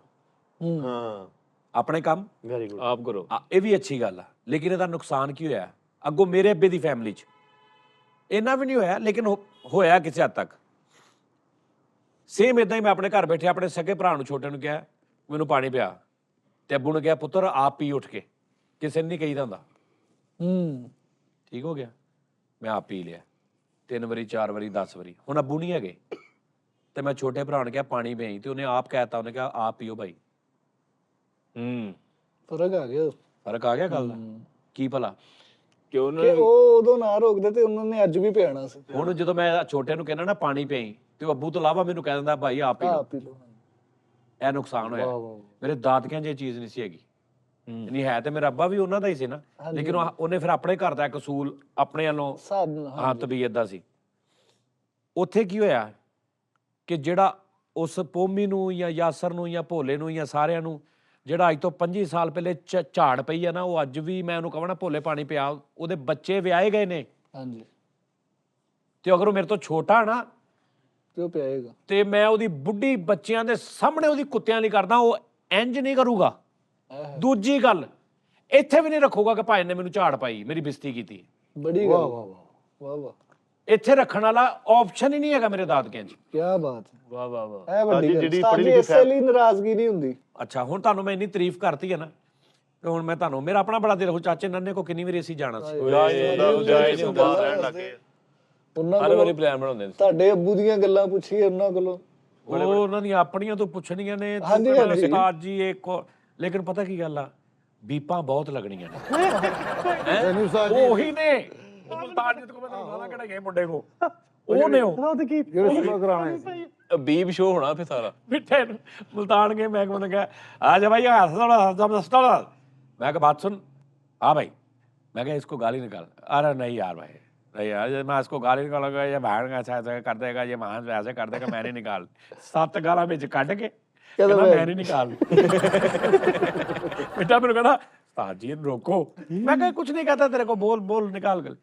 ਹਾਂ ਆਪਣੇ ਕੰਮ ਵੈਰੀ ਗੁੱਡ ਆਪ ਕਰੋ ਇਹ ਵੀ ਅੱਛੀ ਗੱਲ ਆ ਲੇਕਿਨ ਇਹਦਾ ਨੁਕਸਾਨ ਕੀ ਹੋਇਆ ਅੱਗੋਂ ਮੇਰੇ ਅੱਬੇ ਦੀ ਫੈਮਿਲੀ 'ਚ ਇੰਨਾ ਵੀ ਨਹੀਂ ਹੋਇਆ ਲੇਕਿਨ ਹੋਇਆ ਕਿਸੇ ਹੱਦ ਤੱਕ ਸੇਮ ਇਦਾਂ ਹੀ ਮੈਂ ਆਪਣੇ ਘਰ ਬੈਠੇ ਆਪਣੇ ਸਕੇ ਭਰਾ ਨੂੰ ਛੋਟੇ ਨੂੰ ਕਿਹਾ ਮੈਨੂੰ ਪਾਣੀ ਪਿਆ ਤੇ ਅੱਬੂ ਨੇ ਕਿਹਾ ਪੁੱਤਰ ਆਪ ਪੀ ਉੱਠ ਕੇ ਕਿਸੇ ਨੇ ਨਹੀਂ ਕਹੀਦਾ ਹੁੰਦਾ ਠੀਕ ਹੋ ਗਿਆ ਮੈਂ ਆਪ ਪੀ ਲਿਆ 3 ਵਾਰੀ 4 ਵਾਰੀ 10 ਵਾਰੀ ਹੁਣ ਅੱਬੂ ਨਹੀਂ ਹੈਗੇ ਤੇ ਮੈਂ ਛੋਟੇ ਭਰਾ ਨੂੰ ਕਿਹਾ ਪਾਣੀ ਪਈ ਤੇ ਉਹਨੇ ਆਪ ਕਹਿਤਾ ਉਹਨੇ ਕਿਹਾ ਆਪ ਪੀਓ ਭਾਈ ਫਰਕ ਆ ਗਿਆ ਫਰਕ ਆ ਗਿਆ ਗੱਲ ਦਾ ਕੀ ਭਲਾ ਕਿ ਉਹਨਾਂ ਕਿ ਉਹ ਉਦੋਂ ਨਾ ਰੋਕਦੇ ਤੇ ਉਹਨਾਂ ਨੇ ਅੱਜ ਵੀ ਪਿਆਣਾ ਸੀ ਹੁਣ ਜਦੋਂ ਮੈਂ ਛੋਟੇ ਨੂੰ ਕਹਿੰਦਾ ਨਾ ਪਾਣੀ ਪਈ ਤੇ ਉਹ ਅੱਬੂ ਤੋਂ ਇਲਾਵਾ ਮੈਨੂੰ ਕਹਿ ਦਿੰਦਾ ਭਾਈ ਆਪ ਪੀ ਲਓ ਪੀ ਲਓ ਇਹ ਨੁਕਸਾਨ ਹੋਇਆ ਮੇਰੇ ਦਾਦਕਿਆਂ 'ਚ ਇਹ ਚੀਜ਼ ਨਹੀਂ ਸੀ ਹੈਗੀ ਨਹੀਂ ਹੈ ਤੇ ਮੇਰਾ ਅੱਬਾ ਵੀ ਉਹਨਾਂ ਦਾ ਹੀ ਸੀ ਨਾ ਲੇਕਿਨ ਉਹਨੇ ਫਿਰ ਆਪਣੇ ਘਰ ਦਾ ਇੱਕ ਅਸੂਲ ਆਪਣੇ ਵੱਲੋਂ ਸਾਬ ਨਾਲ ਹਾਂ ਤਬੀਅਤ ਦਾ ਸੀ ਉੱਥੇ ਕੀ ਹੋਇਆ ਕਿ ਜਿਹੜਾ ਉਸ ਪੋਮੀ ਨੂੰ ਜਾਂ ਯਾਸਰ ਨੂੰ ਜਾਂ ਭੋਲੇ ਨੂੰ ਜਾਂ ਸਾਰਿਆਂ ਨੂੰ ਜਿਹੜਾ ਅੱਜ ਤੋਂ 25 ਸਾਲ ਪਹਿਲੇ ਝਾੜ ਪਈ ਆ ਨਾ ਉਹ ਅੱਜ ਵੀ ਮੈਂ ਉਹਨੂੰ ਕਹਾਂ ਨਾ ਭੋਲੇ ਪਾਣੀ ਪਿਆ ਉਹਦੇ ਬੱਚੇ ਵਿਆਹੇ ਗਏ ਨੇ ਹਾਂਜੀ ਤੇ ਅਗਰ ਉਹ ਮੇਰੇ ਤੋਂ ਛੋਟਾ ਨਾ ਕਿਉਂ ਪਿਆਏਗਾ ਤੇ ਮੈਂ ਉਹਦੀ ਬੁੱਢੀ ਬੱਚਿਆਂ ਦੇ ਸਾਹਮਣੇ ਉਹਦੀ ਕੁੱਤਿਆਂ ਲਈ ਕਰਦਾ ਉਹ ਇੰਜ ਨਹੀਂ ਕਰੂਗਾ ਦੂਜੀ ਗੱਲ ਇੱਥੇ ਵੀ ਨਹੀਂ ਰੱਖੂਗਾ ਕਿ ਭਾਈ ਨੇ ਮੈਨੂੰ ਝਾੜ ਪਾਈ ਮੇਰੀ ਬਿਸਤੀ ਕੀਤੀ ਬੜੀ ਗੱਲ ਵਾਹ ਵਾਹ ਵਾਹ ਇੱਥੇ ਰੱਖਣ ਵਾਲਾ ਆਪਸ਼ਨ ਹੀ ਨਹੀਂ ਹੈਗਾ ਮੇਰੇ ਦਾਦਕਿਆਂ 'ਚ। ਕੀ ਬਾਤ ਹੈ, ਵਾਹ ਵਾਹ ਵਾਹ। ਇਹ ਵੱਡੀ ਗੱਲ ਜਿਹੜੀ ਉਸਤਾਦ ਪੜ੍ਹੀ ਜੀ, ਲਿਖੀ ਇਸੇ ਲਈ ਨਾਰਾਜ਼ਗੀ ਨਹੀਂ ਹੁੰਦੀ। ਅੱਛਾ ਹੁਣ ਤੁਹਾਨੂੰ ਮੈਂ ਇੰਨੀ ਤਾਰੀਫ ਕਰਤੀ ਹੈ ਨਾ, ਤੇ ਹੁਣ ਮੈਂ ਤੁਹਾਨੂੰ, ਮੇਰਾ ਆਪਣਾ ਬੜਾ ਦਿਲ ਹੋ, ਚਾਚੇ ਨੰਨੇ ਕੋ ਕਿੰਨੀ ਵਾਰੀ ਅਸੀਂ ਜਾਣਾ ਸੀ। ਉਹਨਾਂ ਹਰ ਕੋਲੋਂ ਵਾਰੀ ਪਲਾਨ ਬਣਾਉਂਦੇ ਨੇ। ਤੁਹਾਡੇ ਅੱਬੂ ਦੀਆਂ ਗੱਲਾਂ ਪੁੱਛੀਏ ਉਹਨਾਂ ਕੋਲੋਂ, ਉਹ ਉਹਨਾਂ ਦੀਆਂ ਆਪਣੀਆਂ ਤੋਂ ਪੁੱਛਣੀਆਂ ਨੇ, ਤੂੰ ਹਾਂਜੀ, ਕਹਿੰਦਾ ਹਾਂਜੀ। ਉਸਤਾਦ ਜੀ ਇੱਕ ਲੇਕਿਨ ਪਤਾ ਕੀ ਗੱਲ ਆ, ਬੀਪਾਂ ਬਹੁਤ ਲੱਗਣੀਆਂ ਨੇ। ਨਹੀਂ ਉਸਤਾਦ ਜੀ ਉਹੀ ਨੇ ਉਹ ਮੁਲਤਾਨ ਜਿੱਤ ਕੋ ਮੈਂ ਤੁਹਾਨੂੰ ਗਾਲਾਂ ਕਢਾਈਆਂ ਮੁੰਡੇ ਕੋ, ਉਹ ਨੇ ਉਹ ਜਿਹੜੇ ਸੁਪਰ ਕਰਾਣੇ ਸੀ। ਬੀਬ ਸ਼ੋ ਹੋਣਾ ਫਿਰ ਸਾਰਾ। ਮਿੱਠੇ ਨੂੰ मुल्तान के मैं कहने गया आजा भाई हाथ थोड़ा मैं कहा बात सुन। हाँ भाई, मैं कहा इसको गाली निकाल। अरे नहीं यार भाई, नहीं यार मैं इसको गाली निकालूंगा, ये बहन का ऐसा कर देगा, ये महान ऐसे कर देगा, मैं नहीं निकाल। 7 गाला बिच कट के कहना मैं नहीं निकाल। बेटा मैंने कहना उस्ताद जी रोको, मैं कहा कुछ नहीं कहता तेरे को, बोल बोल निकाल कर।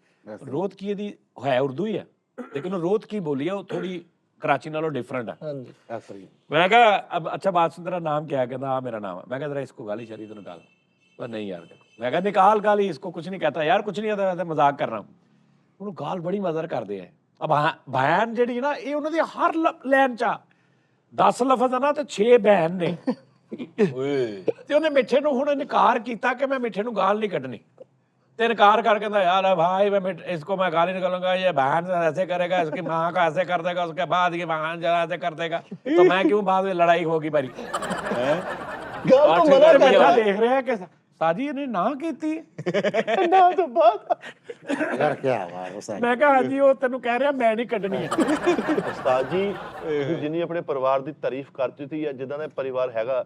रोत की यदि है उर्दू ही है, लेकिन वो रोत की बोली है वो थोड़ी कराची नालों डिफरेंट है। ਹਾਂਜੀ ਐਸਾ ਹੀ मैं कहा अब अच्छा बात सुन, तेरा नाम क्या है? कहता हाँ मेरा नाम है। मैं कहता इसको गाली शरी तो निकाल। पर नहीं यार, मैं कहा निकाल गाली, इसको कुछ नहीं कहता यार, कुछ नहीं आता, मैं मजाक कर रहा हूँ। ਉਹਨੂੰ ਗਾਲ ਬੜੀ ਮਜ਼ਰ ਕਰਦੇ ਆ। ਅਬ ਬੈਨ ਜਿਹੜੀ ਨਾ ਇਹ ਉਹਨਾਂ ਦੀ ਹਰ ਲਾਈਨ ਚ 10 ਲਫ਼ਜ਼ ਆ ਨਾ ਤੇ 6 ਬੈਨ ਨੇ। ਓਏ ਤੇ ਉਹਨੇ ਮਿੱਠੇ ਨੂੰ ਹੁਣ ਇਨਕਾਰ ਕੀਤਾ ਕਿ ਮੈਂ ਮਿੱਠੇ ਨੂੰ ਗਾਲ ਨਹੀਂ ਕੱਢਣੀ, ਤੇ इनकार कर कहता यार भाई मैं इसको मैं गाली निकालूंगा, ये बहन ऐसे करेगा, इसकी माँ का ऐसे कर देगा, उसके बाद ये बहन जरा ऐसे कर देगा, तो मैं क्यों बाद में लड़ाई होगी मेरी। ਗੱਲ ਤੋਂ ਮਨਾ ਕਰ बच्चा देख रहे हैं कि साजी ने ना की थी ਨਾ ਤੋਂ ਬਾਅਦ ਯਾਰ ਕੀ ਆਵਾਜ਼ ਉਸਤਾਦ। मैं कहा हाजी वो तेन कह रहा मैं नहीं कटनी है। ਉਸਤਾਦ ਜੀ ਤੁਸੀਂ ਜਿੰਨੀ ਆਪਣੇ ਪਰਿਵਾਰ ਦੀ ਤਾਰੀਫ ਕਰ ਦਿੱਤੀ ਹੈ, ਜਿੱਦਾਂ ਦਾ ਪਰਿਵਾਰ ਹੈਗਾ,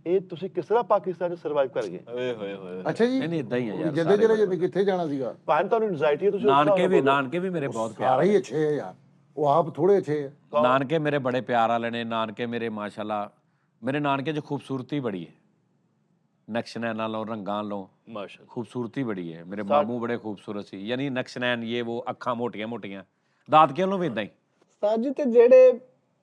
ਇਹ ਤੁਸੀਂ ਕਿਸ ਤਰ੍ਹਾਂ ਪਾਕਿਸਤਾਨ 'ਚ ਸਰਵਾਈਵ ਕਰ ਗਏ? ਓਏ ਹੋਏ ਹੋਏ। ਅੱਛਾ ਜੀ, नहीं इदा ही है यार, ਜਿੱਦੇ ਜਿਹੜੇ ਜਿੱਦੇ ਕਿੱਥੇ ਜਾਣਾ ਸੀਗਾ? ਭਾਵੇਂ ਤੁਹਾਨੂੰ ਐਂਜ਼ਾਈਟੀ ਹੈ, ਤੁਸੀਂ ਉਸ नानके ਹਿਸਾਬ भी ਨਾਲ ਬੋਲੋ। नानके भी मेरे बहुत प्यार ਸਾਰੇ ਹੀ ਅੱਛੇ ਆ ਯਾਰ, ਉਹ ਆਪ ਥੋੜੇ ਅੱਛੇ ਆ। नानके मेरे बड़े प्यार वाले ने, नानके मेरे माशाल्लाह, मेरे नानके च खूबसूरती बड़ी है, नक्शनैन लो रंगां लो ਮਾਸ਼ਾਅੱਲਾ। खूबसूरती बड़ी है। मेरे मामू बड़े खूबसूरत सी, यानी नक्शनैन ये वो अखा मोटियां मोटियां, दादकियां लो भी इदां ही। ਉਸਤਾਦ ਜੀ ਤੇ ਜਿਹੜੇ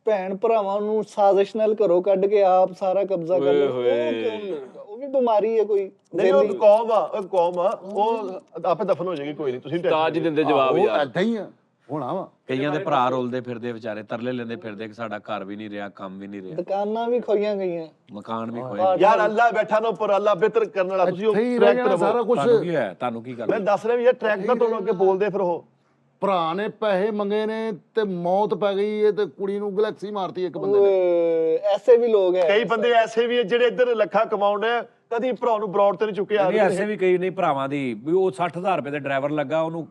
ਭੈਣ ਭਰਾਵਾਂ ਨੂੰ ਸਾਜ਼ਿਸ਼ ਨਾਲ ਘਰੋਂ ਕੱਢ ਕੇ ਆਪ ਸਾਰਾ ਕਬਜ਼ਾ ਕਰ ਲਓ, ਉਹ ਕਿਉਂ ਲੋਗਾ? ਉਹ ਵੀ ਬਿਮਾਰੀ ਹੈ ਕੋਈ। ਨਹੀਂ ਉਹ ਕੌਮ ਆ, ਉਹ ਕੌਮ ਆ, ਉਹ ਆਪੇ ਦਫਨ ਹੋ ਜਾਏਗੀ, ਕੋਈ ਨਹੀਂ, ਤੁਸੀਂ ਉਸਤਾਦ ਜੀ ਦਿੰਦੇ ਜਵਾਬ ਉਹ ਯਾਰ। ਏਦਾਂ ਹੀ ਆ ਹੋਣਾ ਵਾ। ਕਈਆਂ ਦੇ ਭਰਾ ਰੋਲਦੇ ਫਿਰਦੇ ਵਿਚਾਰੇ, ਤਰਲੇ ਲੈਂਦੇ ਫਿਰਦੇ ਕਿ ਸਾਡਾ ਘਰ ਵੀ ਨਹੀਂ ਰਿਹਾ, ਕੰਮ ਵੀ ਨਹੀਂ ਰਿਹਾ, ਦੁਕਾਨਾਂ ਵੀ ਖੋਈਆਂ ਗਈਆਂ। ਮਕਾਨ ਵੀ ਖੋਏ। ਯਾਰ ਅੱਲਾ ਬੈਠਾ ਨਾ ਉੱਪਰ, ਅੱਲਾ ਬਿਹਤਰ ਕਰਨ ਵਾਲਾ, ਤੁਸੀਂ ਉਹ ਇੱਥੇ ਹੀ ਰਹਿ ਟਰੈਕ ਜਾਣਾ ਕਰੋ। ਸਾਰਾ ਕੁਝ। ਤੁਹਾਨੂੰ ਕੀ ਹੋਇਆ? ਤੁਹਾਨੂੰ ਕੀ ਮੈਂ ਗੱਲ? ਦੱਸ ਰਿਹਾ ਵੀ ਯਾਰ ਟਰੈਕ ਦਾ ਤੁਹਾਨੂੰ ਅੱਗੇ ਬੋਲਦੇ ਫਿਰ ਉਹ ਭਰਾ ਨੇ ਪੈਸੇ ਮੰਗੇ ਨੇ ਤੇ ਮੌਤ ਪੈ ਗਈ ਹੈ ਤੇ ਕੁੜੀ ਨੂੰ ਗਲੈਕਸੀ ਮਾਰਤੀ ਇੱਕ ਬੰਦੇ ਨੇ। ਓਏ, ਐਸੇ ਵੀ ਲੋਕ ਹੈ। ਕਈ ਬੰਦੇ ਐਸੇ ਵੀ ਆ ਜਿਹੜੇ ਇੱਧਰ ਲੱਖਾਂ ਕਮਾਉਂਦੇ ਆ, ਕਦੀ ਭਰਾ ਨੂੰ ਬਰੌਡ ਤੇ ਨਹੀਂ ਚੁੱਕਿਆ। ਨਹੀਂ ਐਸੇ ਵੀ ਕਈ ਨਹੀਂ ਭਰਾਵਾਂ ਦੀ ਵੀ ਉਹ 60,000 ਰੁਪਏ ਦੇ ਡਰਾਈਵਰ ਲੱਗਾ, ਉਹਨੂੰ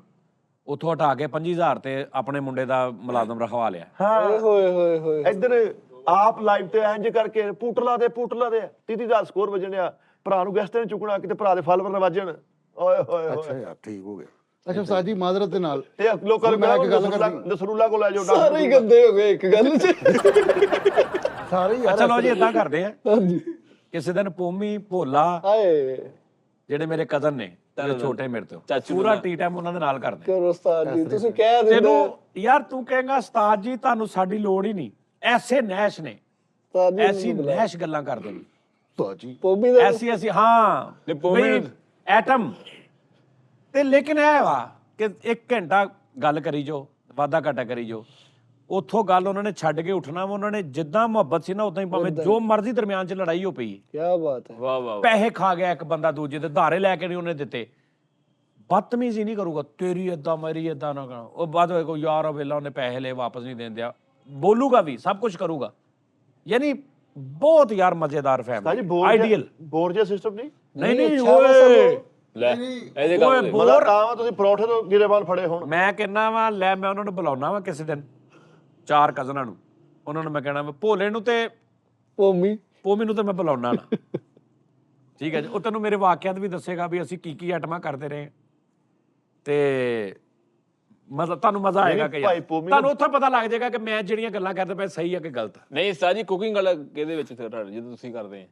ਉੱਥੋਂ ਹਟਾ ਕੇ 25,000 ਤੇ ਆਪਣੇ ਮੁੰਡੇ ਦਾ ਮੁਲਾਜ਼ਮ ਰਖਵਾ ਲਿਆ। ਓਏ ਹੋਏ ਹੋਏ ਹੋਏ। ਇੱਧਰ ਆਪ ਲਾਈਵ ਤੇ ਇੰਜ ਕਰਕੇ ਪੁੱਟਲਾ ਦੇ 30,000 ਸਕੋਰ ਵਜਣਿਆ, ਭਰਾ ਨੂੰ ਗੈਸਟ ਤੇ ਨਹੀਂ ਚੁੱਕਣਾ, ਕਿਤੇ ਭਰਾ ਦੇ ਫਾਲੋਅਰ ਨਾ ਵੱਜਣ। ਓਏ ਹੋਏ ਅੱਛਾ ਹੋਏ। ਯਾਰ ਠੀਕ ਹੋ ਗਿਆ। ਅੱਛਾ ਉਸਤਾਦ ਜੀ ਮਾਜ਼ਰਤ ਦੇ ਨਾਲ ਤੇ ਲੋਕਾਂ ਨੂੰ ਮੈਂ ਇੱਕ ਗੱਲ ਕਹਿੰਦਾ ਕਰਨੀ। ਨਸਰੁੱਲਾ ਕੋਲ ਲੈ ਜਾਓ, ਸਾਰੇ ਹੀ ਗੰਦੇ ਹੋ ਗਏ ਇੱਕ ਗੱਲ 'ਚ। ਸਾਰੇ ਹੀ ਯਾਰ ਚਲੋ ਜੀ ਇਦਾਂ ਕਰਦੇ ਆ, ਹਾਂਜੀ। ਕਿਸੇ ਦਿਨ ਪੋਮੀ ਭੋਲਾ ਹਾਏ ਜਿਹੜੇ ਮੇਰੇ ਕਜ਼ਨ ਨੇ, ਜਿਹੜੇ ਛੋਟੇ ਮੇਰੇ ਤੋਂ, ਚਾਚੂ ਪੂਰਾ ਟੀ ਟਾਈਮ ਉਹਨਾਂ ਦੇ ਨਾਲ ਕਰਦੇ। ਕਰੋ ਉਸਤਾਦ ਜੀ, ਤੁਸੀਂ ਕਹਿ ਦਿੰਦੇ ਤੈਨੂੰ ਯਾਰ ਤੂੰ ਕਹੇਗਾ ਉਸਤਾਦ ਜੀ ਤੁਹਾਨੂੰ ਸਾਡੀ ਲੋੜ ਹੀ ਨਹੀਂ, ਐਸੇ ਨੈਸ਼ ਨੇ, ਉਸਤਾਦ ਜੀ ਐਸੀ ਨੈਸ਼ ਗੱਲਾਂ ਕਰਦੇ ਨੇ, ਉਸਤਾਦ ਜੀ ਪੋਬੀ ਦਾ ਐਸੀ ਐਸੀ ਹਾਂ ਨਹੀਂ, ਪੋਮੀ ਬਈ ਐਟਮ ਤੇ। ਲੇਕਿਨ ਇਹ ਵਾ ਕਿ 1 ਘੰਟਾ ਗੱਲ ਕਰੀ ਜੋ, ਵਾਧਾ ਘਾਟਾ ਕਰੀ ਜੋ, ਉੱਥੋਂ ਗੱਲ ਉਹਨਾਂ ਨੇ ਛੱਡ ਕੇ ਉੱਠਣਾ ਵਾ। ਉਹਨਾਂ ਨੇ ਜਿੱਦਾਂ ਮੁਹੱਬਤ ਸੀ ਨਾ ਉਦਾਂ ਹੀ, ਭਾਵੇਂ ਜੋ ਮਰਜ਼ੀ ਦਰਮਿਆਨ 'ਚ ਲੜਾਈ ਹੋ ਪਈ, ਕੀ ਬਾਤ ਹੈ। ਵਾਹ ਵਾਹ। ਪੈਸੇ ਖਾ ਗਿਆ ਇੱਕ ਬੰਦਾ ਦੂਜੇ ਦੇ, ਧਾਰੇ ਲੈ ਕੇ ਨਹੀਂ ਉਹਨੇ ਦਿੱਤੇ, ਬਦਤਮੀਜ਼ੀ ਨਹੀਂ ਕਰੂਗਾ, ਤੇਰੀ ਏਦਾਂ ਮੇਰੀ ਏਦਾਂ ਨਾ ਕਰਨਾ। ਉਹ ਬਾਅਦ ਵਿੱਚ ਕੋਈ ਯਾਰ ਵੇਲਾ ਉਹਨੇ ਪੈਸੇ ਲਏ ਵਾਪਸ ਨਹੀਂ ਦਿੰਦਿਆ, ਬੋਲੂਗਾ ਵੀ, ਸਭ ਕੁਝ ਕਰੂਗਾ। ਯਾਨੀ ਬਹੁਤ ਯਾਰ ਮਜ਼ੇਦਾਰ ਸਾਜੀ ਫੈਮਿਲੀ, ਆਈਡੀਅਲ। ਬੋਰ ਜਿਹਾ ਸਿਸਟਮ ਨਹੀਂ ਨਹੀਂ ਓਏ ਲੈ ਇਹਦੇ ਕੰਮ ਦੇ। ਮਜ਼ਾ ਤਾਂ ਵਾ ਤੁਸੀਂ ਪਰੌਠੇ ਤੋਂ ਗਿਰੇਬਾਨ ਫੜੇ ਹੁਣ। ਮੈਂ ਕਹਿੰਦਾ ਵਾ ਲੈ, ਮੈਂ ਉਹਨਾਂ ਨੂੰ ਬੁਲਾਉਣਾ ਵਾ ਕਿਸੇ ਦਿਨ, 4 ਕਜ਼ਨਾਂ ਨੂੰ, ਉਹਨਾਂ ਨੂੰ ਮੈਂ ਕਹਿਣਾ ਵਾ ਭੋਲੇ ਨੂੰ ਤੇ ਪੋਮੀ ਨੂੰ ਤੇ ਮੈਂ ਬੁਲਾਉਣਾ ਨਾ। ਠੀਕ ਹੈ ਜੀ, ਉਹ ਤੈਨੂੰ ਮੇਰੇ ਵਾਕਿਆਤ ਵੀ ਦੱਸੇਗਾ ਵੀ ਅਸੀਂ ਕੀ ਆਈਟਮਾਂ ਕਰਦੇ ਰਹੇ, ਤੇ ਮਤਲਬ ਤੁਹਾਨੂੰ ਮਜ਼ਾ ਆਏਗਾ ਕਿ ਯਾਰ ਤੁਹਾਨੂੰ ਉੱਥੇ ਪਤਾ ਲੱਗ ਜਾਏਗਾ ਕਿ ਮੈਂ ਜਿਹੜੀਆਂ ਗੱਲਾਂ ਕਰਦਾ ਪਿਆ ਸਹੀ ਹੈ ਕਿ ਗਲਤ। ਨਹੀਂ ਉਸਤਾਦ ਜੀ, ਕੁਕਿੰਗ ਵਾਲਾ ਕਿਹਦੇ ਵਿੱਚ ਫਿਰ ਜਦੋਂ ਤੁਸੀਂ ਕਰਦੇ ਆ?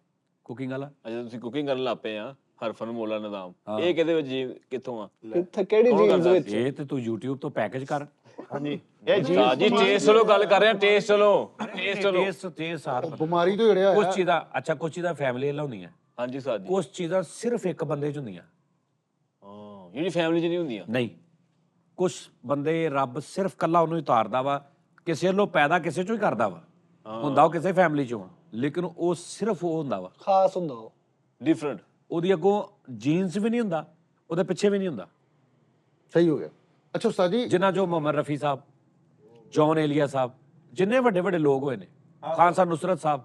ਕੁਕਿੰਗ ਵਾਲਾ ਜਦੋਂ ਤੁਸੀਂ ਕੁਕਿੰਗ ਕਰਨ ਲੱਗ ਪਏ ਆ, ਹਰਫਨ ਮੋਲਾ ਨਿਜ਼ਾਮ, ਇਹ ਕਿਹਦੇ ਵਿੱਚ ਜੀ ਕਿੱਥੋਂ ਆ? ਕਿੱਥੇ ਕਿਹੜੀ ਜੀਨਸ ਵਿੱਚ? ਇਹ ਤੇ ਤੂੰ YouTube ਤੋਂ ਪੈਕੇਜ ਕਰ। ਹਾਂਜੀ ਇਹ ਜੀ ਉਸਤਾਦ ਜੀ ਟੇਸਟ ਚਲੋ ਗੱਲ ਕਰ ਰਹੇ ਆ, ਟੇਸਟ ਚਲੋ ਟੇਸਟ ਸਾਰ ਬਿਮਾਰੀ ਤੋਂ ਜੜਿਆ ਕੁਝ ਚੀਜ਼ਾਂ, ਅੱਛਾ ਕੁਝ ਚੀਜ਼ਾਂ ਫੈਮਿਲੀ ਨਾਲ ਹੁੰਦੀਆਂ, ਹਾਂਜੀ ਉਸਤਾਦ ਜੀ। ਕੁਝ ਚੀਜ਼ਾਂ ਸਿਰਫ ਇੱਕ ਬੰਦੇ 'ਚ ਹੁੰਦੀਆਂ। ਹਾਂ ਜਿਹੜੀ ਫੈਮਿਲੀ 'ਚ ਨਹੀਂ ਹੁੰਦੀਆਂ। ਨਹੀਂ ਕੁਝ ਬੰਦੇ ਰੱਬ ਸਿਰਫ ਕੱਲਾ ਉਹਨੂੰ ਹੀ ਉਤਾਰਦਾ ਵਾ, ਕਿਸੇ ਵੱਲੋਂ ਪੈਦਾ ਕਿਸੇ ਚੋਂ ਹੀ ਕਰਦਾ ਵਾ, ਹੁੰਦਾ ਉਹ ਕਿਸੇ ਫੈਮਿਲੀ ਚੋਂ, ਲੇਕਿਨ ਉਹ ਸਿਰਫ ਉਹ ਹੁੰਦਾ ਵਾ, ਖਾਸ ਹੁੰਦਾ ਉਹ। ਡਿਫਰੈਂਟ। ਉਹਦੀ ਅੱਗੋਂ ਜੀਨਸ ਵੀ ਨਹੀਂ ਹੁੰਦਾ, ਉਹਦੇ ਪਿੱਛੇ ਵੀ ਨਹੀਂ ਹੁੰਦਾ। ਸਹੀ ਹੋ ਗਿਆ। ਅੱਛਾ ਉਸਤਾਦ ਜੀ, ਜਿਨ੍ਹਾਂ ਜੋ ਮੁਹੰਮਦ ਰਫੀ ਸਾਹਿਬ, ਜੌਨ ਏਲੀਆ ਸਾਹਿਬ, ਜਿੰਨੇ ਵੱਡੇ ਵੱਡੇ ਲੋਕ ਹੋਏ ਨੇ, ਖਾਨ ਸਾਹਿਬ ਨੁਸਰਤ ਸਾਹਿਬ,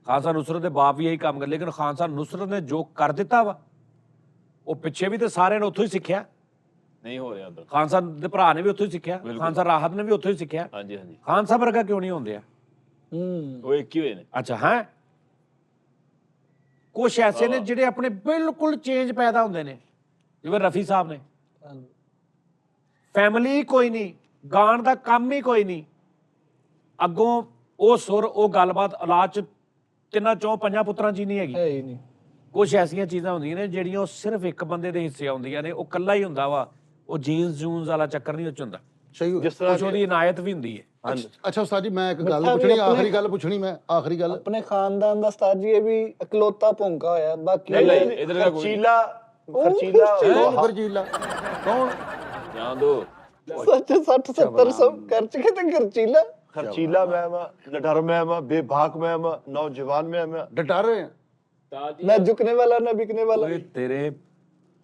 ਖਾਨ ਸਾਹਿਬ ਨੁਸਰਤ ਦੇ ਬਾਪ ਵੀ ਇਹੀ ਕੰਮ ਕਰ, ਲੇਕਿਨ ਖਾਨ ਸਾਹਿਬ ਨੁਸਰਤ ਨੇ ਜੋ ਕਰ ਦਿੱਤਾ ਵਾ, ਉਹ ਪਿੱਛੇ ਵੀ ਤੇ ਸਾਰਿਆਂ ਨੇ ਉੱਥੋਂ ਹੀ ਸਿੱਖਿਆ। ਨਹੀਂ ਹੋ ਰਿਹਾ ਉਧਰ। ਖਾਨ ਸਾਹਿਬ ਦੇ ਭਰਾ ਨੇ ਵੀ ਉੱਥੋਂ ਹੀ ਸਿੱਖਿਆ, ਖਾਨ ਸਾਹਿਬ ਰਾਹਤ ਨੇ ਵੀ ਉੱਥੋਂ ਹੀ ਸਿੱਖਿਆ। ਹਾਂਜੀ ਹਾਂਜੀ, ਖਾਨ ਸਾਹਿਬ ਵਰਗਾ ਕਿਉਂ ਨਹੀਂ ਹੁੰਦੇ ਆ? ਉਹ ਇੱਕ ਹੀ ਹੋਏ ਨੇ। ਅੱਛਾ ਹੈ, ਕੁਛ ਐਸੇ ਨੇ ਜਿਹੜੇ ਆਪਣੇ ਬਿਲਕੁਲ ਚੇਂਜ ਪੈਦਾ ਹੁੰਦੇ ਨੇ, ਜਿਵੇਂ ਰਫੀ ਸਾਹਿਬ ਨੇ। ਫੈਮਿਲੀ ਕੋਈ ਨਹੀਂ, ਗਾਣ ਦਾ ਕੰਮ ਹੀ ਕੋਈ ਨਹੀਂ, ਅੱਗੋਂ ਉਹ ਸੁਰ ਉਹ ਗੱਲਬਾਤ ਔਲਾਦ ਚ 3-4-5 ਪੁੱਤਰਾਂ ਚ ਹੀ ਨਹੀਂ ਹੈਗੀ। ਹੈ ਹੀ ਨਹੀਂ। ਕੁਛ ਐਸੀਆਂ ਚੀਜ਼ਾਂ ਹੁੰਦੀਆਂ ਨੇ ਜਿਹੜੀਆਂ ਉਹ ਸਿਰਫ ਇੱਕ ਬੰਦੇ ਦੇ ਹਿੱਸੇ ਆਉਂਦੀਆਂ ਨੇ, ਉਹ ਕੱਲਾ ਹੀ ਹੁੰਦਾ ਵਾ, ਉਹ ਜੀਨਸ ਜੂਨਸ ਵਾਲਾ ਚੱਕਰ ਨਹੀਂ ਉਹ ਚ ਹੁੰਦਾ, ਸਹੀ ਹੋ ਗਿਆ। ਜਿਸ ਤਰ੍ਹਾਂ ਕੁਛ ਉਹਦੀ ਇਨਾਇਤ ਵੀ ਹੁੰਦੀ ਹੈ। ਅੱਛਾ ਉਸਤਾਦ ਜੀ, ਮੈਂ ਇੱਕ ਗੱਲ ਮਿੱਠਾ ਵੀ ਪੁੱਛਣੀ, ਆਪਣੇ- ਆਖਰੀ ਗੱਲ ਪੁੱਛਣੀ, ਮੈਂ ਆਖਰੀ ਗੱਲ। ਆਪਣੇ ਖਾਨਦਾਨ ਦਾ ਉਸਤਾਦ ਜੀ ਇਹ ਵੀ ਇਕਲੌਤਾ ਭੌਂਕਾ ਹੋਇਆ, ਬਾਕੀ ਨਹੀਂ, ਇੱਧਰ ਦਾ ਕੋਈ ਖਰਚੀਲਾ ਖਰਚੀਲਾ ਕੌਣ ਖਰਚੀਲਾ? ਕੌਣ? ਜਾਂ ਦੋ ਸੱਚ 60-70 ਸੌ ਖਰਚ ਕੇ ਤੇ ਖਰਚੀਲਾ। ਖਰਚੀਲਾ ਮੈਮ ਆ, ਨਡਰ ਮੈਮ ਆ, ਬੇਬਾਕ ਮੈਮ ਆ, ਨੌਜਵਾਨ ਮੈਮ ਆ ਡਟਾ ਰਹੇ ਆ। ਨਾ ਝੁਕਨੇ ਵਾਲਾ ਨਾ ਬਿਕਨੇ ਵਾਲਾ। ਓਏ ਤੇਰੇ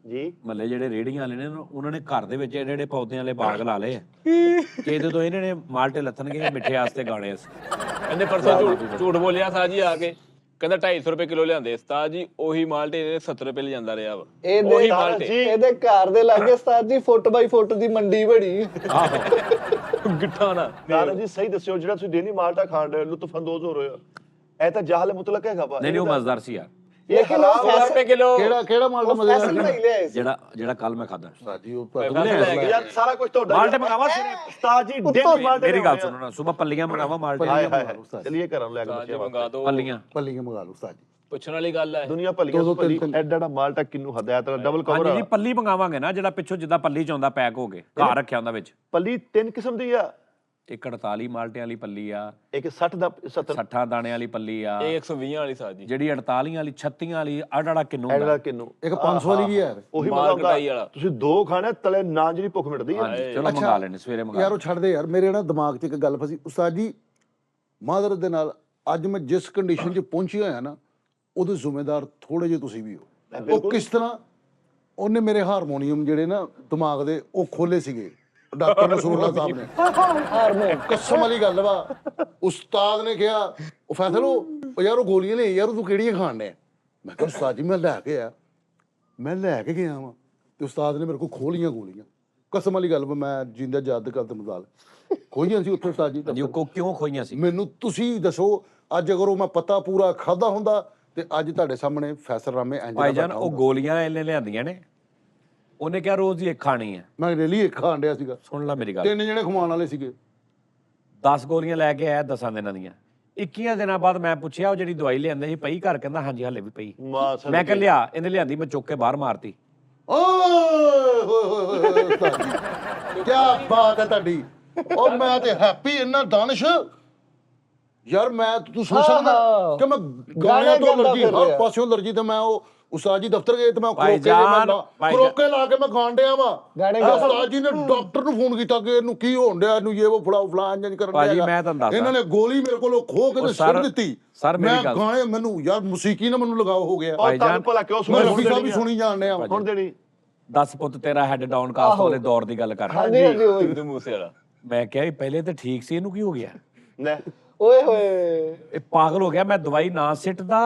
ਜੀ। ਮੱਲੇ ਜਿਹੜੇ ਰੇੜੀਆਂ ਵਾਲੇ ਨੇ ਉਹਨਾਂ ਨੇ ਘਰ ਦੇ ਵਿੱਚ ਜਿਹੜੇ ਜਿਹੜੇ ਪੌਦਿਆਂ ਵਾਲੇ ਬਾਗ ਲਾ ਲਏ ਆ, ਕਿ ਇਹਦੇ ਤੋਂ ਇਹਨਾਂ ਨੇ ਮਾਲਟੇ ਲੱਥਣਗੇ ਮਿੱਠੇ ਵਾਸਤੇ ਗਾਣੇ ਅਸੀਂ। ਇਹਨੇ ਪਰਸੋਂ ਝੂਠ ਬੋਲਿਆ ਸਾਹ ਜੀ ਆ ਕੇ, ਕਹਿੰਦਾ 250 ਰੁਪਏ ਕਿਲੋ ਲਿਆਂਦੇ ਉਸਤਾਦ ਜੀ, ਉਹੀ ਮਾਲਟੇ ਇਹਨੇ 70 ਰੁਪਏ ਲੈ ਜਾਂਦਾ ਰਿਹਾ ਵਾ। ਇਹਦੇ ਉਹੀ ਮਾਲਟੇ ਇਹਦੇ ਘਰ ਦੇ ਲਾਗੇ ਉਸਤਾਦ ਜੀ ਫੁੱਟ ਬਾਈ ਫੁੱਟ ਦੀ ਮੰਡੀ ਬਣੀ। ਗਿੱਠਾ ਨਾ। ਨਾਨਾ ਜੀ ਸਹੀ ਦੱਸਿਓ, ਜਿਹੜਾ ਤੁਸੀਂ ਡੇਲੀ ਮਾਲਟਾ ਖਾਣ ਰਹੇ ਹੋ, ਲੁਤਫ ਅੰਦੋਜ਼ ਹੋ ਰਹੇ ਹੋ, ਇਹ ਤਾਂ ਜਾਹਲ ਮੁਤਲਕ ਹੈਗਾ ਵਾ। ਨਹੀਂ ਉਹ ਮਜ਼ੇਦਾਰ ਸੀ ਯਾਰ, ਲੇਕਿਨ ਉਹ 100 ਰੁਪਏ ਕਿਲੋ। ਕਿਹੜਾ ਮਾਲਟਾ ਮਜ਼ੇਦਾਰ ਫੈਸਲ ਨਹੀਂ ਲਿਆਏ ਸੀ। ਜਿਹੜਾ ਕੱਲ ਮੈਂ ਖਾਦਾ। ਉਸਤਾਦ ਜੀ, ਉਹ ਯਾਰ ਸਾਰਾ ਕੁਝ ਤੁਹਾਡਾ ਮਾਲਟੇ ਮੰਗਾਵਾ ਸਿਰੇ। ਉਸਤਾਦ ਜੀ ਡੇਲੀ ਮਾਲਟੇ ਮੇਰੀ ਗੱਲ ਸੁਣੋ ਨਾ, ਸਵੇਰ ਪੱਲੀਆਂ ਮੰਗਾਵਾ ਮਾਲਟੇ ਹਾਏ ਦੀਆਂ। ਹਾਏ ਚਲਿਏ ਘਰਾਂ ਲੈ ਕੇ ਜੀ ਬੱਚਿਆਂ ਮੰਗਾ ਦੋ। ਪੱਲੀਆਂ ਪੱਲੀਆਂ ਮੰਗਾ ਲਓ ਉਸਤਾਦ ਜੀ। ਪੁੱਛਣ ਵਾਲੀ ਗੱਲ ਹੈ। ਦੁਨੀਆ ਭਲੀਆਂ ਦੋ- ਦੋ- ਭਲੀ ਤਿੰਨ- ਐਡਾ ਮਾਲਟਾ ਕਿੰਨੂੰ ਹਦਾਇਤ ਨਾਲ ਡਬਲ ਕਵਰ ਹਾਂਜੀ ਆ। ਜੀ, ਪੱਲੀ ਮੰਗਾਵਾਂਗੇ ਨਾ, ਜਿਹੜਾ ਪਿੱਛੋਂ ਜਿੱਦਾਂ ਪੱਲੀ ਚ ਆਉਂਦਾ ਪੈਕ ਹੋ ਕੇ ਘਰ ਰੱਖਿਆ ਹੁੰਦਾ ਵਿੱਚ। ਪੱਲੀ 3 ਕਿਸਮ ਦੀ ਆ, ਇੱਕ 48 ਮਾਲਟਿਆਂ ਵਾਲੀ ਪੱਲੀ ਆ, ਇੱਕ 60 ਦਾ 70 60 ਦਾਣਿਆਂ ਵਾਲੀ ਪੱਲੀ ਆ, ਇਹ 120 ਵਾਲੀ ਸਾਹ ਜੀ, ਜਿਹੜੀ 48 ਵਾਲੀ 36 ਵਾਲੀ ਅੜਾ ਕਿੰਨੂ ਐਡਾ ਹੁੰਦਾ। ਕਿੰਨੂੰ ਇੱਕ 500 ਵਾਲੀ ਵੀ ਹੈ ਯਾਰ। ਉਹੀ ਮਾਰ ਮਜ਼ਾ ਹੁੰਦਾ। ਕਟਾਈ ਵਾਲਾ। ਤੁਸੀਂ 2 ਖਾਣੇ ਤਲੇ ਨਾ ਜਿਹੜੀ ਭੁੱਖ ਮਿਟਦੀ ਆ। ਹਾਂਜੀ ਚਲੋ ਮੰਗਾ ਲੈਣੇ, ਸਵੇਰੇ ਮੰਗਾ ਯਾਰ ਉਹ ਛੱਡ ਦੇ ਯਾਰ, ਮੇਰੇ ਨਾ ਦਿਮਾਗ 'ਚ ਇੱਕ ਗੱਲ ਫਸੀ ਉਸਤਾਦ ਜੀ। ਮਾਦਰਤ ਦੇ ਨਾਲ ਅੱਜ ਮੈਂ ਜਿਸ ਕੰਡੀਸ਼ਨ 'ਚ ਪਹੁੰਚੀ ਹੋਇਆ ਨਾ, ਉਹਦੇ ਜ਼ਿੰਮੇਦਾਰ ਥੋੜੇ ਜਿਹੇ ਤੁਸੀਂ ਵੀ ਹੋ। ਉਹ ਕਿਸ ਤਰ੍ਹਾਂ ਉਹਨੇ ਮੇਰੇ ਹਾਰਮੋਨੀਅਮ ਜਿਹੜੇ ਨਾ ਦਿਮਾਗ ਦੇ ਉਹ ਖੋਲੇ ਸੀਗੇ ਡਾਕਟਰ ਨਸਰੁੱਲਾ ਸਾਹਿਬ ਨੇ। ਹਾਰਮੋਨ ਕਸਮ ਵਾਲੀ ਗੱਲ ਵਾ, ਉਸਤਾਦ ਨੇ ਕਿਹਾ ਉਹ ਫੈਸਲ ਉਹ ਯਾਰ ਉਹ ਗੋਲੀਆਂ ਲੈ ਯਾਰ, ਤੂੰ ਕਿਹੜੀਆਂ ਖਾਣ ਡਿਆ? ਮੈਂ ਕਿਹਾ ਉਸਤਾਦ ਜੀ ਮੈਂ ਲੈ ਕੇ ਗਿਆ ਵਾਂ, ਤੇ ਉਸਤਾਦ ਨੇ ਮੇਰੇ ਕੋਲ ਖੋਲੀਆਂ ਗੋਲੀਆਂ। ਕਸਮ ਵਾਲੀ ਗੱਲ ਵਾ, ਮੈਂ ਜਿੰਦਾ ਯਾਦ ਕਰਦਾ ਮਜ਼ਾਲ ਖੋਈਆਂ ਸੀ ਉੱਥੇ ਉਸਤਾਦ ਜੀ। ਜੀ ਉਹ ਕਿਉਂ ਖੋਈਆਂ ਸੀ? ਮੈਨੂੰ ਤੁਸੀਂ ਦੱਸੋ, ਅੱਜ ਅਗਰ ਉਹ ਮੈਂ ਪਤਾ ਪੂਰਾ ਖਾਦਾ ਹੁੰਦਾ ਤੇ ਅੱਜ ਤੁਹਾਡੇ ਸਾਹਮਣੇ ਫੈਸਲ ਰਾਮੇ ਇੰਜ ਭਾਈ ਜਾਨ ਉਹ ਗੋਲੀਆਂ ਇਹਨੇ ਲਿਆਂਦੀਆਂ ਨੇ, ਉਹਨੇ ਕਿਹਾ ਰੋਜ਼ ਹੀ ਇੱਕ ਖਾਣੀ ਹੈ। ਮੈਂ ਰੈਲੀ ਇੱਕ ਖਾਣ ਡਿਆ ਸੀਗਾ, ਸੁਣ ਲੈ ਮੇਰੀ ਗੱਲ, 3 ਜਣੇ ਖਵਾਉਣ ਵਾਲੇ ਸੀਗੇ। 10 ਗੋਲੀਆਂ ਲੈ ਕੇ ਆਇਆ 10 ਦਿਨਾਂ ਦੀਆਂ। 21 ਦਿਨਾਂ ਬਾਅਦ ਮੈਂ ਪੁੱਛਿਆ ਉਹ ਜਿਹੜੀ ਦਵਾਈ ਲਿਆਂਦੇ ਸੀ ਪਈ ਘਰ? ਕਹਿੰਦਾ ਹਾਂਜੀ ਹਾਲੇ ਵੀ ਪਈ। ਮੈਂ ਕਿਹਾ ਲਿਆ, ਇਹਨੇ ਲਿਆਂਦੀ, ਮੈਂ ਚੁੱਕ ਕੇ ਬਾਹਰ ਮਾਰਤੀ। ਓਏ ਹੋਏ ਹੋਏ ਹੋਏ ਉਸਤਾਦ ਜੀ, ਕੀ ਬਾਤ ਹੈ ਤੁਹਾਡੀ। ਉਹ ਮੈਂ ਤੇ ਹੈਪੀ ਇੰਨਾ ਦਾਨਿਸ਼ ਯਾਰ, ਮੈਂ ਤੂੰ ਸੁਣ ਸਕਦਾ ਕਿ ਮੈਂ ਗਾਣਿਆਂ ਤੋਂ ਅਲਰਜੀ, ਹਰ ਪਾਸਿਓਂ ਅਲਰਜੀ। ਤੇ ਮੈਂ ਉਹ ਉਸਤਾਦ ਜੀ ਦਫ਼ਤਰ ਗਏ ਤੇ ਮੈਂ ਖਰੋਕੇ ਲਾ ਕੇ ਮੈਂ ਗਾਣ ਡਿਆ ਵਾ। ਉਸਤਾਦ ਜੀ ਨੇ ਡਾਕਟਰ ਨੂੰ ਫੋਨ ਕੀਤਾ ਕਿ ਇਹਨੂੰ ਕੀ ਹੋਣ ਡਿਆ, ਇਹਨੂੰ ਇਹ ਫਲਾ ਇੰਜ ਕਰਨ ਡਿਆ। ਭਾਜੀ ਮੈਂ ਤੁਹਾਨੂੰ ਦੱਸਦਾ, ਇਹਨਾਂ ਨੇ ਗੋਲੀ ਮੇਰੇ ਕੋਲੋਂ ਖੋ ਕੇ ਤੇ ਸੁੱਟ ਦਿੱਤੀ। ਸਰ ਮੇਰੀ ਗੱਲ, ਗਾਣੇ ਮੈਨੂੰ ਯਾਰ ਮੌਸੀਕੀ ਨਾਲ ਮੈਨੂੰ ਲਗਾਓ ਹੋ ਗਿਆ। ਭਾਈ ਜਾਨ ਭਲਾ ਕਿਉਂ ਮੈਂ ਰਫੀ ਸਾਹਿਬ ਵੀ ਸੁਣੀ ਜਾਣ ਡਿਆ ਹੁਣ ਦੇਣੀ 10 ਪੁੱਤ ਤੇਰਾ ਹੈਡ ਡਾਊਨ ਕਾਸਟ ਵਾਲੇ ਦੌਰ ਦੀ ਗੱਲ ਕਰ। ਹਾਂਜੀ ਹਾਂਜੀ ਓਏ ਸਿੱਧੂ ਮੂਸੇ ਵਾਲਾ। ਮੈਂ ਕਿਹਾ ਵੀ ਪਹਿਲੇ ਤਾਂ ਠੀਕ ਸੀ, ਇਹਨੂੰ ਕੀ ਹੋ ਗਿਆ? ਲੈ ਓਏ ਹੋਏ। ਇਹ ਪਾਗਲ ਹੋ ਗਿਆ। ਮੈਂ ਦਵਾਈ ਨਾ ਸਿੱਟਦਾ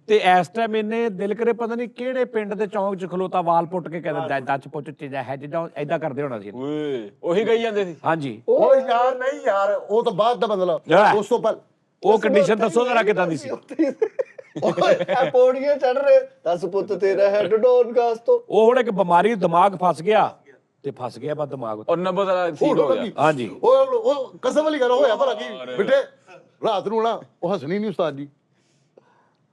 ਤੇ ਇਸ ਟਾਈਮ ਇਹਨੇ ਦਿਲ ਕਰੇ ਪਤਾ ਨਹੀਂ ਕਿਹੜੇ ਪਿੰਡ ਦੇ ਚੌਂਕ 'ਚ ਖਲੋਤਾ ਵਾਲ ਪੁੱਟ ਕੇ ਕਹਿੰਦਾ ਦੱਚ ਪੁੱਟ ਚੀਜ਼ਾ ਹੈ ਜਿੱਦਾਂ ਐਦਾਂ ਕਰਦੇ ਹੋਣਾ ਸੀ। ਓਏ ਉਹੀ ਗਈ ਜਾਂਦੇ ਸੀ। ਹਾਂਜੀ ਓਏ ਯਾਰ ਨਹੀਂ ਯਾਰ, ਉਹ ਤਾਂ ਬਾਅਦ ਦਾ ਬਦਲਾ। ਉਸ ਤੋਂ ਪਹਿਲਾਂ ਉਹ ਕੰਡੀਸ਼ਨ ਦੱਸੋ ਜ਼ਰਾ ਕਿਦਾਂ ਦੀ ਸੀ? ਓਏ ਪੌੜੀਆਂ ਚੜ ਰਹੇ 10 ਪੁੱਤ ਤੇਰਾ ਹੈਡ ਡਾਊਨ ਕਾਸ ਤੋਂ। ਉਹ ਹੁਣ ਇੱਕ ਬਿਮਾਰੀ, ਦਿਮਾਗ ਫਸ ਗਿਆ ਤੇ ਫਸ ਗਿਆ ਬਾ ਦਿਮਾਗ। ਔਰ 90 ਦਾ ਸੀਟ ਹੋ ਗਿਆ। ਹਾਂਜੀ ਉਹ ਕਸਮ ਵਾਲੀ ਗੱਲ ਹੋਇਆ ਭਲਾ ਕੀ ਬੇਟੇ, ਰਾਤ ਨੂੰ ਨਾ ਉਹ ਹੱਸਣੀ ਨਹੀਂ ਉਸਤਾਦ ਜੀ।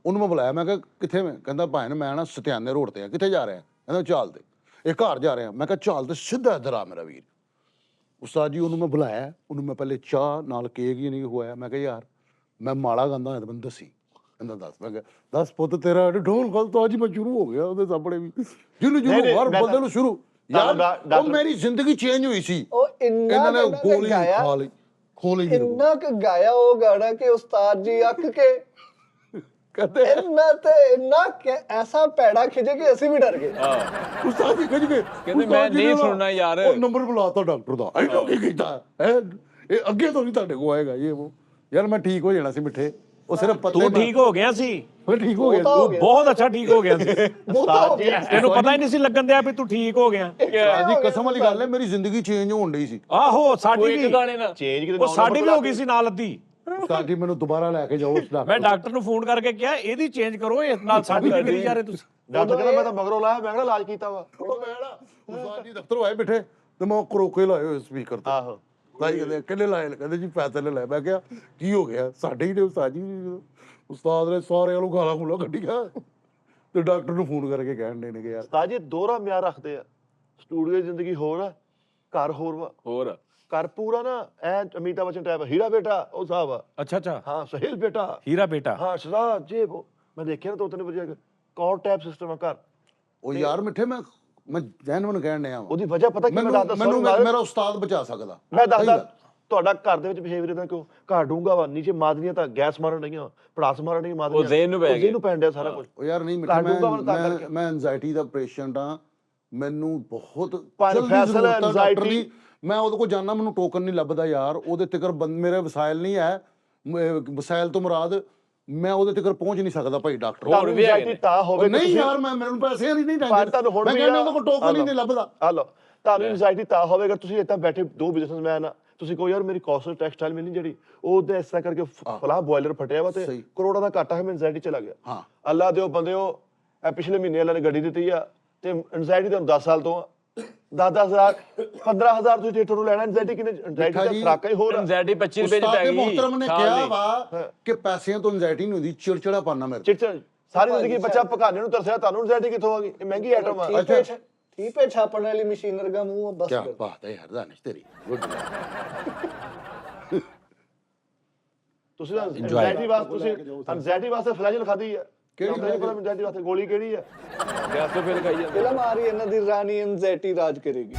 ਉਹਨੂੰ ਮੈਂ ਬੁਲਾਇਆ, ਮੈਂ ਕਿਹਾ ਕਿੱਥੇ ਮੈਂ? ਕਹਿੰਦਾ ਭਾਈ ਮੈਂ ਨਾ ਸਤਿਆਨੇ ਰੋਡ ਤੇ ਆ। ਕਿੱਥੇ ਜਾ ਰਿਹਾ? ਕਹਿੰਦਾ ਚਾਲ ਤੇ। ਇਹ ਘਰ ਜਾ ਰਿਹਾ। ਮੈਂ ਕਿਹਾ ਚਾਲ ਤੇ ਸਿੱਧਾ ਇੱਧਰ ਆ ਮੇਰਾ ਵੀਰ। ਉਸਤਾਦ ਜੀ ਉਹਨੂੰ ਮੈਂ ਬੁਲਾਇਆ, ਉਹਨੂੰ ਮੈਂ ਪਹਿਲੇ ਚਾਹ ਨਾਲ ਕੇਕ ਹੀ ਨਹੀਂ ਖਵਾਇਆ। ਮੈਂ ਕਿਹਾ ਯਾਰ ਮੈਂ ਮਾੜਾ ਗਾਉਂਦਾ ਹਾਂ, ਮੈਨੂੰ ਦੱਸੀ। ਕਹਿੰਦਾ ਦੱਸ। ਮੈਂ ਕਿਹਾ 10 ਪੁੱਤ ਤੇਰਾ ਢੋਲ ਗੱਲ ਤਾਂ ਅੱਜ ਮੈਂ ਸ਼ੁਰੂ ਹੋ ਗਿਆ ਉਹਦੇ ਸਾਹਮਣੇ ਵੀ, ਜਿਹਨੂੰ ਹਰ ਬੰਦੇ ਨੂੰ ਸ਼ੁਰੂ ਯਾਰ ਉਹ ਮੇਰੀ ਜ਼ਿੰਦਗੀ ਚੇਂਜ ਹੋਈ ਸੀ। ਉਹ ਇੰਨਾ ਇਹਨਾਂ ਨੇ ਕੁ ਗੋਲੀ ਗਾਇਆ, ਖਾ ਲਈ, ਖੋਲੀ ਮੇਰੇ ਕੋਲ। ਇੰਨਾ ਕੁ ਗਾਇਆ ਉਹ ਗਾਣਾ ਕਿ ਉਸਤਾਦ ਜੀ ਅੱਕ ਕੇ ਕਹਿੰਦੇ ਇੰਨਾ ਕਿ ਐਸਾ ਪੈੜਾ ਖਿਜੇ ਕਿ ਅਸੀਂ ਵੀ ਡਰ ਗਏ। ਉਸਤਾਦ ਜੀ ਖਿੱਚ ਗਏ, ਕਹਿੰਦੇ ਮੈਂ ਨਹੀਂ ਸੁਣਨਾ ਯਾਰ। ਉਹ ਨੰਬਰ ਬੁਲਾਤਾ ਡਾਕਟਰ ਦਾ, ਇਹਨੂੰ ਕੀ ਕੀਤਾ ਹੈ, ਇਹ ਅੱਗੇ ਤੋਂ ਨਹੀਂ ਤੁਹਾਡੇ ਕੋਲ ਆਏਗਾ ਇਹ ਉਹ। ਯਾਰ ਮੈਂ ਠੀਕ ਹੋ ਜਾਣਾ ਸੀ ਮਿੱਠੇ, ਉਹ ਸਿਰਫ ਪਤਲੇ ਤੂੰ ਠੀਕ ਹੋ ਗਿਆ ਸੀ, ਮੈਂ ਠੀਕ ਹੋ ਗਿਆ। ਤੂੰ ਬਹੁਤ ਅੱਛਾ ਠੀਕ ਹੋ ਗਿਆ ਸੀ। ਬਹੁਤਾ ਹੋ ਗਿਆ। ਤੈਨੂੰ ਪਤਾ ਹੀ ਨਹੀਂ ਸੀ ਲੱਗਣ ਦਿਆ ਵੀ ਤੂੰ ਠੀਕ ਹੋ ਗਿਆ। ਜੀ ਕਸਮ ਵਾਲੀ ਗੱਲ ਹੈ, ਮੇਰੀ ਜ਼ਿੰਦਗੀ ਚੇਂਜ ਹੋਣ ਡਈ ਸੀ। ਆਹੋ ਸਾਡੀ ਇੱਕ ਵੀ, ਗਾਣੇ ਨਾਲ ਚੇਂਜ ਕਿਤੇ ਉਹ ਸਾਡੀ ਵੀ ਹੋ ਗਈ ਸੀ ਨਾਲ ਅੱਧੀ। ਉਸਤਾਦ ਜੀ ਮੈਨੂੰ ਦੁਬਾਰਾ ਲੈ ਕੇ ਜਾਓ ਉਸ ਮੈਂ ਡਾਕਟਰ। ਡਾਕਟਰ ਨੂੰ ਫੋਨ ਕਰਕੇ ਕਿਹਾ ਇਹਦੀ ਚੇਂਜ ਕਰੋ, ਇਸ ਨਾਲ ਸਾਡੀ ਵੀ ਕਰੀ ਜਾ ਰਹੇ ਤੁਸੀਂ। ਡਾਕਟਰ ਕਹਿੰਦਾ ਮੈਂ ਤਾਂ ਮਗਰੋਂ ਲਾਇਆ, ਮੈਂ ਕਿਹੜਾ ਇਲਾਜ ਕੀਤਾ ਵਾ। ਉਹ ਮੈਂ ਨਾ ਉਸਤਾਦ ਜੀ ਦਫ਼ਤਰੋਂ ਆਏ ਬੈਠੇ ਤੇ ਮੈਂ ਕਰੋਕੇ ਲਾਏ ਹੋਏ ਸਪੀਕਰ ਤੇ। ਆਹੋ ਭਾਈ ਕਹਿੰਦੇ ਕਿੰਨੇ ਲਾਏ, ਕਹਿੰਦੇ ਜੀ ਪੈਸੇ ਲੈ। ਮੈਂ ਕਿਹਾ ਕੀ ਹੋ ਗਿਆ, ਸਾਡੇ ਹੀ ਨੇ ਉਸਤਾਦ ਜੀ। ਉਸਤਾਦ ਨੇ ਸਾਰਿਆਂ ਨੂੰ ਗਾਲਾਂ ਗੂਲਾਂ ਕੱਢੀਆਂ ਤੇ ਡਾਕਟਰ ਨੂੰ ਫੋਨ ਕਰਕੇ ਕਹਿਣ ਦੇ ਨੇ ਕਿ ਯਾਰ ਤਾਂ ਜੀ ਦੋਹਰਾ ਮਿਆਰ ਰੱਖਦੇ ਆ। ਸਟੂਡੀਓ ਦੀ ਜ਼ਿੰਦਗੀ ਹੋਰ ਆ, ਘਰ ਹੋਰ ਵਾ। ਹੋਰ ਘਰ ਪੂਰਾ ਨਾ ਐ ਅਮਿਤਾਭ ਬੱਚਨ ਟਾਈਪ, ਹੀਰਾ ਬੇਟਾ ਉਹ ਸਾਹਿਬ ਆ, ਅੱਛਾ ਅੱਛਾ, ਹਾਂ ਸਹਿਲ ਬੇਟਾ, ਹੀਰਾ ਬੇਟਾ। ਹਾਂ ਸ਼ਰਾਬ ਜੇ ਉਹ ਮੈਂ ਦੇਖਿਆ ਨਾ 2-3 ਵਜੇ ਕੌਰ ਟਾਈਪ ਸਿਸਟਮ ਆ ਘਰ। ਉਹ ਯਾਰ ਮਿੱਠੇ ਮੈਂ ਜੈਨੂਨ ਕਹਿਣ ਡਿਆ ਵਾਂ। ਉਹਦੀ ਵਜ੍ਹਾ ਪਤਾ ਕੀ, ਮੈਂ ਦੱਸਦਾ ਮੈਨੂੰ ਮੇਰਾ ਉਸਤਾਦ ਬਚਾ ਸਕਦਾ। ਮੈਂ ਦੱਸਦਾ ਤੁਹਾਡਾ ਘਰ ਦੇ ਵਿੱਚ ਬਿਹੇਵੀਅਰ ਇਦਾਂ ਕਿਉਂ, ਘਰ ਡੂੰਗਾ ਵਾ, ਨੀਚੇ ਮਾਦਨੀਆਂ ਤਾਂ ਗੈਸ ਮਾਰਨ ਰਹੀਆਂ, ਪੜਾਸ ਮਾਰਨ ਰਹੀਆਂ ਮਾਦਨੀਆਂ, ਉਹ ਜ਼ਹਿਨ ਨੂੰ ਪੈ ਗਿਆ। ਜ਼ਹਿਨ ਨੂੰ ਪੈਣ ਡਿਆ ਸਾਰਾ ਕੁਝ। ਉਹ ਯਾਰ ਨਹੀਂ ਘਰ ਮਿੱਠੇ, ਡੂੰਘਾ ਵਾ ਤਾਂ ਕਰਕੇ। ਮੈਂ ਐਂਜ਼ਾਈਟੀ ਦਾ ਪੇਸ਼ੈਂਟ ਆ, ਮੈਨੂੰ ਬਹੁਤ ਪਰ ਜਲਦੀ ਫੈਸਲਾ ਜ਼ਰੂਰਤ ਆ ਡਾਕਟਰ anxiety- ਦੀ। ਮੈਂ ਉਹਦੇ ਕੋਲ ਜਾਣਾ, ਮੈਨੂੰ ਟੋਕਨ ਨਹੀਂ ਲੱਭਦਾ ਯਾਰ। ਉਹਦੇ ਤੱਕ ਮੇਰੇ ਵਸਾਇਲ ਨਹੀਂ ਹੈ, ਵਸਾਇਲ ਤੋਂ ਮੁਰਾਦ ਮੈਂ ਉਹਦੇ ਤੱਕ ਪਹੁੰਚ ਨਹੀਂ ਸਕਦਾ ਭਾਈ ਡਾਕਟਰ। ਤੁਹਾਨੂੰ ਵੀ ਹੈਗੇ anxiety ਤਾਂ ਹੋਵੇ ਕਿ ਨਹੀਂ ਤੁਸੀਂ- ਯਾਰ ਮੈਨੂੰ ਪੈਸੇ ਨਹੀਂ ਪਰ ਤੁਹਾਨੂੰ ਹੁਣ ਮੈਂ ਵੀ ਕਹਿੰਦਾ ਉਹਦੇ ਕੋਲ ਟੋਕਨ ਹੀ ਨਹੀਂ ਲੱਭਦਾ। ਆ ਲਓ, ਤੁਹਾਨੂੰ ਐਂਜ਼ਾਈਟੀ ਤਾਂ ਹੋਵੇਗਾ ਤੁਸੀਂ ਇੱਥੇ ਬੈਠੇ ਦੋ ਬਿਜ਼ਨਸਮੈਨ ਆ, ਤੁਸੀਂ ਕਹੋ ਯਾਰ ਮੇਰੀ ਕੋਸਟਲ ਟੈਕਸਟਾਈਲ ਮਿਲਣੀ ਜਿਹੜੀ ਉਹ ਇਸ ਤਰ੍ਹਾਂ ਕਰਕੇ ਫਲਾ ਬੋਇਲਰ ਫਟਿਆ ਵਾ ਤੇ ਸਹੀ। ਕਰੋੜਾਂ ਦਾ ਘਾਟਾ ਹੈ, ਮੈਂ ਐਂਜ਼ਾਈਟੀ ਚਲਾ ਗਿਆ। ਹਾਂ ਅੱਲਾ ਦਿਓ ਬੰਦਿਓ, ਇਹ ਪਿਛਲੇ ਮਹੀਨੇ ਅੱਲਾ ਨੇ ਗੱਡੀ ਦਿੱਤੀ ਆ ਤੇ ਐਂਜ਼ਾਈਟੀ ਤੁਹਾਨੂੰ 10 ਸਾਲ ਤੋਂ 10,000 15,000 ਤੁਸੀਂ ਥੀਏਟਰ ਨੂੰ ਲੈਣਾ। ਐਂਜ਼ਾਈਟੀ ਕਿਨੇ, ਐਂਜ਼ਾਈਟੀ ਦਾ ਖਰਾਕਾ ਹੀ ਹੋਰ ਆ। ਐਂਜ਼ਾਈਟੀ 25 ਰੁਪਏ ਦੀ ਉਸਤਾਦ ਪੈ ਦੇ ਗਈ ਮੁਹਤਰਮ ਨੇ ਸਾਲ ਕਿਹਾ ਦੀ। ਵਾ ਕਿ ਪੈਸਿਆਂ ਤੋਂ ਐਂਜ਼ਾਈਟੀ ਨਹੀਂ ਹੁੰਦੀ, ਚਿੜਚਿੜਾ ਪਾਣਾ ਮੇਰੇ। ਚਿੜਚਿੜ ਸਾਰੀ ਜ਼ਿੰਦਗੀ ਬੱਚਾ ਪਕਾਨੇ ਨੂੰ ਤਰਸਿਆ, ਤੁਹਾਨੂੰ ਐਂਜ਼ਾਈਟੀ ਕਿੱਥੋਂ ਆ ਗਈ? ਇਹ ਮਹਿੰਗੀ ਆਈਟਮ ਆ। ਠੀਕ ਹੈ, ਛਾਪਣ ਵਾਲੀ ਮਸ਼ੀਨ ਵਰਗਾ ਮੂੰਹ ਆ, ਬਸ ਕੀ ਕਰ। ਬਾਤ ਹੈ ਯਾਰ, ਦਾਨਿਸ਼ ਤੇਰੀ ਗੁੱਡ। ਤੁਸੀਂ ਐਂਜ਼ਾਈਟੀ ਵਾਸਤੇ, ਤੁਸੀਂ ਐਂਜ਼ਾਈਟੀ ਵਾਸਤੇ ਫਲੈਜਲ ਖਾਦੀ ਆ। ਕਿਹੜੀ ਐਂਜ਼ਾਈਟੀ ਵਾਸਤੇ ਗੋਲੀ ਕਿਹੜੀ ਆ? ਗੈਸ ਤੋਂ ਫਿਰ ਖਾਈ ਜਾਂਦੇ। ਫਿਲਮ ਆ ਰਹੀ ਹੈ ਇਹਨਾਂ ਦੀ, ਰਾਣੀ ਐਂਜ਼ਾਈਟੀ ਰਾਜ ਕਰੇਗੀ।